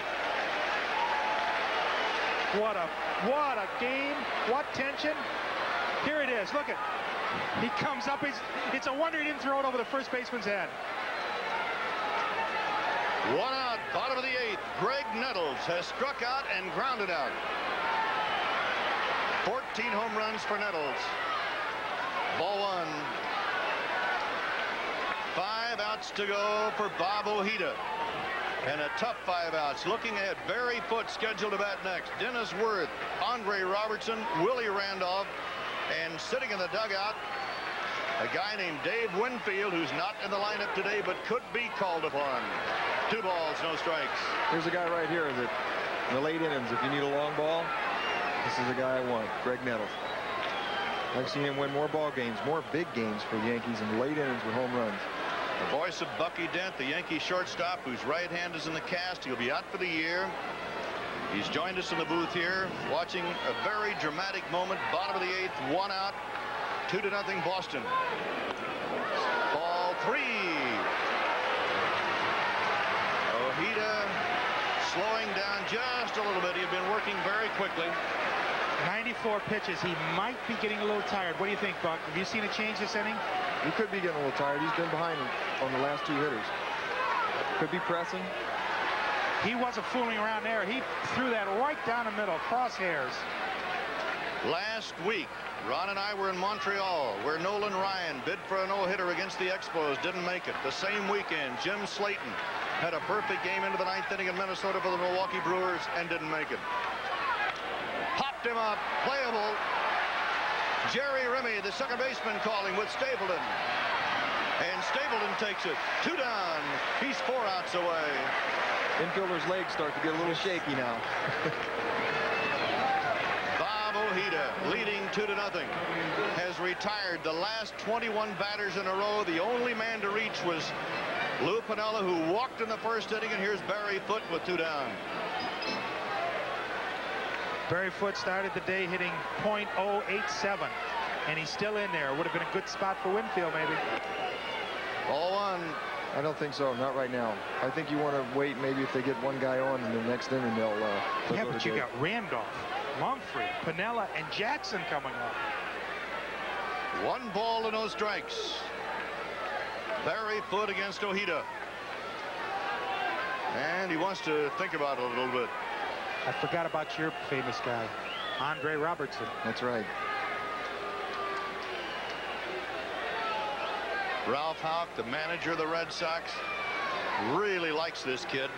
[SPEAKER 11] What a game. What tension. Here it is. Look at. He comes up. It's a wonder he didn't throw it over the first baseman's head.
[SPEAKER 10] 1 out, bottom of the 8th. Greg Nettles has struck out and grounded out. 14 home runs for Nettles. Ball one. 5 outs to go for Bob Ojeda. And a tough 5 outs. Looking ahead, Barry Foote scheduled to bat next. Dennis Worth, Andre Robertson, Willie Randolph, and sitting in the dugout, a guy named Dave Winfield, who's not in the lineup today, but could be called upon. 2 balls, no strikes.
[SPEAKER 2] Here's a guy right here that in the late innings, if you need a long ball, this is the guy I want, Greg Nettles. I've seen him win more ball games, more big games for the Yankees in the late innings with home runs.
[SPEAKER 10] The voice of Bucky Dent, the Yankee shortstop, whose right hand is in the cast. He'll be out for the year. He's joined us in the booth here, watching a very dramatic moment. Bottom of the 8th, 1 out, 2-0 Boston. Ball 3. Ojeda slowing down just a little bit. He had been working very quickly.
[SPEAKER 11] 94 pitches. He might be getting a little tired. What do you think, Buck? Have you seen a change this inning?
[SPEAKER 2] He could be getting a little tired. He's been behind on the last 2 hitters. Could be pressing.
[SPEAKER 11] He wasn't fooling around there. He threw that right down the middle, crosshairs.
[SPEAKER 10] Last week, Ron and I were in Montreal, where Nolan Ryan bid for a no-hitter against the Expos, didn't make it. The same weekend, Jim Slayton had a perfect game into the 9th inning in Minnesota for the Milwaukee Brewers and didn't make it. Popped him up, playable. Jerry Remy, the second baseman, calling with Stapleton. And Stapleton takes it. 2 down. He's 4 outs away.
[SPEAKER 2] Infielder's legs start to get a little shaky now.
[SPEAKER 10] Bob Ojeda, leading 2-0, has retired the last 21 batters in a row. The only man to reach was Lou Piniella, who walked in the first inning, and here's Barry Foote with 2 down.
[SPEAKER 11] Barry Foote started the day hitting .087, and he's still in there. Would have been a good spot for Winfield, maybe.
[SPEAKER 10] Ball 1.
[SPEAKER 2] I don't think so. Not right now. I think you want to wait. Maybe if they get one guy on in the next inning, they'll
[SPEAKER 11] yeah,
[SPEAKER 2] go
[SPEAKER 11] but
[SPEAKER 2] to
[SPEAKER 11] you
[SPEAKER 2] Dave.
[SPEAKER 11] got Randolph, Mumphrey, Piniella, and Jackson coming up.
[SPEAKER 10] 1 ball and no strikes. Barry Foote against Ojeda. And he wants to think about it a little bit.
[SPEAKER 11] I forgot about your famous guy, Andre Robertson.
[SPEAKER 2] That's right.
[SPEAKER 10] Ralph Houck, the manager of the Red Sox, really likes this kid.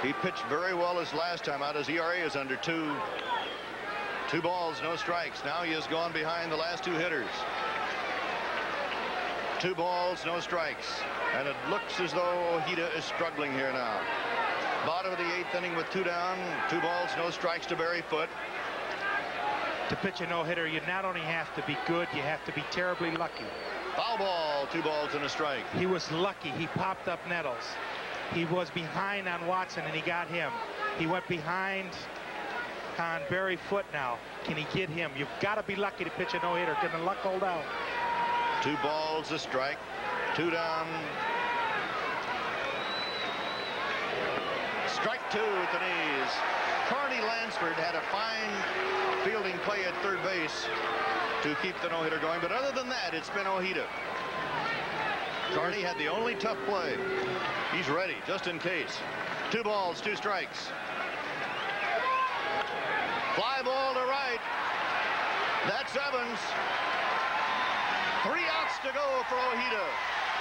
[SPEAKER 10] He pitched very well his last time out. His ERA is under 2. 2 balls, no strikes. Now he has gone behind the last 2 hitters. 2 balls, no strikes. And it looks as though Ojeda is struggling here now. Bottom of the 8th inning with 2 down, 2 balls, no strikes to Barry Foote.
[SPEAKER 11] To pitch a no-hitter, you not only have to be good, you have to be terribly lucky.
[SPEAKER 10] Foul ball, 2 balls and a strike.
[SPEAKER 11] He was lucky. He popped up Nettles. He was behind on Watson, and he got him. He went behind on Barry Foote now. Can he get him? You've got to be lucky to pitch a no-hitter. Can the luck hold out?
[SPEAKER 10] 2 balls, a strike. 2 down. Strike 2 at the knees. Carney Lansford had a fine fielding play at third base to keep the no-hitter going. But other than that, it's been Ojeda. Carney had the only tough play. He's ready, just in case. 2 balls, 2 strikes. Fly ball to right. That's Evans. 3 outs to go for Ojeda.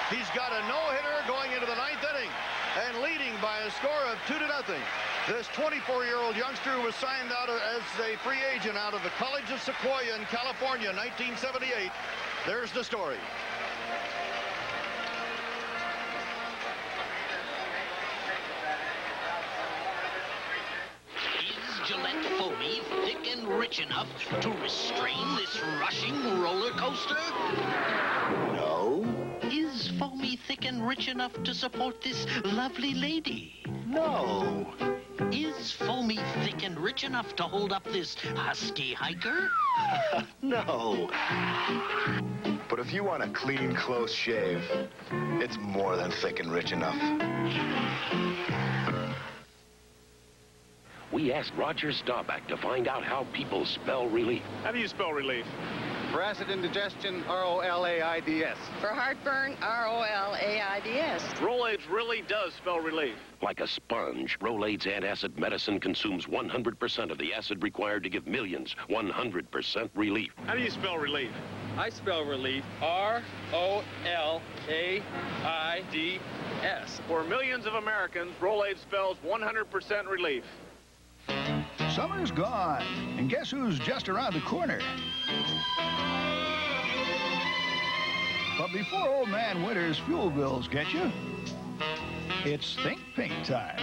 [SPEAKER 10] He's got a no-hitter going into the 9th inning and leading by a score of 2-0. This 24-year-old youngster was signed out as a free agent out of the College of Sequoia in California in 1978. There's the story.
[SPEAKER 17] Is Gillette Foamy thick and rich enough to restrain this rushing roller coaster?
[SPEAKER 15] No.
[SPEAKER 17] Is Foamy thick and rich enough to support this lovely lady?
[SPEAKER 15] No.
[SPEAKER 17] Is Foamy thick and rich enough to hold up this husky hiker?
[SPEAKER 15] No. But if you want a clean, close shave, it's more than thick and rich enough.
[SPEAKER 23] we asked Roger Staubach to find out how people spell relief.
[SPEAKER 10] How do you spell relief?
[SPEAKER 18] For acid indigestion, R-O-L-A-I-D-S.
[SPEAKER 19] For heartburn, R-O-L-A-I-D-S.
[SPEAKER 10] Rolaids really does spell relief.
[SPEAKER 23] Like a sponge, Rolaids antacid medicine consumes 100% of the acid required to give millions 100% relief.
[SPEAKER 10] How do you spell relief?
[SPEAKER 18] I spell relief R-O-L-A-I-D-S.
[SPEAKER 10] For millions of Americans, Rolaids spells 100% relief.
[SPEAKER 21] Summer's gone, and guess who's just around the corner? But before old man Winter's fuel bills get you, it's Think Pink time.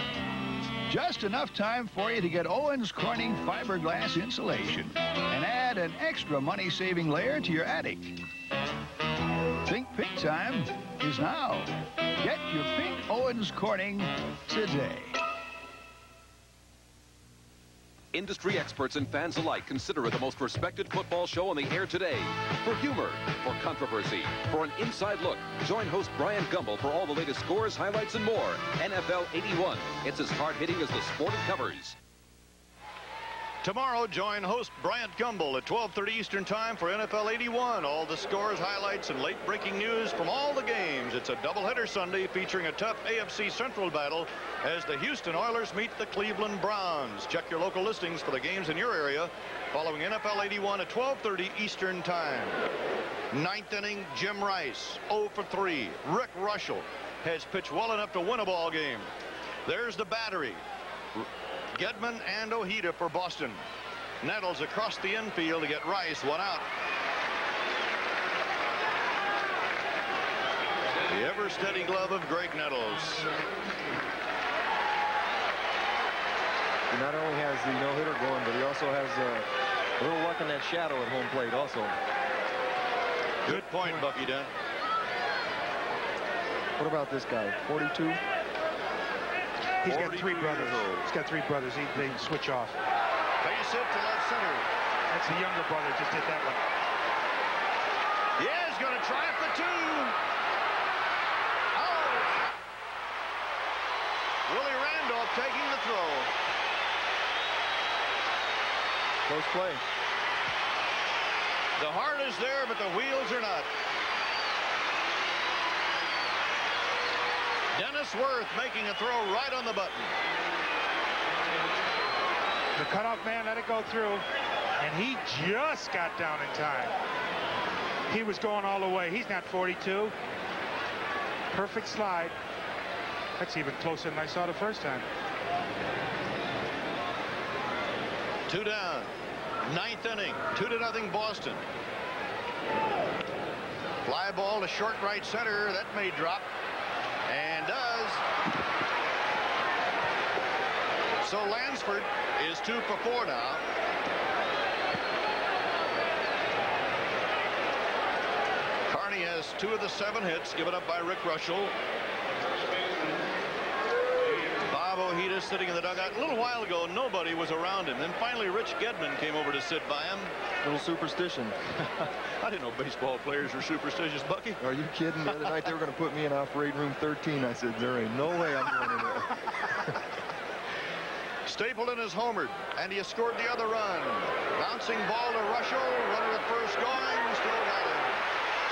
[SPEAKER 21] Just enough time for you to get Owens Corning fiberglass insulation and add an extra money-saving layer to your attic. Think Pink time is now. Get your pink Owens Corning today.
[SPEAKER 6] Industry experts and fans alike consider it the most respected football show on the air today. For humor, for controversy, for an inside look, join host Brian Gumbel for all the latest scores, highlights, and more. NFL 81. It's as hard-hitting as the sport it covers.
[SPEAKER 10] Tomorrow, join host Bryant Gumbel at 12:30 Eastern Time for NFL 81. All the scores, highlights, and late-breaking news from all the games. It's a doubleheader Sunday featuring a tough AFC Central battle as the Houston Oilers meet the Cleveland Browns. Check your local listings for the games in your area following NFL 81 at 12:30 Eastern Time. Ninth inning, Jim Rice, 0 for 3. Rick Russell has pitched well enough to win a ball game. There's the battery. Gedman and Ojeda for Boston. Nettles across the infield to get Rice, one out. The ever-steady glove of Greg Nettles.
[SPEAKER 2] He not only has the no-hitter going, but he also has a little luck in that shadow at home plate also.
[SPEAKER 10] Good point, Bucky Dent.
[SPEAKER 2] What about this guy, 42?
[SPEAKER 11] He's got 3 brothers. He's got 3 brothers. They switch off.
[SPEAKER 10] Base hit to left center.
[SPEAKER 11] That's the younger brother. Just did that one.
[SPEAKER 10] Yeah, he's going to try it for 2. Out. Willie Randolph taking the throw.
[SPEAKER 2] Close play.
[SPEAKER 10] The heart is there, but the wheels are not. Dennis Worth making a throw right on the button.
[SPEAKER 11] The cutoff man let it go through, and he just got down in time. He was going all the way. He's not 42. Perfect slide. That's even closer than I saw the first time.
[SPEAKER 10] 2 down. Ninth inning. 2-0 Boston. Fly ball to short right center. That may drop. And does. So Lansford is 2 for 4 now. Carney has 2 of the 7 hits given up by Rick Russell. Bob Ojeda sitting in the dugout. A little while ago, nobody was around him. Then finally, Rich Gedman came over to sit by him.
[SPEAKER 2] Little superstition.
[SPEAKER 10] I didn't know baseball players were superstitious, Bucky.
[SPEAKER 2] Are you kidding? The other night they were going to put me in operating room 13. I said, there ain't no way I'm going in there.
[SPEAKER 10] Stapleton is homered, and he has scored the other run. Bouncing ball to Russell. Runner at first going. Still got him.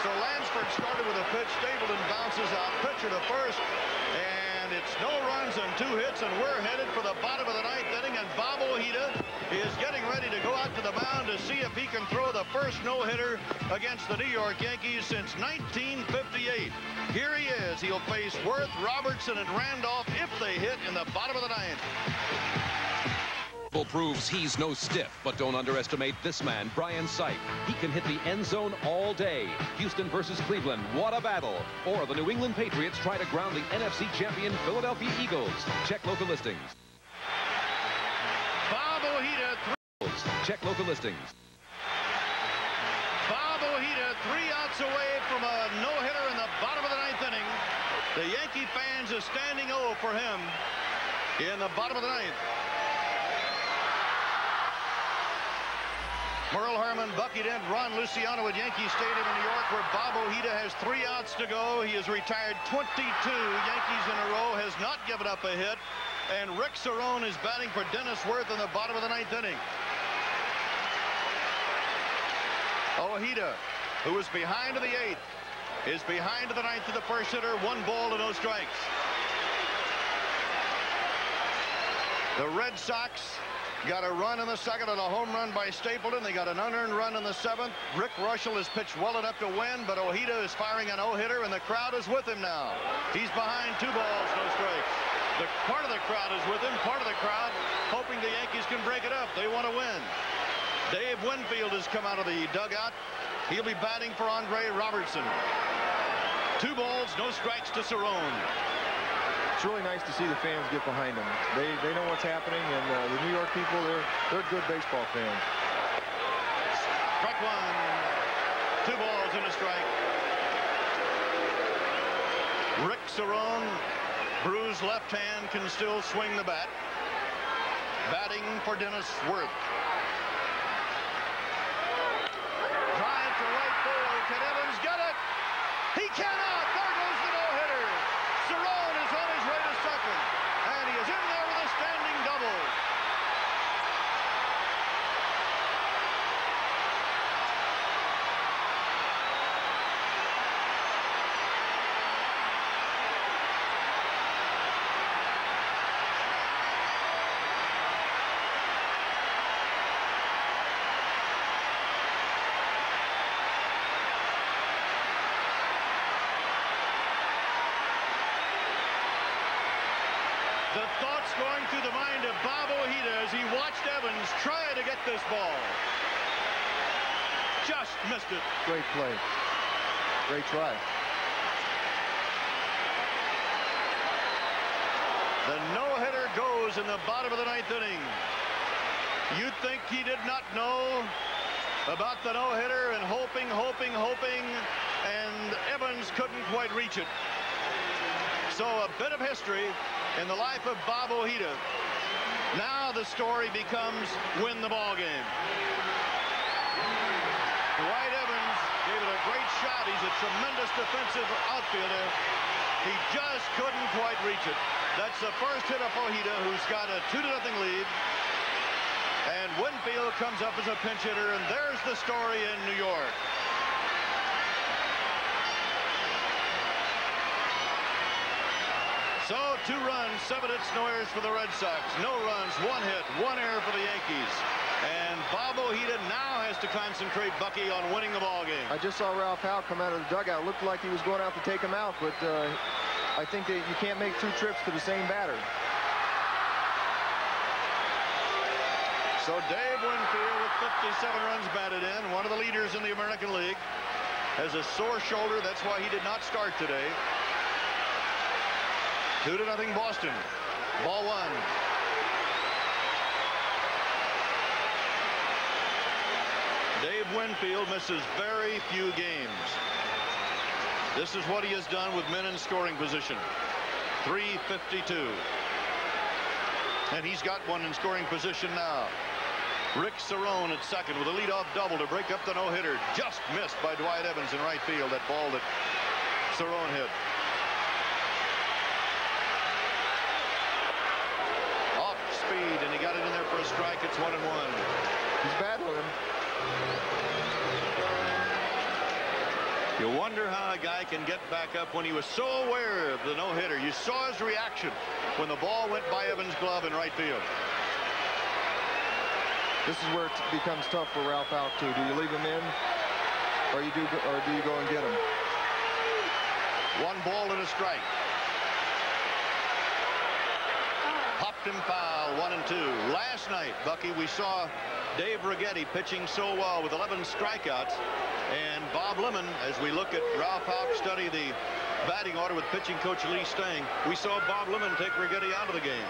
[SPEAKER 10] So Lansford started with a pitch. Stapleton bounces out. Pitcher to first. And it's no runs and 2 hits, and we're headed for the bottom of the 9th inning, and Bob Ojeda is getting ready to go out to the mound to see if he can throw the first no-hitter against the New York Yankees since 1958. Here he is. He'll face Worth, Robertson, and Randolph if they hit in the bottom of the 9th.
[SPEAKER 6] Proves he's no stiff, but don't underestimate this man, Brian Sipe. He can hit the end zone all day. Houston versus Cleveland, what a battle. Or the New England Patriots try to ground the NFC champion Philadelphia Eagles. Check local listings.
[SPEAKER 10] Bob Ojeda,
[SPEAKER 6] check local listings.
[SPEAKER 10] Bob Ojeda, 3 outs away from a no-hitter in the bottom of the 9th inning. The Yankee fans are standing O for him in the bottom of the 9th. Merle Harmon, Bucky Dent, Ron Luciano at Yankee Stadium in New York, where Bob Ojeda has 3 outs to go. He has retired 22 Yankees in a row, has not given up a hit. And Rick Cerrone is batting for Dennis Worth in the bottom of the 9th inning. Ojeda, who is behind to the 8th, is behind to the 9th to the first hitter. 1 ball and no strikes. The Red Sox got a run in the 2nd and a home run by Stapleton. They got an unearned run in the 7th. Rick Russell has pitched well enough to win, but Ojeda is firing a no-hitter, and the crowd is with him now. He's behind 2 balls, no strikes. Part of the crowd is with him, part of the crowd hoping the Yankees can break it up. They want to win. Dave Winfield has come out of the dugout. He'll be batting for Andre Robertson. 2 balls, no strikes to Cerrone.
[SPEAKER 2] It's really nice to see the fans get behind them. They know what's happening, and the New York people, they're good baseball fans.
[SPEAKER 10] Strike 1. 2 balls and a strike. Rick Cerrone, bruised left hand, can still swing the bat. Batting for Dennis Worth. Drive to right field. Can Evans get it? He cannot. There goes the no-hitter. Cerrone is on his way to second, and he is in there with a standing double. The thoughts going through the mind of Bob Ojeda as he watched Evans try to get this ball. Just missed it.
[SPEAKER 2] Great play. Great try.
[SPEAKER 10] The no-hitter goes in the bottom of the 9th inning. You'd think he did not know about the no-hitter and hoping, and Evans couldn't quite reach it. So a bit of history in the life of Bob Ojeda. Now the story becomes win the ball game. Dwight Evans gave it a great shot. He's a tremendous defensive outfielder. He just couldn't quite reach it. That's the first hit of Ojeda, who's got a 2-0 lead. And Winfield comes up as a pinch hitter, and there's the story in New York. So 2 runs, 7 hits, no errors for the Red Sox. No runs, 1 hit, 1 error for the Yankees. And Bob Ojeda now has to concentrate, Bucky, on winning the ball game.
[SPEAKER 2] I just saw Ralph Houk come out of the dugout. Looked like he was going out to take him out, but I think that you can't make 2 trips to the same batter.
[SPEAKER 10] So Dave Winfield with 57 runs batted in, one of the leaders in the American League, has a sore shoulder. That's why he did not start today. 2-0 Boston. Ball 1. Dave Winfield misses very few games. This is what he has done with men in scoring position. 352. And he's got one in scoring position now. Rick Cerrone at second with a leadoff double to break up the no-hitter. Just missed by Dwight Evans in right field, that ball that Cerrone hit. And he got it in there for a strike. It's 1-1.
[SPEAKER 2] He's battling.
[SPEAKER 10] You wonder how a guy can get back up when he was so aware of the no-hitter. You saw his reaction when the ball went by Evans' glove in right field.
[SPEAKER 2] This is where it becomes tough for Ralph Houk too. Do you leave him in, or do you go and get him?
[SPEAKER 10] 1 ball and a strike. Popped him foul, 1-2. Last night, Bucky, we saw Dave Righetti pitching so well with 11 strikeouts. And Bob Lemon, as we look at Ralph Houk study the batting order with pitching coach Lee Stang, we saw Bob Lemon take Righetti out of the game.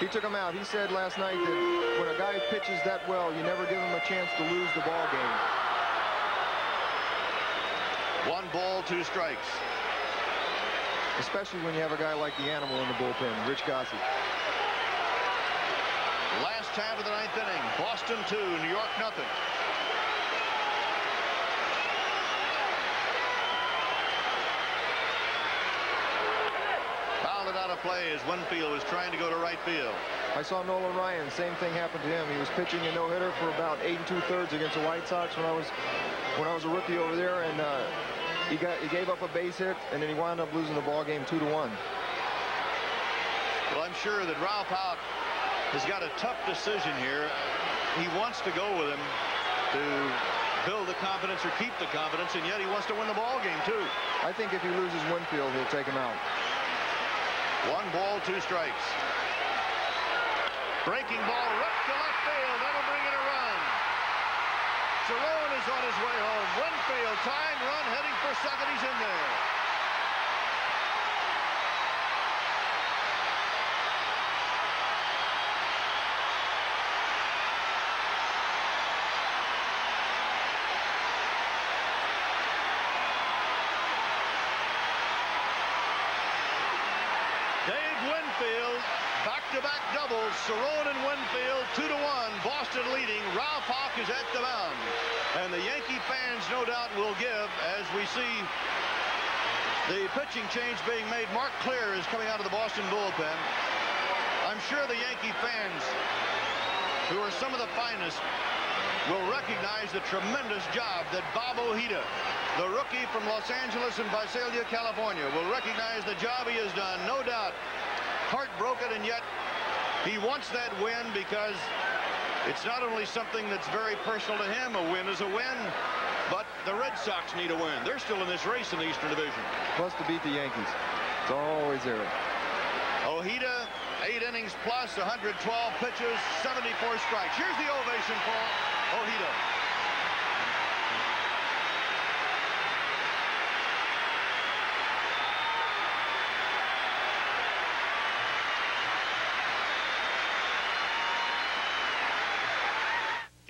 [SPEAKER 2] He took him out. He said last night that when a guy pitches that well, you never give him a chance to lose the ball game.
[SPEAKER 10] 1 ball, 2 strikes.
[SPEAKER 2] Especially when you have a guy like the animal in the bullpen, Rich Gossett.
[SPEAKER 10] Last half of the 9th inning. Boston 2, New York nothing. Fouled it out of play as Winfield was trying to go to right right field.
[SPEAKER 2] I saw Nolan Ryan. Same thing happened to him. He was pitching a no-hitter for about 8 2/3 against the White Sox when I was a rookie over there, and he gave up a base hit, and then he wound up losing the ball game 2-1.
[SPEAKER 10] Well, I'm sure that Ralph Houk has got a tough decision here. He wants to go with him to build the confidence or keep the confidence, and yet he wants to win the ball game too.
[SPEAKER 2] I think if he loses Winfield, he'll take him out.
[SPEAKER 10] 1 ball, 2 strikes. Breaking ball right to left field. That'll bring in a run. Cerrone is on his way home. Winfield, tying run, heading for second. He's in there. Winfield, back-to-back doubles. Cerrone and Winfield, 2-1. Boston leading. Ralph Houk is at the mound. And the Yankee fans, no doubt, will give as we see the pitching change being made. Mark Clear is coming out of the Boston bullpen. I'm sure the Yankee fans, who are some of the finest, will recognize the tremendous job that Bob Ojeda, the rookie from Los Angeles and Visalia, California, will recognize the job he has done. No doubt. Heartbroken, and yet he wants that win because it's not only something that's very personal to him. A win is a win, but the Red Sox need a win. They're still in this race in the Eastern Division.
[SPEAKER 2] Plus to beat the Yankees. It's always there.
[SPEAKER 10] Ojeda, 8 innings plus, 112 pitches, 74 strikes. Here's the ovation for Ojeda.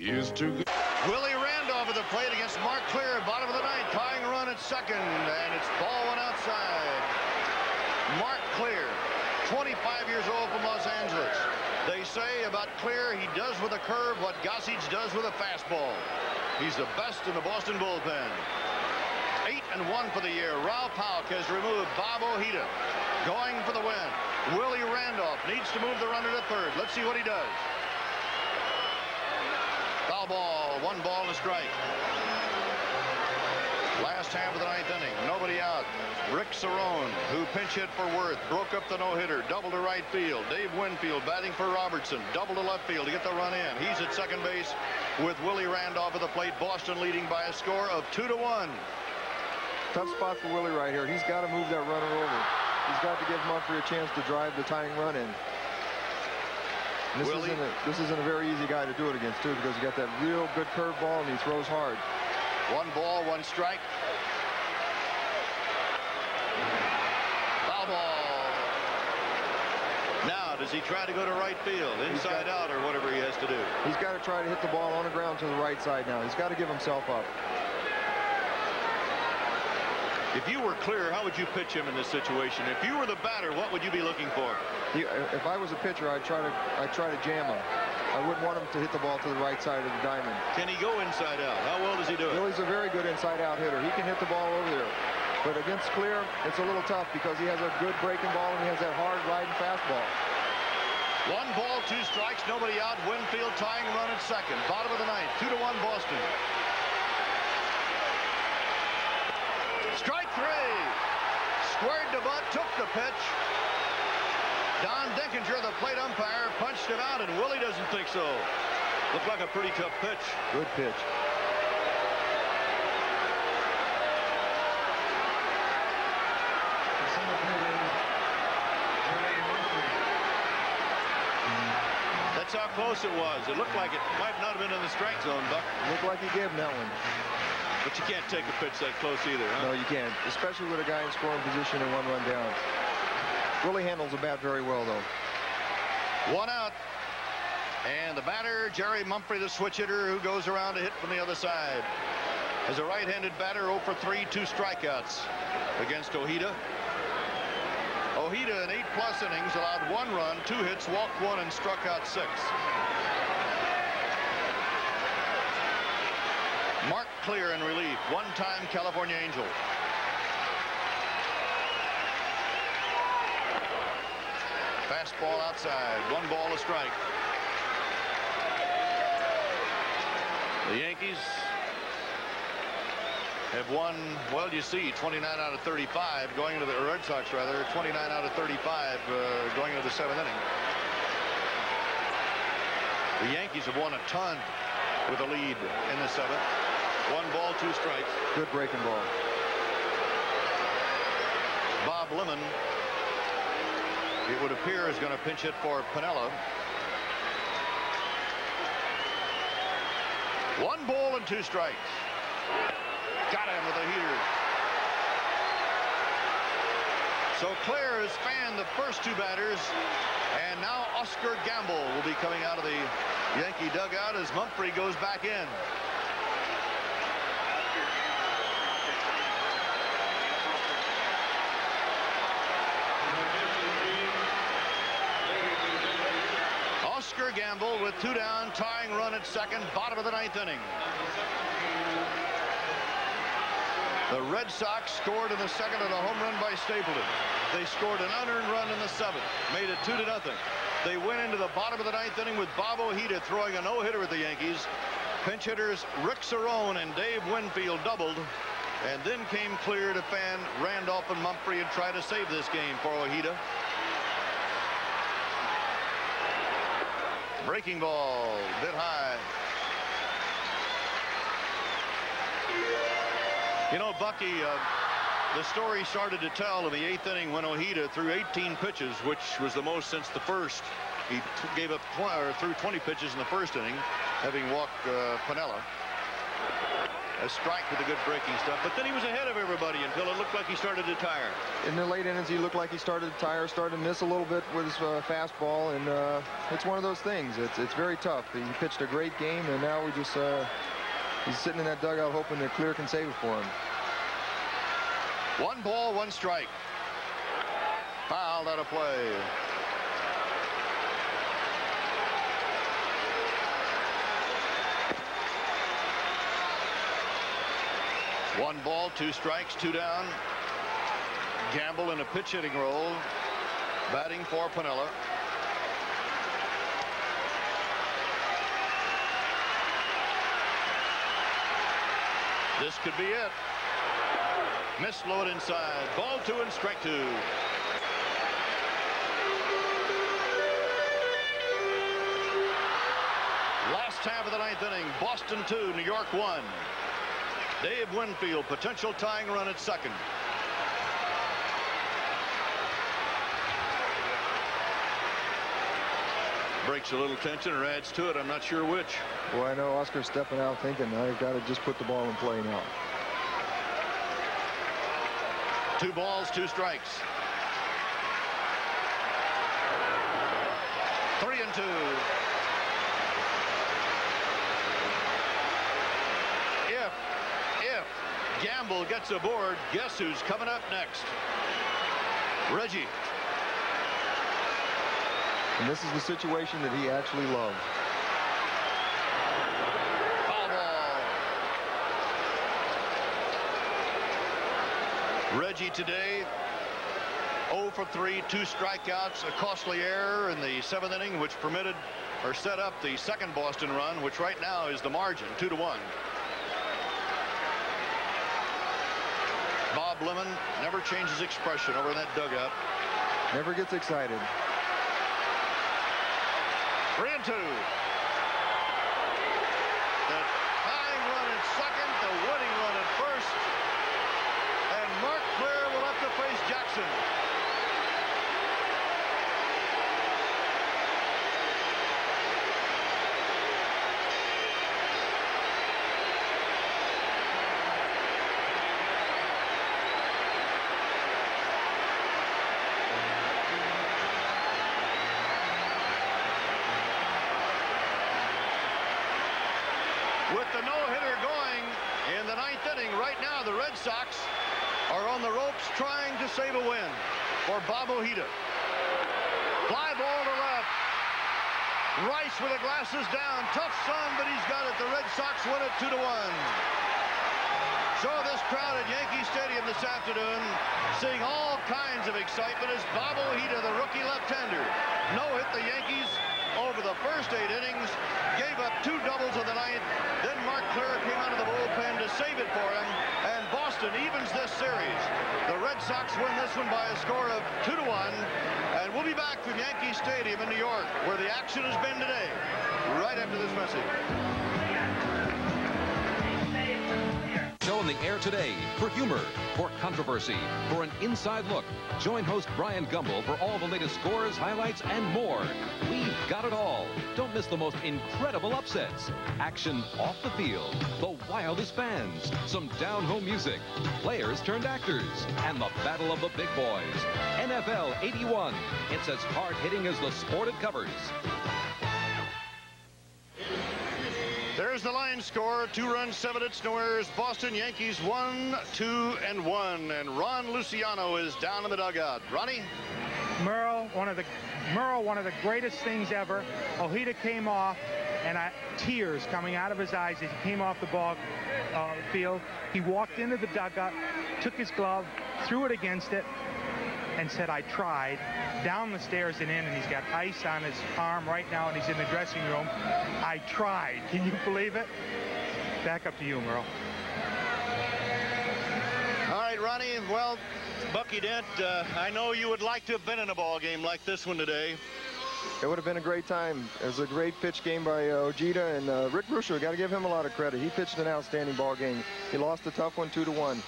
[SPEAKER 1] Is too good.
[SPEAKER 10] Willie Randolph at the plate against Mark Clear, bottom of the ninth, tying run at second, and it's ball 1 outside. Mark Clear, 25 years old from Los Angeles. They say about Clear, he does with a curve what Gossage does with a fastball. He's the best in the Boston bullpen. 8-1 for the year. Ralph Houk has removed Bob Ojeda, going for the win. Willie Randolph needs to move the runner to third. Let's see what he does. Foul ball, 1 ball and a strike. Last half of the 9th inning, nobody out. Rick Cerrone, who pinch hit for Worth, broke up the no-hitter, double to right field. Dave Winfield batting for Robertson, double to left field to get the run in. He's at second base with Willie Randolph at the plate. Boston leading by a score of 2-1.
[SPEAKER 2] Tough spot for Willie right here. He's got to move that runner over. He's got to give Mumphrey a chance to drive the tying run in. This isn't a very easy guy to do it against, too, because he got that real good curveball and he throws hard.
[SPEAKER 10] 1 ball, 1 strike. Foul ball. Now, does he try to go to right field, inside out, or whatever he has to do?
[SPEAKER 2] He's got to try to hit the ball on the ground to the right side now. He's got to give himself up.
[SPEAKER 10] If you were Clear, how would you pitch him in this situation? If you were the batter, what would you be looking for?
[SPEAKER 2] If I was a pitcher, I'd try to jam him. I wouldn't want him to hit the ball to the right side of the diamond.
[SPEAKER 10] Can he go inside out? How well does he do it?
[SPEAKER 2] Willie's a very good inside-out hitter. He can hit the ball over there. But against Clear, it's a little tough because he has a good breaking ball and he has that hard riding fastball.
[SPEAKER 10] 1 ball, 2 strikes, nobody out. Winfield tying run at second. Bottom of the 9th, 2-1 Boston. Strike 3. Squared to butt, took the pitch. Don Denkinger, the plate umpire, punched it out, and Willie doesn't think so. Looked like a pretty tough pitch.
[SPEAKER 2] Good pitch.
[SPEAKER 10] That's how close it was. It looked like it might not have been in the strike zone, Buck.
[SPEAKER 2] Looked like he gave him that one.
[SPEAKER 10] But you can't take a pitch that close either, huh?
[SPEAKER 2] No, you can't, especially with a guy in scoring position and 1 run down. Willie handles the bat very well, though.
[SPEAKER 10] 1 out. And the batter, Jerry Mumphrey, the switch hitter, who goes around to hit from the other side. As a right-handed batter, 0 for 3, 2 strikeouts against Ojeda. Ojeda in 8+ innings allowed 1 run, 2 hits, walked 1, and struck out 6. Mark Clear in relief, 1-time California Angel. Fastball outside. 1 ball, a strike. The Yankees have won, well, you see, 29 out of 35 going into the Red Sox, rather, 29 out of 35 going into the 7th inning. The Yankees have won a ton with a lead in the 7th. 1 ball, 2 strikes.
[SPEAKER 2] Good breaking ball.
[SPEAKER 10] Bob Lemon, it would appear, is going to pinch hit for Piniella. 1 ball and 2 strikes. Got him with a heater. So Claire has fanned the first 2 batters, and now Oscar Gamble will be coming out of the Yankee dugout as Mumphrey goes back in. Oscar Gamble with 2 down, tying run at second, bottom of the 9th inning. The Red Sox scored in the 2nd on a home run by Stapleton. They scored an unearned run in the 7th, made it 2-0. They went into the bottom of the 9th inning with Bob Ojeda throwing a no-hitter at the Yankees. Pinch hitters Rick Cerrone and Dave Winfield doubled, and then came clear to fan Randolph and Mumphrey and try to save this game for Ojeda. Breaking ball, bit high. You know, Bucky, the story started to tell in the 8th inning when Ojeda threw 18 pitches, which was the most since the first. He gave up threw 20 pitches in the 1st inning, having walked Piniella. A strike with the good breaking stuff, but then he was ahead of everybody until it looked like he started to tire.
[SPEAKER 2] In the late innings, he looked like he started to tire, started to miss a little bit with his fastball, and it's one of those things. It's very tough. He pitched a great game, and now we just he's sitting in that dugout hoping that Clear can save it for him.
[SPEAKER 10] 1 ball, 1 strike. Fouled out of play. One ball, 2 strikes, 2 down. Gamble in a pitch hitting role, batting for Piniella. This could be it. Missed low inside. Ball 2 and strike 2. Last half of the 9th inning. Boston 2, New York 1. Dave Winfield, potential tying run at second. Breaks a little tension or adds to it. I'm not sure which.
[SPEAKER 2] Well, I know Oscar's stepping out thinking, I've got to just put the ball in play now.
[SPEAKER 10] 2 balls, 2 strikes. 3-2. If Gamble gets aboard, guess who's coming up next? Reggie.
[SPEAKER 2] And this is the situation that he actually loved.
[SPEAKER 10] Foul ball. Reggie today 0 for 3, 2 strikeouts, a costly error in the 7th inning, which permitted or set up the second Boston run, which right now is the margin, 2-1. Bob Lemon never changes expression over in that dugout.
[SPEAKER 2] Never gets excited.
[SPEAKER 10] 3-2. The tying run at second, the winning run at first, and Mark Claire will have to face Jackson. With the no-hitter going in the 9th inning, right now the Red Sox are on the ropes trying to save a win for Bob Ojeda. Fly ball to left. Rice with the glasses down. Tough sun, but he's got it. The Red Sox win it 2-1. So this crowd at Yankee Stadium this afternoon seeing all kinds of excitement as Bob Ojeda, the rookie left-hander, no-hit the Yankees over the first 8 innings, gave up 2 doubles in the 9th. Then Mark Clear came out of the bullpen to save it for him, and Boston evens this series. The Red Sox win this one by a score of 2-1, and we'll be back from Yankee Stadium in New York, where the action has been today, right after this message.
[SPEAKER 6] Show in the air today for humor, for controversy, for an inside look. Join host Brian Gumbel for all the latest scores, highlights, and more. We've got it all. Don't miss the most incredible upsets, action off the field, the wildest fans, some down-home music, players turned actors, and the battle of the big boys. NFL 81. It's as hard-hitting as the sport it covers.
[SPEAKER 10] There's the line score, 2 runs, 7 hits, no errors. Boston Yankees 1-2-1, and Ron Luciano is down in the dugout. Ronnie?
[SPEAKER 11] Merle, one of the greatest things ever. Ojeda came off, and tears coming out of his eyes as he came off the ball field. He walked into the dugout, took his glove, threw it against it, and said, "I tried." Down the stairs and in, and he's got ice on his arm right now, and he's in the dressing room. "I tried." Can you believe it? Back up to you, Merle.
[SPEAKER 10] All right, Ronnie. Well, Bucky Dent, I know you would like to have been in a ball game like this one today.
[SPEAKER 2] It would have been a great time. It was a great pitch game by Ojeda, and Rick Bruscher, got to give him a lot of credit. He pitched an outstanding ball game. He lost a tough one, 2-1.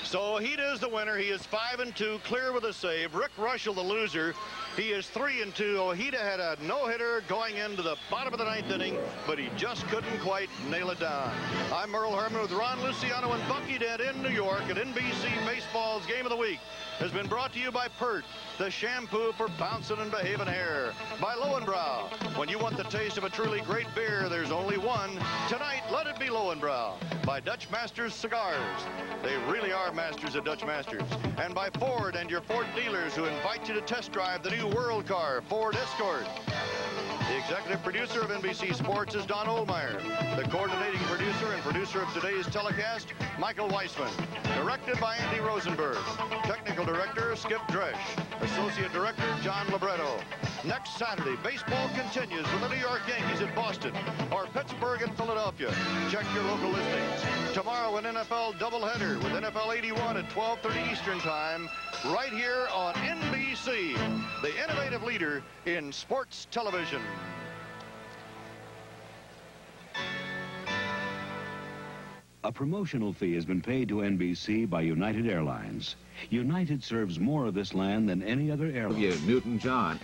[SPEAKER 10] So Ojeda is the winner. He is 5-2, Clear with a save. Rick Rushell, the loser. He is 3-2. Ojeda had a no-hitter going into the bottom of the 9th inning, but he just couldn't quite nail it down. I'm Merle Herman with Ron Luciano and Bucky Dent in New York, at NBC Baseball's Game of the Week has been brought to you by Pert, the shampoo for bouncing and behaving hair. By Lowenbrow. When you want the taste of a truly great beer, there's only one. Tonight, let it be Lowenbrow. By Dutch Masters Cigars. They really are masters of Dutch Masters. And by Ford and your Ford dealers who invite you to test drive the new World Car, Ford Escort. The executive producer of NBC Sports is Don Ohlmeyer. The coordinating producer and producer of today's telecast, Michael Weissman. Directed by Andy Rosenberg. Technical director, Skip Dresch. Associate director, John Libretto. Next Saturday, baseball continues with the New York Yankees at Boston or Pittsburgh at Philadelphia. Check your local listings. Tomorrow, an NFL doubleheader with NFL 81 at 12:30 Eastern Time, right here on NBC, the innovative leader in sports television.
[SPEAKER 1] A promotional fee has been paid to NBC by United Airlines. United serves more of this land than any other airline.
[SPEAKER 3] Newton-John.